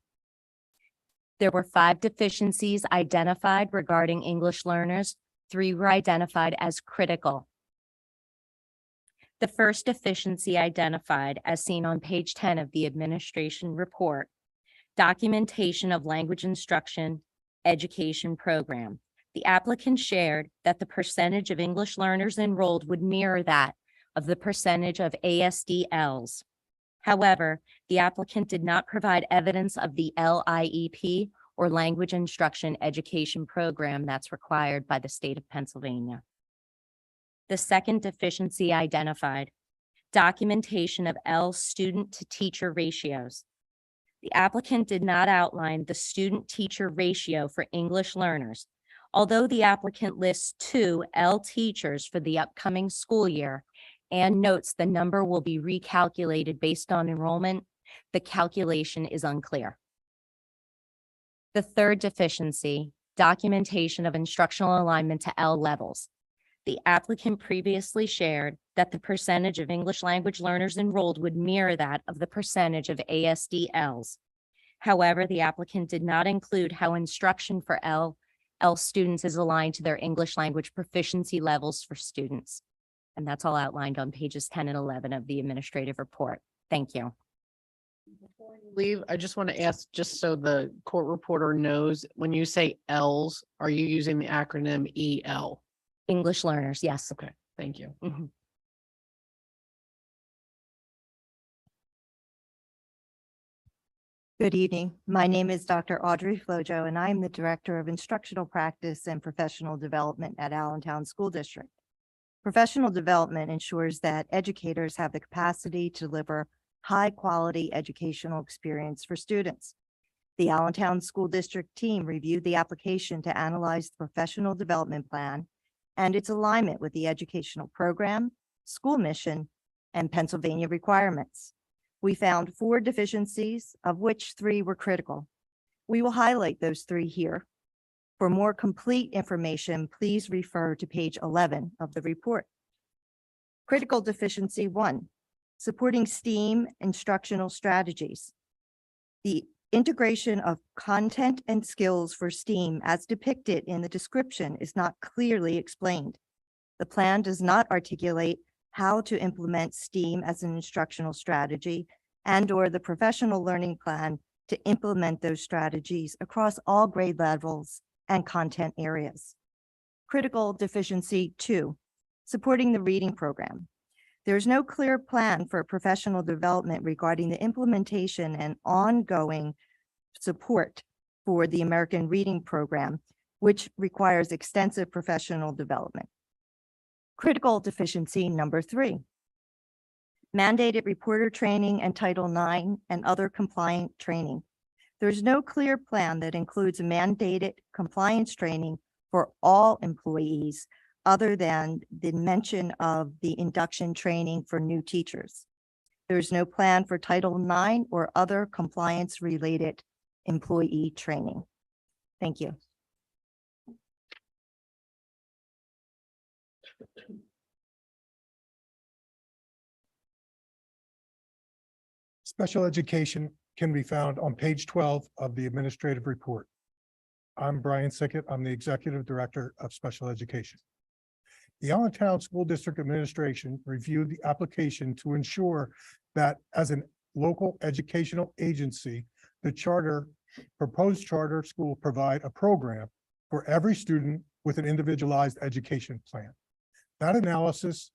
There were 5 deficiencies identified regarding English learners. 3 were identified as critical. The first deficiency identified, as seen on page 10 of the administration report, documentation of language instruction education program. The applicant shared that the percentage of English learners enrolled would mirror that of the percentage of ASDLs. However, the applicant did not provide evidence of the LIEP or language instruction education program that's required by the state of Pennsylvania. The second deficiency identified, documentation of L student to teacher ratios. The applicant did not outline the student teacher ratio for English learners. Although the applicant lists 2 L teachers for the upcoming school year and notes the number will be recalculated based on enrollment, the calculation is unclear. The third deficiency, documentation of instructional alignment to L levels. The applicant previously shared that the percentage of English language learners enrolled would mirror that of the percentage of ASDLs. However, the applicant did not include how instruction for L else students is aligned to their English language proficiency levels for students. And that's all outlined on pages 10 and 11 of the administrative report. Thank you. Leave, I just want to ask, just so the court reporter knows, when you say Ls, are you using the acronym EL? English learners, yes. Okay, thank you. Mhm. Good evening. My name is Dr. Audrey Flojo, and I am the Director of Instructional Practice and Professional Development at Allentown School District. Professional development ensures that educators have the capacity to deliver high-quality educational experience for students. The Allentown School District team reviewed the application to analyze the professional development plan and its alignment with the educational program, school mission, and Pennsylvania requirements. We found 4 deficiencies, of which 3 were critical. We will highlight those 3 here. For more complete information, please refer to page 11 of the report. Critical deficiency 1, supporting STEAM instructional strategies. The integration of content and skills for STEAM as depicted in the description is not clearly explained. The plan does not articulate how to implement STEAM as an instructional strategy and/or the professional learning plan to implement those strategies across all grade levels and content areas. Critical deficiency 2, supporting the reading program. There is no clear plan for professional development regarding the implementation and ongoing support for the American Reading Program, which requires extensive professional development. Critical deficiency number 3, mandated reporter training and Title IX and other compliant training. There's no clear plan that includes mandated compliance training for all employees other than the mention of the induction training for new teachers. There's no plan for Title IX or other compliance-related employee training. Thank you. Special education can be found on page 12 of the administrative report. I'm Brian Sickett. I'm the Executive Director of Special Education. The Allentown School District Administration reviewed the application to ensure that as a local educational agency, the proposed charter school provide a program for every student with an individualized education plan. That analysis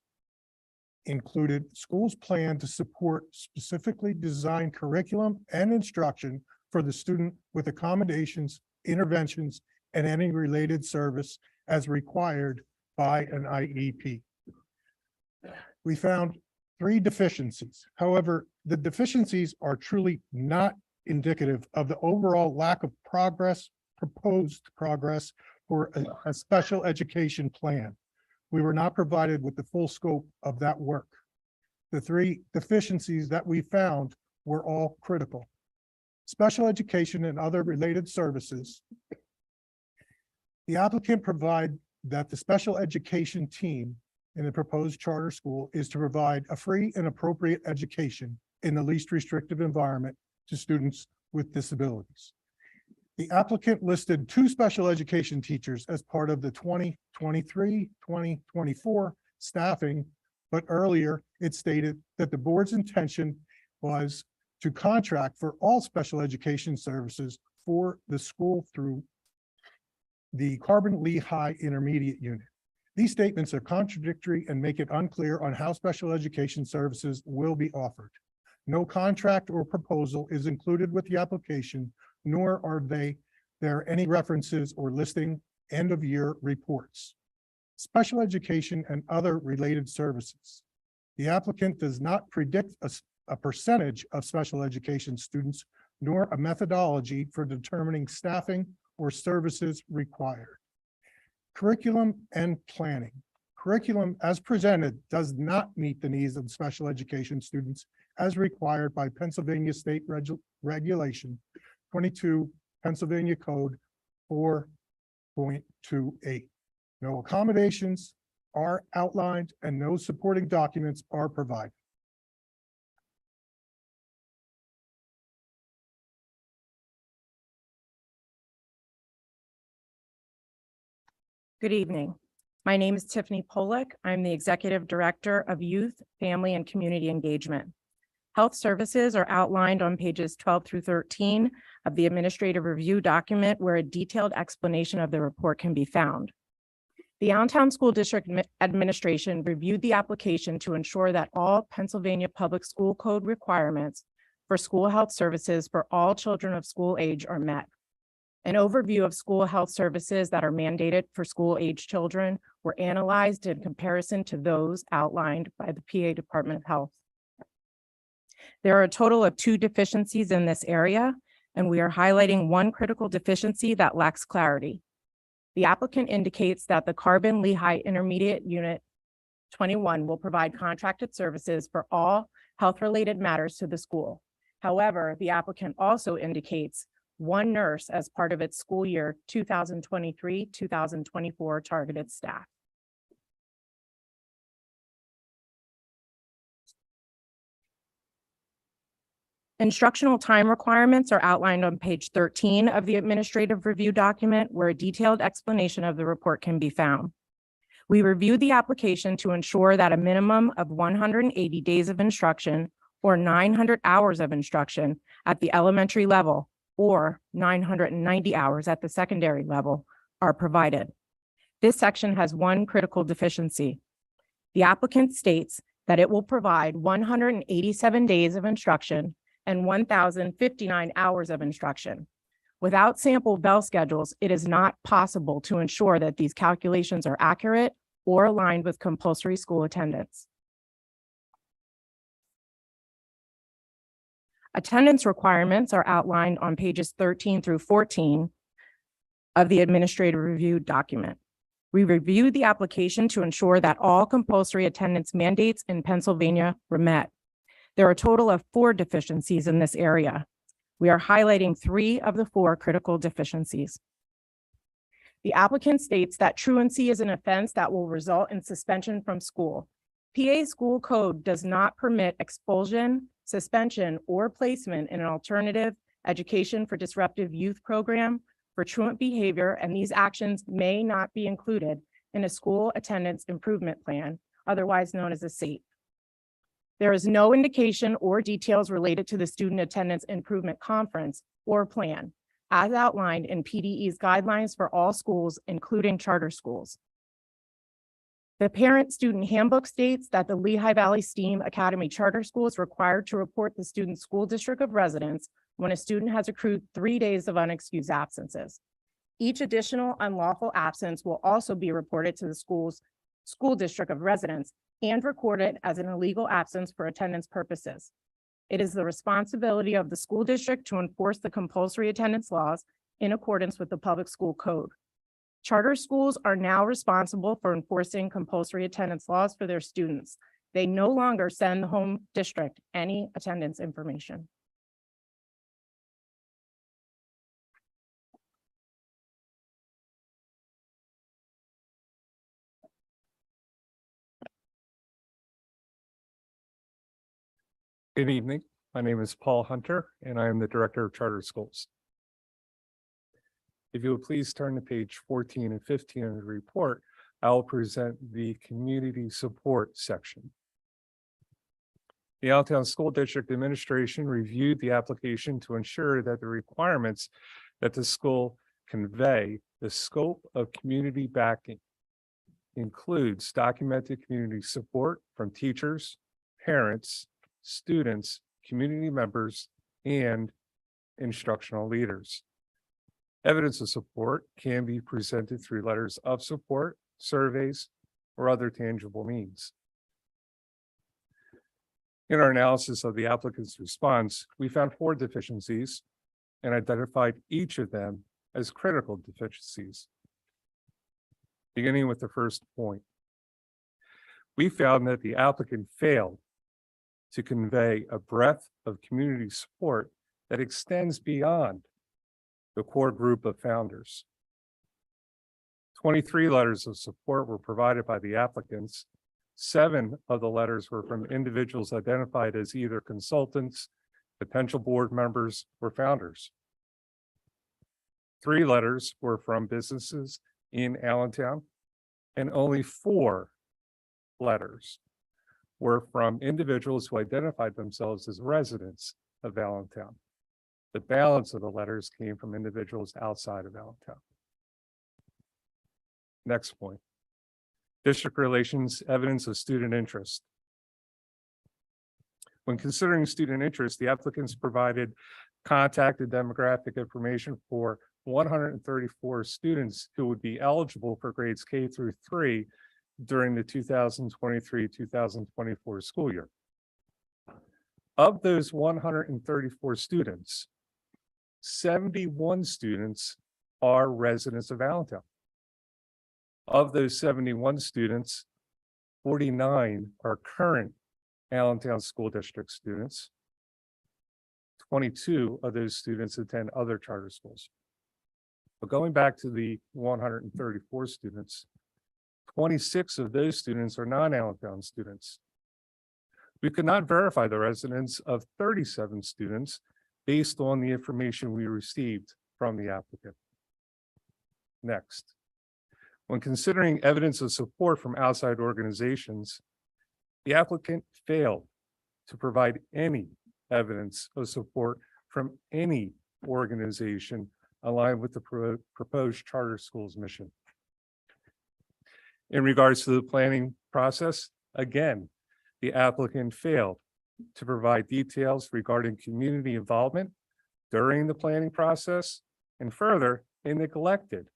included schools' plan to support specifically designed curriculum and instruction for the student with accommodations, interventions, and any related service as required by an IEP. We found 3 deficiencies. However, the deficiencies are truly not indicative of the overall lack of proposed progress for a special education plan. We were not provided with the full scope of that work. The 3 deficiencies that we found were all critical. Special education and other related services. The applicant provide that the special education team in the proposed charter school is to provide a free and appropriate education in the least restrictive environment to students with disabilities. The applicant listed 2 special education teachers as part of the 2023-2024 staffing, but earlier it stated that the board's intention was to contract for all special education services for the school through the Carbon-Lehigh Intermediate Unit. These statements are contradictory and make it unclear on how special education services will be offered. No contract or proposal is included with the application, nor are there any references or listing end-of-year reports. Special education and other related services. The applicant does not predict a percentage of special education students, nor a methodology for determining staffing or services required. Curriculum and planning. Curriculum as presented does not meet the needs of special education students as required by Pennsylvania State Regulation 22, Pennsylvania Code 4.28. No accommodations are outlined and no supporting documents are provided. Good evening. My name is Tiffany Polak. I'm the Executive Director of Youth, Family, and Community Engagement. Health services are outlined on pages 12 through 13 of the administrative review document where a detailed explanation of the report can be found. The Allentown School District Administration reviewed the application to ensure that all Pennsylvania Public School Code requirements for school health services for all children of school age are met. An overview of school health services that are mandated for school age children were analyzed in comparison to those outlined by the PA Department of Health. There are a total of 2 deficiencies in this area, and we are highlighting one critical deficiency that lacks clarity. The applicant indicates that the Carbon Lehigh Intermediate Unit 21 will provide contracted services for all health-related matters to the school. However, the applicant also indicates 1 nurse as part of its school year 2023-2024 targeted staff. Instructional time requirements are outlined on page 13 of the administrative review document where a detailed explanation of the report can be found. We reviewed the application to ensure that a minimum of 180 days of instruction or 900 hours of instruction at the elementary level or 990 hours at the secondary level are provided. This section has one critical deficiency. The applicant states that it will provide 187 days of instruction and 1,059 hours of instruction. Without sample bell schedules, it is not possible to ensure that these calculations are accurate or aligned with compulsory school attendance. Attendance requirements are outlined on pages 13 through 14 of the administrative review document. We reviewed the application to ensure that all compulsory attendance mandates in Pennsylvania were met. There are a total of 4 deficiencies in this area. We are highlighting 3 of the 4 critical deficiencies. The applicant states that truancy is an offense that will result in suspension from school. PA school code does not permit expulsion, suspension, or placement in an alternative education for disruptive youth program for truant behavior, and these actions may not be included in a school attendance improvement plan, otherwise known as a SATE. There is no indication or details related to the Student Attendance Improvement Conference or plan, as outlined in PDE's guidelines for all schools, including charter schools. The Parent-Student Handbook states that the Lehigh Valley STEAM Academy Charter School is required to report the student's school district of residence when a student has accrued 3 days of unexcused absences. Each additional unlawful absence will also be reported to the school's school district of residence and recorded as an illegal absence for attendance purposes. It is the responsibility of the school district to enforce the compulsory attendance laws in accordance with the public school code. Charter schools are now responsible for enforcing compulsory attendance laws for their students. They no longer send the home district any attendance information. Good evening. My name is Paul Hunter, and I am the Director of Charter Schools. If you would please turn to page 14 and 15 of the report, I will present the community support section. The Allentown School District Administration reviewed the application to ensure that the requirements that the school convey the scope of community backing includes documented community support from teachers, parents, students, community members, and instructional leaders. Evidence of support can be presented through letters of support, surveys, or other tangible means. In our analysis of the applicant's response, we found 4 deficiencies and identified each of them as critical deficiencies. Beginning with the first point, we found that the applicant failed to convey a breadth of community support that extends beyond the core group of founders. 23 letters of support were provided by the applicants. 7 of the letters were from individuals identified as either consultants, potential board members, or founders. 3 letters were from businesses in Allentown, and only 4 letters were from individuals who identified themselves as residents of Allentown. The balance of the letters came from individuals outside of Allentown. Next point. District relations, evidence of student interest. When considering student interest, the applicants provided contact and demographic information for 134 students who would be eligible for grades K through 3 during the 2023-2024 school year. Of those 134 students, 71 students are residents of Allentown. Of those 71 students, 49 are current Allentown School District students. 22 of those students attend other charter schools. But going back to the 134 students, 26 of those students are non-Allentown students. We could not verify the residence of 37 students based on the information we received from the applicant. Next, when considering evidence of support from outside organizations, the applicant failed to provide any evidence of support from any organization aligned with the proposed charter school's mission. In regards to the planning process, again, the applicant failed to provide details regarding community involvement during the planning process, and further, they neglected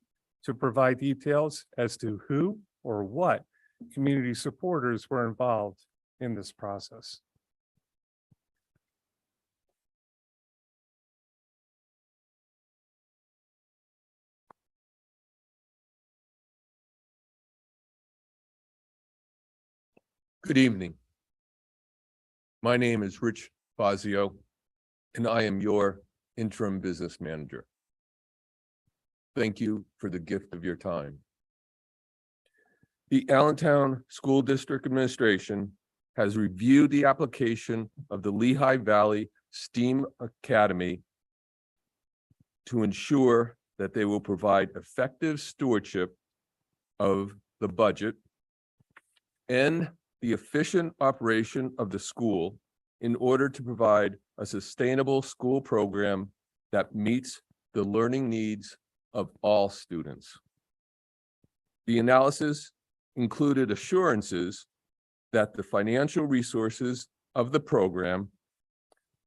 to provide details as to who or what community supporters were involved in this process. Good evening. My name is Rich Fazio, and I am your interim business manager. Thank you for the gift of your time. The Allentown School District Administration has reviewed the application of the Lehigh Valley STEAM Academy to ensure that they will provide effective stewardship of the budget and the efficient operation of the school in order to provide a sustainable school program that meets the learning needs of all students. The analysis included assurances that the financial resources of the program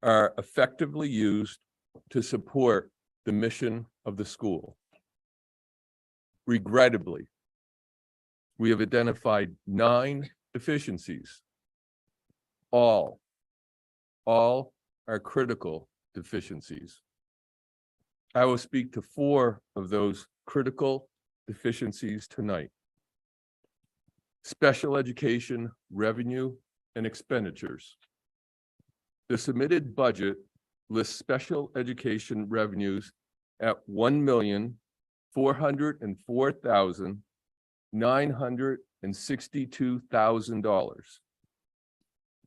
are effectively used to support the mission of the school. Regrettably, we have identified 9 deficiencies. All are critical deficiencies. I will speak to 4 of those critical deficiencies tonight. Special education revenue and expenditures. The submitted budget lists special education revenues at $1,404,962,000.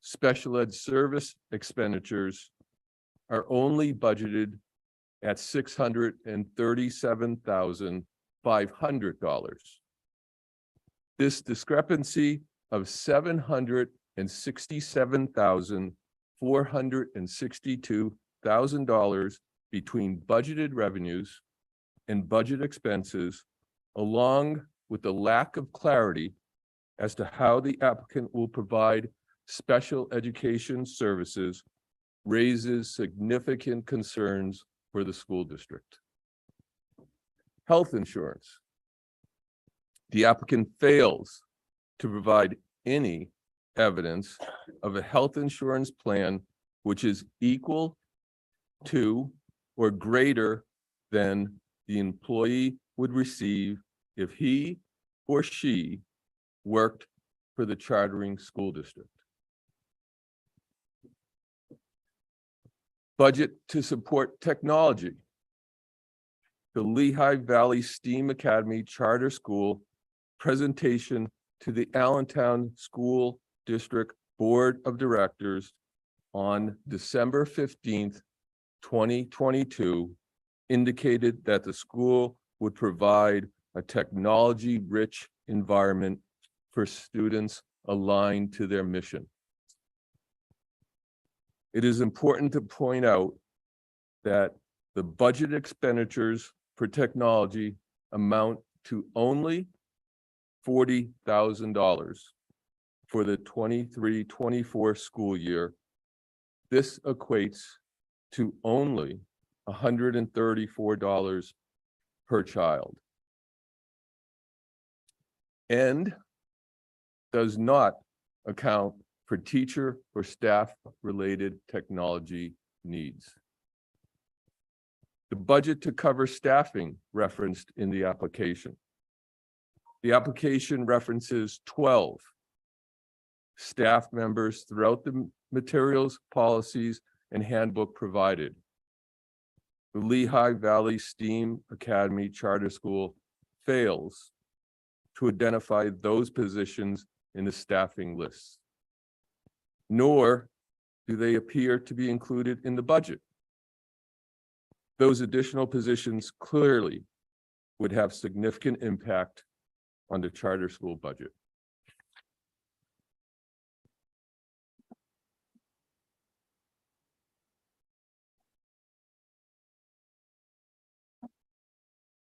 Special ed service expenditures are only budgeted at $637,500. This discrepancy of $767,462,000 between budgeted revenues and budget expenses, along with the lack of clarity as to how the applicant will provide special education services, raises significant concerns for the school district. Health insurance. The applicant fails to provide any evidence of a health insurance plan which is equal to or greater than the employee would receive if he or she worked for the chartering school district. Budget to support technology. The Lehigh Valley STEAM Academy Charter School presentation to the Allentown School District Board of Directors on December 15th, 2022, indicated that the school would provide a technology-rich environment for students aligned to their mission. It is important to point out that the budget expenditures for technology amount to only $40,000 for the 23-24 school year. This equates to only $134 per child, and does not account for teacher or staff-related technology needs. The budget to cover staffing referenced in the application. The application references 12 staff members throughout the materials, policies, and handbook provided. The Lehigh Valley STEAM Academy Charter School fails to identify those positions in the staffing lists, nor do they appear to be included in the budget. Those additional positions clearly would have significant impact on the charter school budget.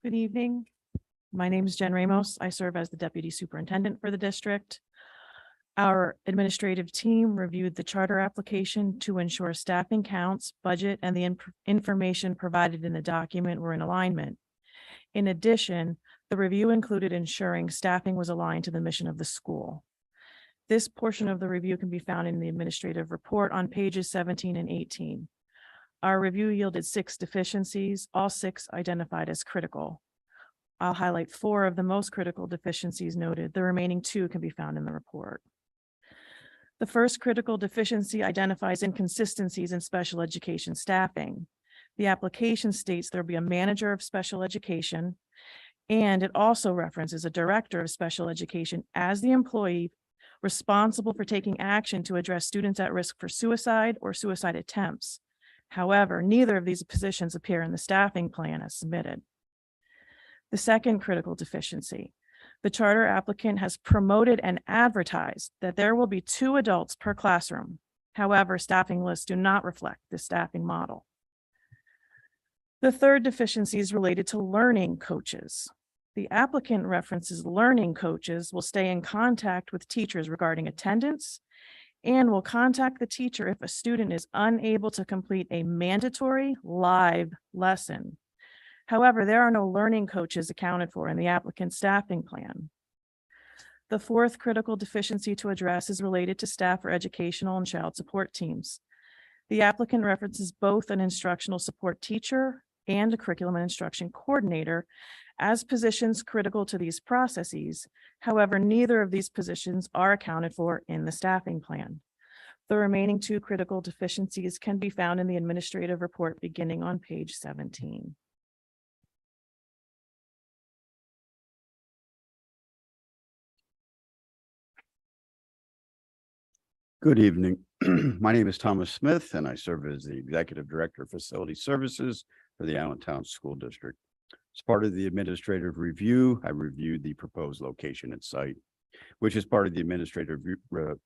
Good evening. My name is Jen Ramos. I serve as the Deputy Superintendent for the district. Our administrative team reviewed the charter application to ensure staffing counts, budget, and the information provided in the document were in alignment. In addition, the review included ensuring staffing was aligned to the mission of the school. This portion of the review can be found in the administrative report on pages 17 and 18. Our review yielded 6 deficiencies, all 6 identified as critical. I'll highlight 4 of the most critical deficiencies noted. The remaining 2 can be found in the report. The first critical deficiency identifies inconsistencies in special education staffing. The application states there will be a manager of special education, and it also references a director of special education as the employee responsible for taking action to address students at risk for suicide or suicide attempts. However, neither of these positions appear in the staffing plan as submitted. The second critical deficiency, the charter applicant has promoted and advertised that there will be 2 adults per classroom. However, staffing lists do not reflect the staffing model. The third deficiency is related to learning coaches. The applicant references learning coaches will stay in contact with teachers regarding attendance and will contact the teacher if a student is unable to complete a mandatory live lesson. However, there are no learning coaches accounted for in the applicant's staffing plan. The fourth critical deficiency to address is related to staff for educational and child support teams. The applicant references both an instructional support teacher and a curriculum and instruction coordinator as positions critical to these processes. However, neither of these positions are accounted for in the staffing plan. The remaining 2 critical deficiencies can be found in the administrative report beginning on page 17. Good evening. My name is Thomas Smith, and I serve as the Executive Director of Facility Services for the Allentown School District. As part of the administrative review, I reviewed the proposed location and site, which is part of the administrative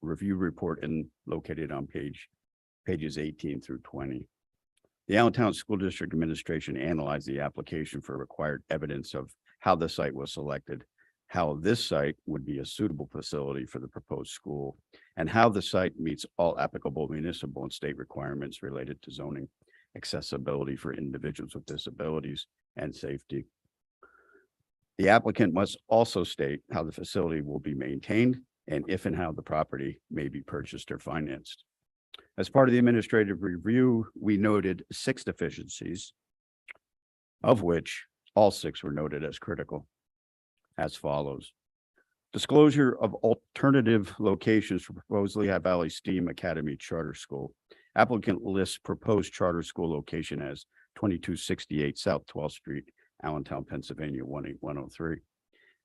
review report and located on pages 18 through 20. The Allentown School District Administration analyzed the application for required evidence of how the site was selected, how this site would be a suitable facility for the proposed school, and how the site meets all applicable municipal and state requirements related to zoning, accessibility for individuals with disabilities, and safety. The applicant must also state how the facility will be maintained and if and how the property may be purchased or financed. As part of the administrative review, we noted 6 deficiencies, of which all 6 were noted as critical, as follows. Disclosure of alternative locations for proposed Lehigh Valley STEAM Academy Charter School. Applicant lists proposed charter school location as 2268 South 12th Street, Allentown, Pennsylvania, 18103.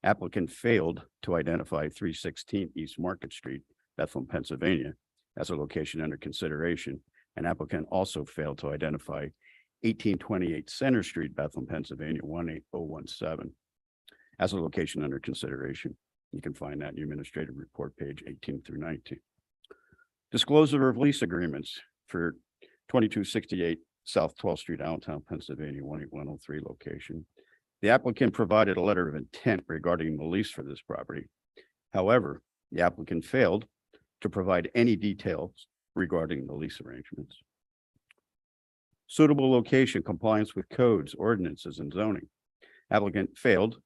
Applicant failed to identify 316 East Market Street, Bethlehem, Pennsylvania, as a location under consideration. An applicant also failed to identify 1828 Center Street, Bethlehem, Pennsylvania, 18017. as a location under consideration. You can find that in your administrative report, page 18 through 19. Disclosure of lease agreements for 2268 South 12th Street, Allentown, Pennsylvania, 18103 location. The applicant provided a letter of intent regarding the lease for this property. However, the applicant failed to provide any details regarding the lease arrangements. Suitable location, compliance with codes, ordinances, and zoning. Applicant failed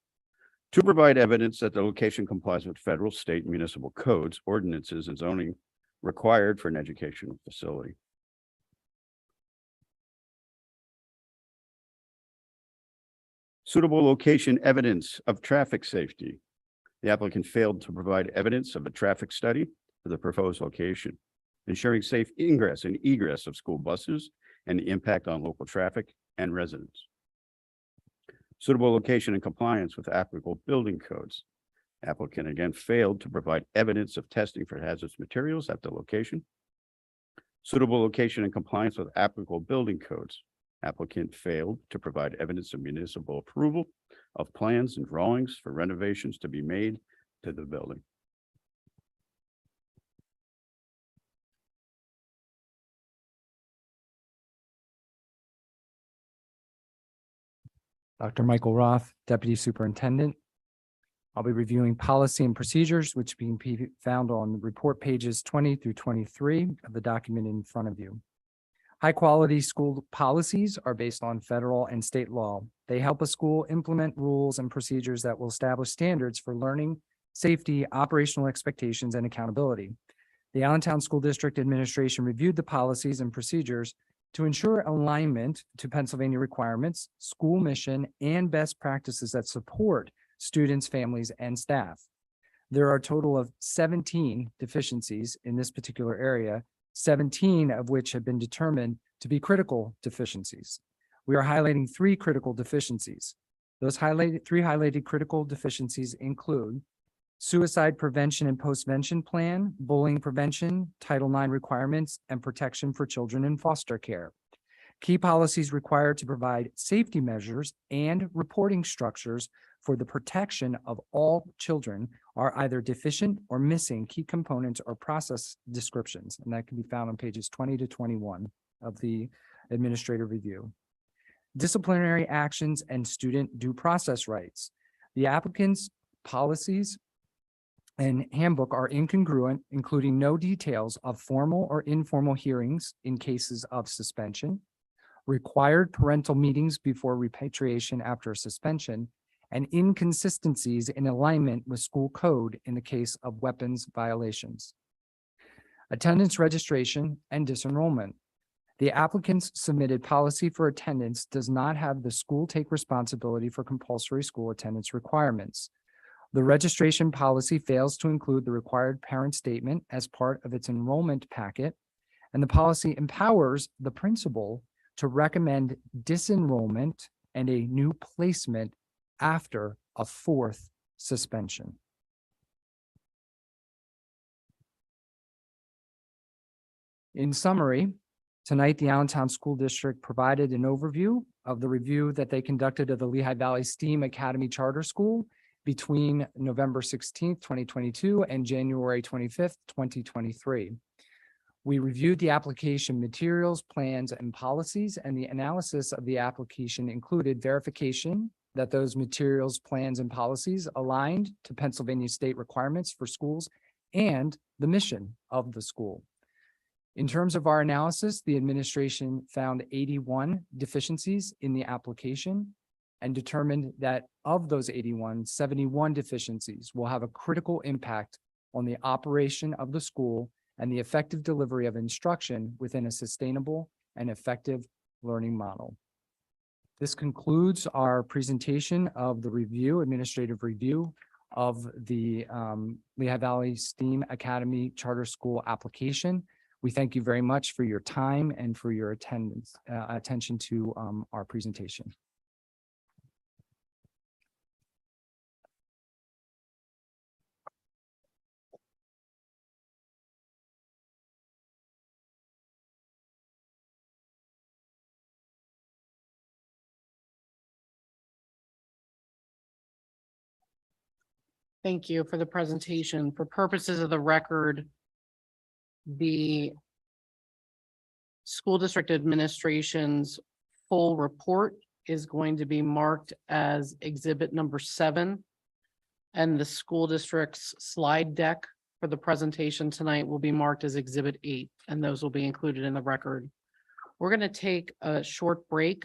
to provide evidence that the location complies with federal, state, municipal codes, ordinances, and zoning required for an educational facility. Suitable location, evidence of traffic safety. The applicant failed to provide evidence of a traffic study for the proposed location, ensuring safe ingress and egress of school buses and the impact on local traffic and residents. Suitable location and compliance with applicable building codes. Applicant again failed to provide evidence of testing for hazardous materials at the location. Suitable location and compliance with applicable building codes. Applicant failed to provide evidence of municipal approval of plans and drawings for renovations to be made to the building. Dr. Michael Roth, Deputy Superintendent. I'll be reviewing policy and procedures, which can be found on report pages 20 through 23 of the document in front of you. High-quality school policies are based on federal and state law. They help a school implement rules and procedures that will establish standards for learning, safety, operational expectations, and accountability. The Allentown School District Administration reviewed the policies and procedures to ensure alignment to Pennsylvania requirements, school mission, and best practices that support students, families, and staff. There are a total of 17 deficiencies in this particular area, 17 of which have been determined to be critical deficiencies. We are highlighting 3 critical deficiencies. Those three highlighted critical deficiencies include suicide prevention and postvention plan, bullying prevention, Title IX requirements, and protection for children in foster care. Key policies required to provide safety measures and reporting structures for the protection of all children are either deficient or missing key components or process descriptions, and that can be found on pages 20 to 21 of the administrative review. Disciplinary actions and student due process rights. The applicant's policies and handbook are incongruent, including no details of formal or informal hearings in cases of suspension, required parental meetings before repatriation after a suspension, and inconsistencies in alignment with school code in the case of weapons violations. Attendance registration and disenrollment. The applicant's submitted policy for attendance does not have the school take responsibility for compulsory school attendance requirements. The registration policy fails to include the required parent statement as part of its enrollment packet, and the policy empowers the principal to recommend disenrollment and a new placement after a 4th suspension. In summary, tonight, the Allentown School District provided an overview of the review that they conducted of the Lehigh Valley STEAM Academy Charter School between November 16th, 2022 and January 25th, 2023. We reviewed the application materials, plans, and policies, and the analysis of the application included verification that those materials, plans, and policies aligned to Pennsylvania state requirements for schools and the mission of the school. In terms of our analysis, the administration found 81 deficiencies in the application and determined that of those 81, 71 deficiencies will have a critical impact on the operation of the school and the effective delivery of instruction within a sustainable and effective learning model. This concludes our presentation of the administrative review of the Lehigh Valley STEAM Academy Charter School application. We thank you very much for your time and for your attention to our presentation. Thank you for the presentation. For purposes of the record, the school district administration's full report is going to be marked as exhibit number 7. And the school district's slide deck for the presentation tonight will be marked as exhibit 8, and those will be included in the record. We're going to take a short break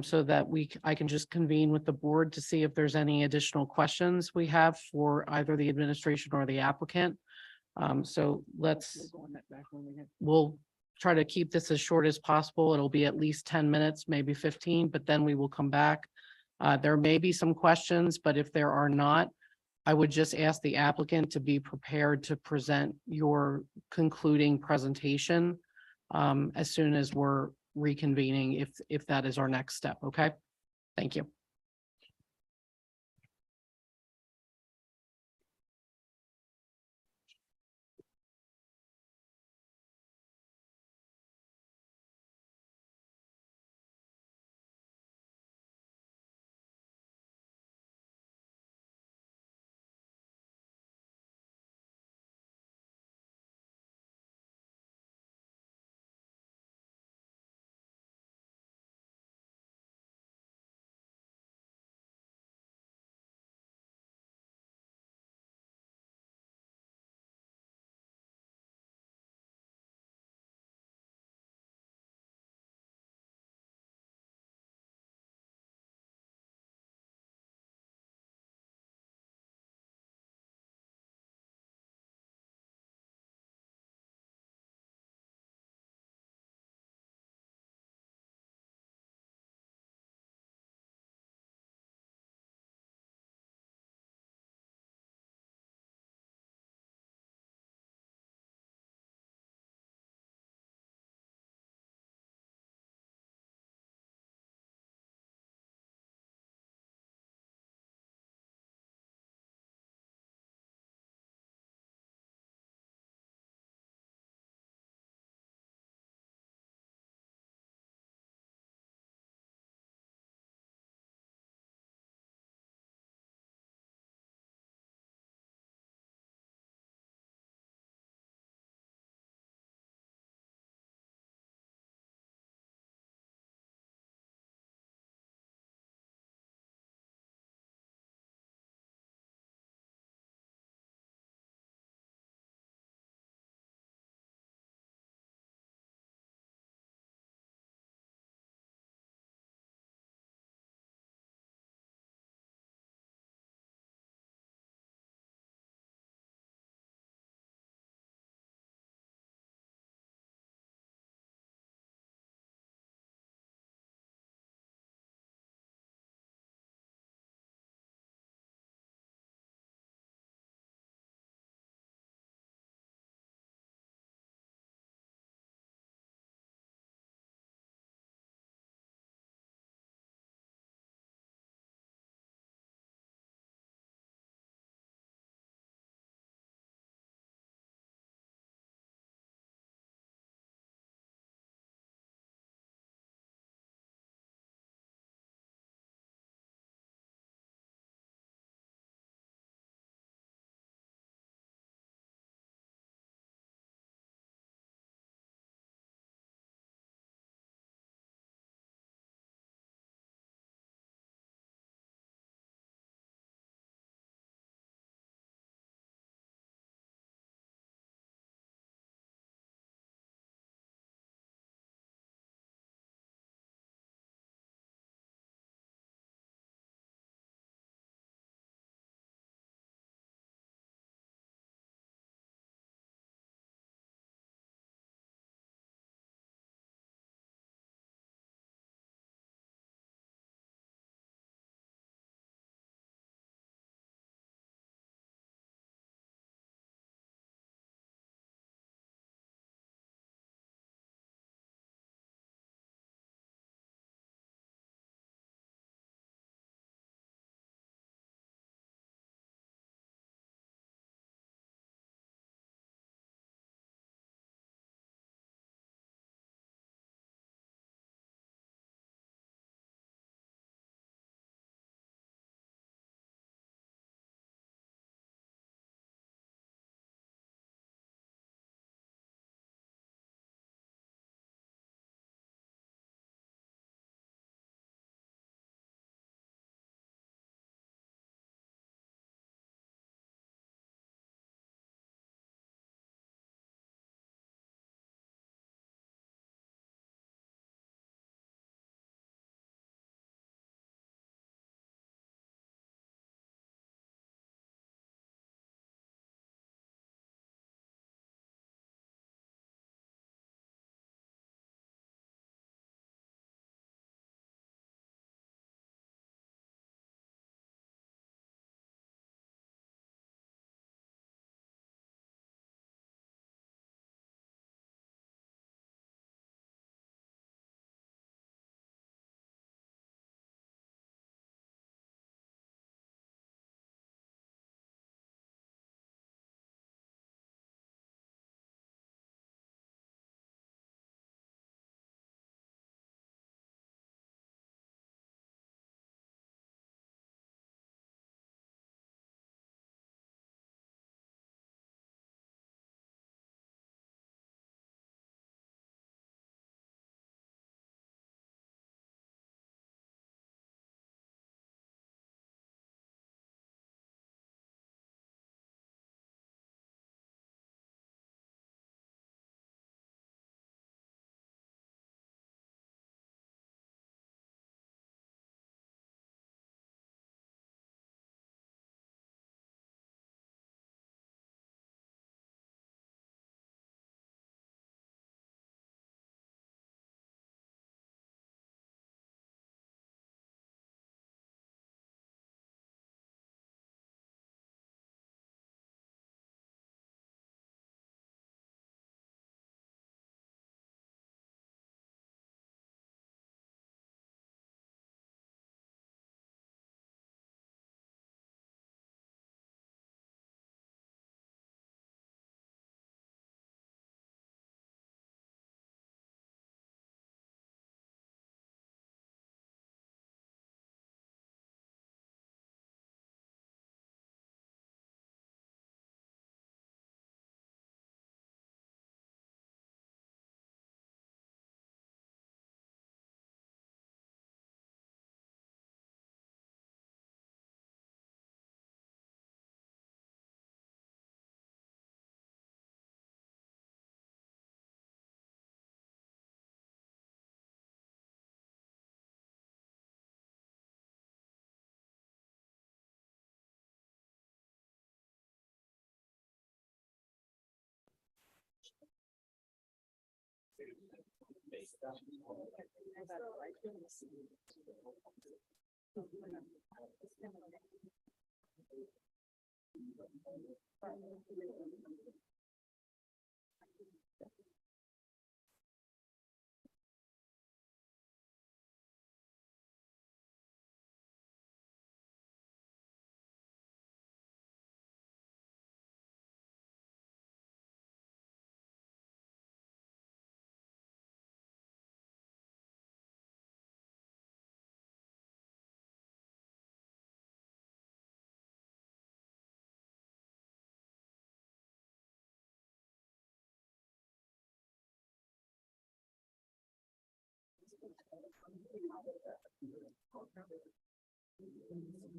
so that I can just convene with the board to see if there's any additional questions we have for either the administration or the applicant. So we'll try to keep this as short as possible. It'll be at least 10 minutes, maybe 15, but then we will come back. There may be some questions, but if there are not, I would just ask the applicant to be prepared to present your concluding presentation as soon as we're reconvening, if that is our next step. Okay, thank you.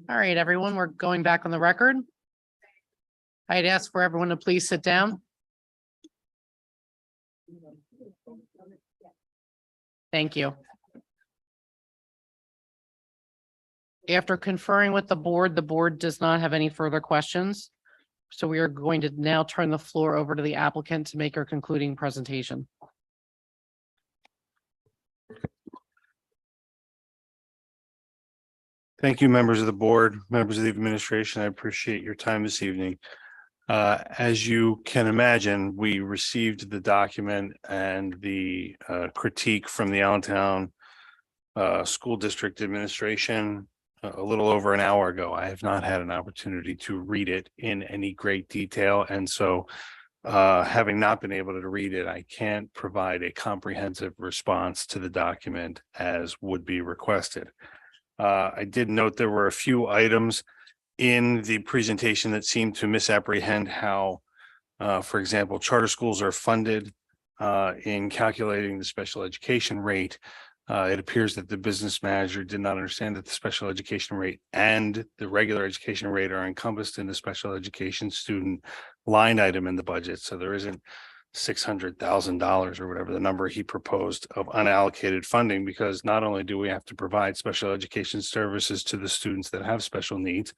All right, everyone, we're going back on the record. I'd ask for everyone to please sit down. Thank you. After conferring with the board does not have any further questions. So we are going to now turn the floor over to the applicant to make her concluding presentation. Thank you, members of the board, members of the administration. I appreciate your time this evening. As you can imagine, we received the document and the critique from the Allentown School District Administration a little over an hour ago. I have not had an opportunity to read it in any great detail. And so having not been able to read it, I can't provide a comprehensive response to the document as would be requested. I did note there were a few items in the presentation that seemed to misapprehend how, for example, charter schools are funded in calculating the special education rate. It appears that the business manager did not understand that the special education rate and the regular education rate are encompassed in the special education student line item in the budget. So there isn't $600,000 or whatever the number he proposed of unallocated funding, because not only do we have to provide special education services to the students that have special needs,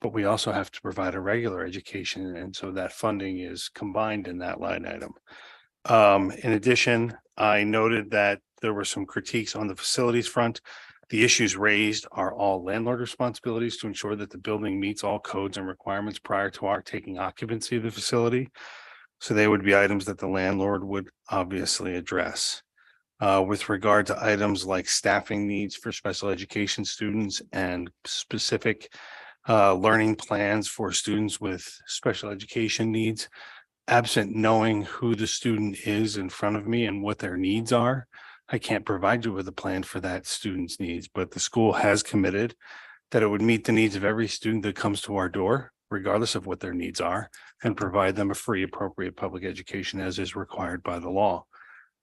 but we also have to provide a regular education. And so that funding is combined in that line item. In addition, I noted that there were some critiques on the facilities front. The issues raised are all landlord responsibilities to ensure that the building meets all codes and requirements prior to our taking occupancy of the facility. So they would be items that the landlord would obviously address. With regard to items like staffing needs for special education students and specific learning plans for students with special education needs, absent knowing who the student is in front of me and what their needs are, I can't provide you with a plan for that student's needs, but the school has committed that it would meet the needs of every student that comes to our door, regardless of what their needs are, and provide them a free, appropriate public education as is required by the law.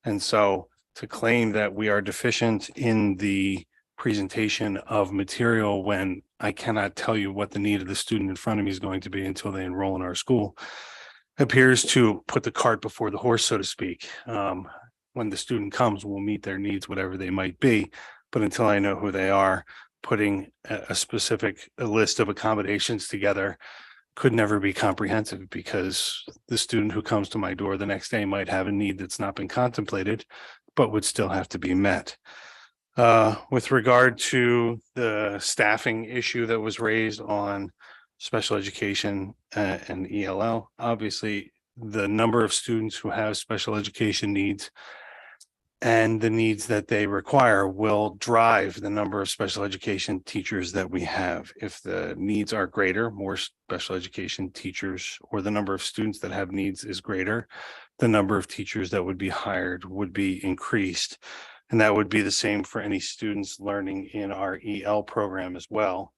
And so to claim that we are deficient in the presentation of material when I cannot tell you what the need of the student in front of me is going to be until they enroll in our school appears to put the cart before the horse, so to speak. When the student comes, we'll meet their needs, whatever they might be. But until I know who they are, putting a specific list of accommodations together could never be comprehensive, because the student who comes to my door the next day might have a need that's not been contemplated, but would still have to be met. With regard to the staffing issue that was raised on special education and ELL, obviously the number of students who have special education needs and the needs that they require will drive the number of special education teachers that we have. If the needs are greater, more special education teachers, or the number of students that have needs is greater, the number of teachers that would be hired would be increased. And that would be the same for any students learning in our EL program as well.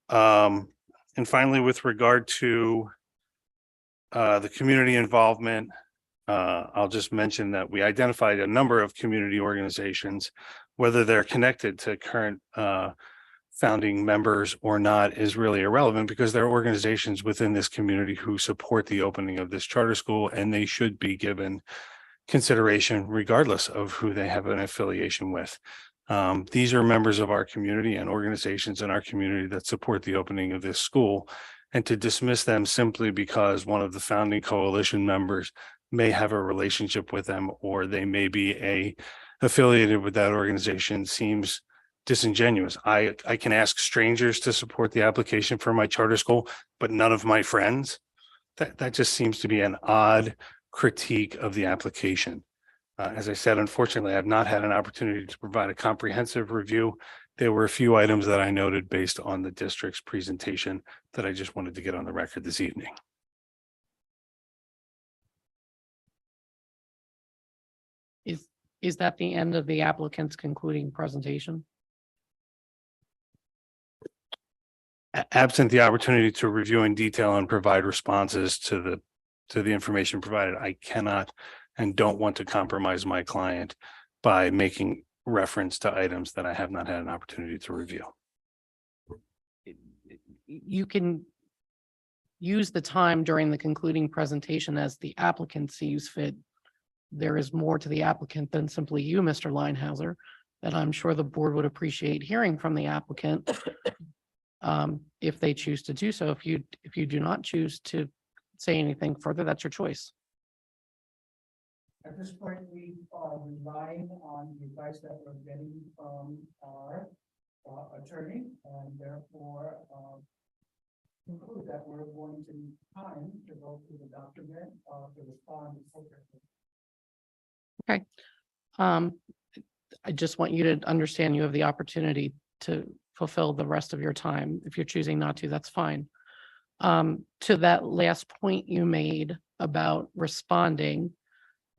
And finally, with regard to the community involvement, I'll just mention that we identified a number of community organizations. Whether they're connected to current founding members or not is really irrelevant, because there are organizations within this community who support the opening of this charter school, and they should be given consideration regardless of who they have an affiliation with. These are members of our community and organizations in our community that support the opening of this school, and to dismiss them simply because one of the founding coalition members may have a relationship with them, or they may be a affiliated with that organization seems disingenuous. I can ask strangers to support the application for my charter school, but none of my friends. That just seems to be an odd critique of the application. As I said, unfortunately, I've not had an opportunity to provide a comprehensive review. There were a few items that I noted based on the district's presentation that I just wanted to get on the record this evening. Is that the end of the applicant's concluding presentation? Absent the opportunity to review in detail and provide responses to the information provided, I cannot and don't want to compromise my client by making reference to items that I have not had an opportunity to review. You can use the time during the concluding presentation as the applicant sees fit. There is more to the applicant than simply you, Mr. Linehauser, that I'm sure the board would appreciate hearing from the applicant. If they choose to do so. If you do not choose to say anything further, that's your choice. At this point, we are relying on the advice that we're getting from our attorney, and therefore conclude that we're going to need time to go through the document to respond appropriately. Okay. I just want you to understand you have the opportunity to fulfill the rest of your time. If you're choosing not to, that's fine. To that last point you made about responding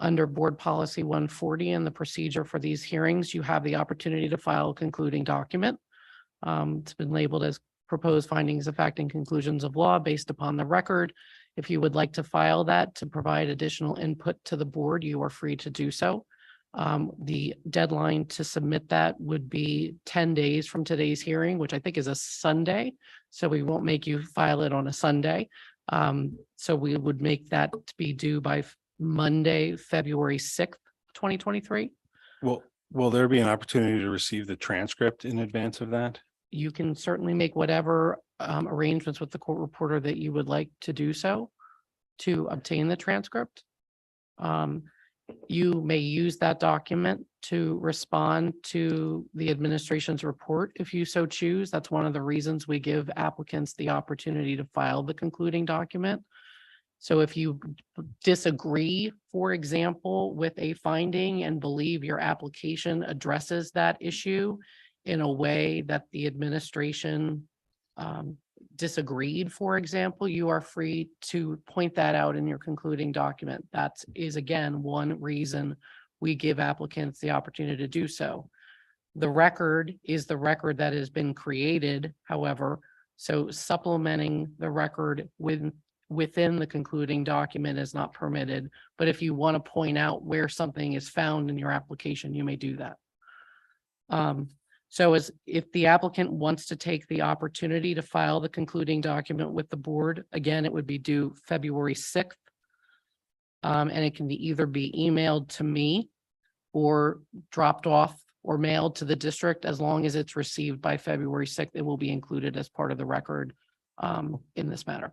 under Board Policy 140 and the procedure for these hearings, you have the opportunity to file a concluding document. It's been labeled as proposed findings of fact and conclusions of law based upon the record. If you would like to file that to provide additional input to the board, you are free to do so. The deadline to submit that would be 10 days from today's hearing, which I think is a Sunday. So we won't make you file it on a Sunday. So we would make that to be due by Monday, February 6th, 2023. Will there be an opportunity to receive the transcript in advance of that? You can certainly make whatever arrangements with the court reporter that you would like to do so to obtain the transcript. You may use that document to respond to the administration's report if you so choose. That's one of the reasons we give applicants the opportunity to file the concluding document. So if you disagree, for example, with a finding and believe your application addresses that issue in a way that the administration disagreed, for example, you are free to point that out in your concluding document. That is, again, one reason we give applicants the opportunity to do so. The record is the record that has been created, however, so supplementing the record within the concluding document is not permitted. But if you want to point out where something is found in your application, you may do that. So if the applicant wants to take the opportunity to file the concluding document with the board, again, it would be due February 6th. And it can either be emailed to me or dropped off or mailed to the district. As long as it's received by February 6th, it will be included as part of the record in this matter.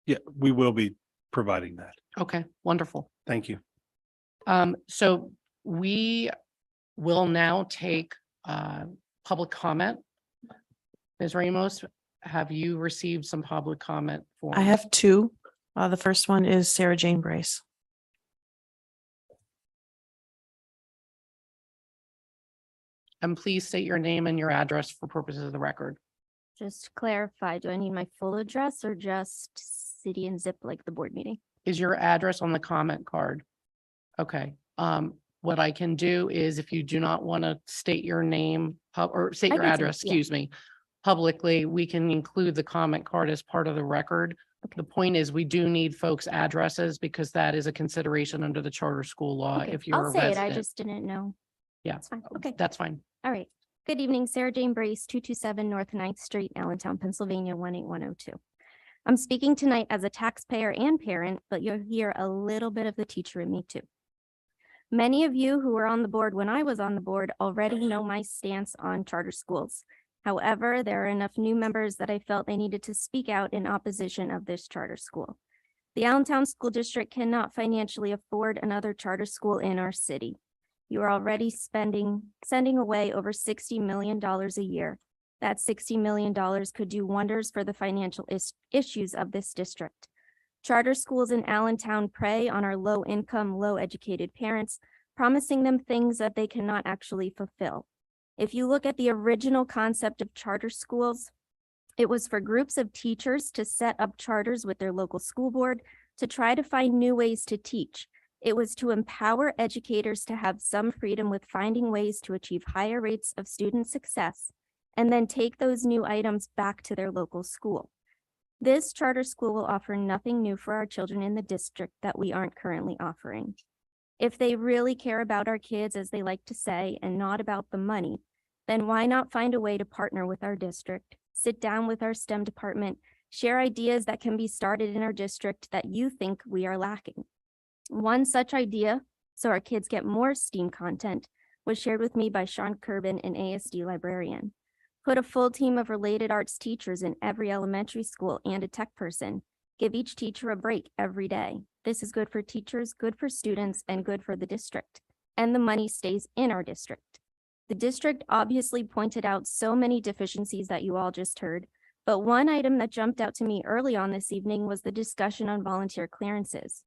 Yeah, we will be providing that. Okay, wonderful. Thank you. So we will now take public comment. Ms. Ramos, have you received some public comment for? I have two. The first one is Sarah Jane Brace. And please state your name and your address for purposes of the record. Just to clarify, do I need my full address or just city and zip like the board meeting? Is your address on the comment card? Okay. What I can do is if you do not want to state your name or state your address, excuse me, publicly, we can include the comment card as part of the record. The point is we do need folks' addresses because that is a consideration under the charter school law. Okay, If you're I'll a say it, I resident. just didn't know. Yeah, That's fine. Okay, that's fine. all right. Good evening, Sarah Jane Brace, 227 North 9th Street, Allentown, Pennsylvania, 18102. I'm speaking tonight as a taxpayer and parent, but you'll hear a little bit of the teacher in me too. Many of you who were on the board when I was on the board already know my stance on charter schools. However, there are enough new members that I felt I needed to speak out in opposition of this charter school. The Allentown School District cannot financially afford another charter school in our city. You are already sending away over $60 million a year. That $60 million could do wonders for the financial issues of this district. Charter schools in Allentown prey on our low-income, low-educated parents, promising them things that they cannot actually fulfill. If you look at the original concept of charter schools, it was for groups of teachers to set up charters with their local school board to try to find new ways to teach. It was to empower educators to have some freedom with finding ways to achieve higher rates of student success, and then take those new items back to their local school. This charter school will offer nothing new for our children in the district that we aren't currently offering. If they really care about our kids, as they like to say, and not about the money, then why not find a way to partner with our district, sit down with our STEM department, share ideas that can be started in our district that you think we are lacking. One such idea, so our kids get more STEAM content, was shared with me by Sean Kerbin, an ASD librarian. Put a full team of related arts teachers in every elementary school and a tech person. Give each teacher a break every day. This is good for teachers, good for students, and good for the district. And the money stays in our district. The district obviously pointed out so many deficiencies that you all just heard, but one item that jumped out to me early on this evening was the discussion on volunteer clearances.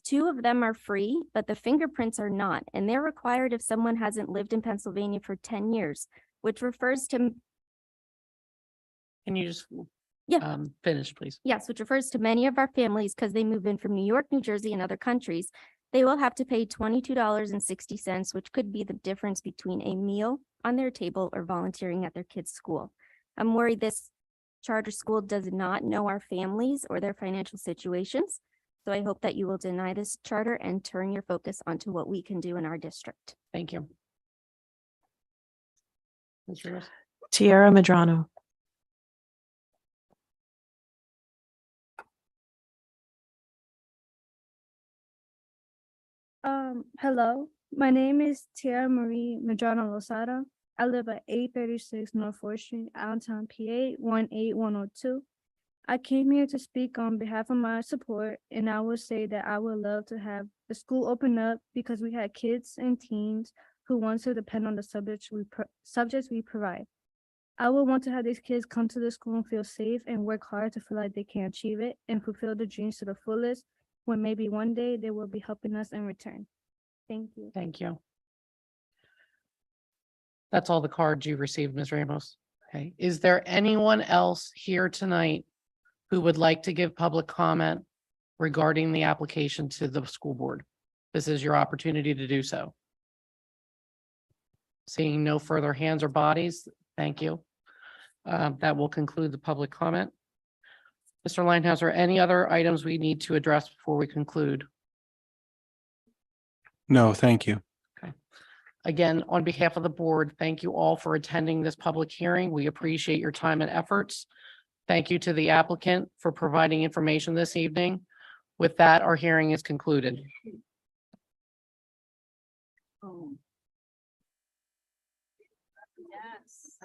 2 of them are free, but the fingerprints are not, and they're required if someone hasn't lived in Pennsylvania for 10 years, which refers to... Can you just Yeah. finish, please? Yes, which refers to many of our families because they move in from New York, New Jersey, and other countries. They will have to pay $22.60, which could be the difference between a meal on their table or volunteering at their kids' school. I'm worried this charter school does not know our families or their financial situations. So I hope that you will deny this charter and turn your focus onto what we can do in our district. Thank you. Ms. Rivas? Tiara Madrano. Hello, my name is Tiara Marie Medrano Losada. I live at 836 North 4th Street, Allentown, PA 18102. I came here to speak on behalf of my support, and I will say that I would love to have the school open up because we had kids and teens who want to depend on the subjects we provide. I would want to have these kids come to the school and feel safe and work hard to feel like they can achieve it and fulfill their dreams to the fullest, when maybe one day they will be helping us in return. Thank you. Thank you. That's all the cards you received, Ms. Ramos. Okay, is there anyone else here tonight who would like to give public comment regarding the application to the school board? This is your opportunity to do so. Seeing no further hands or bodies, thank you. That will conclude the public comment. Mr. Linehouse, any other items we need to address before we conclude? No, thank you. Again, on behalf of the board, thank you all for attending this public hearing. We appreciate your time and efforts. Thank you to the applicant for providing information this evening. With that, our hearing is concluded. Yes.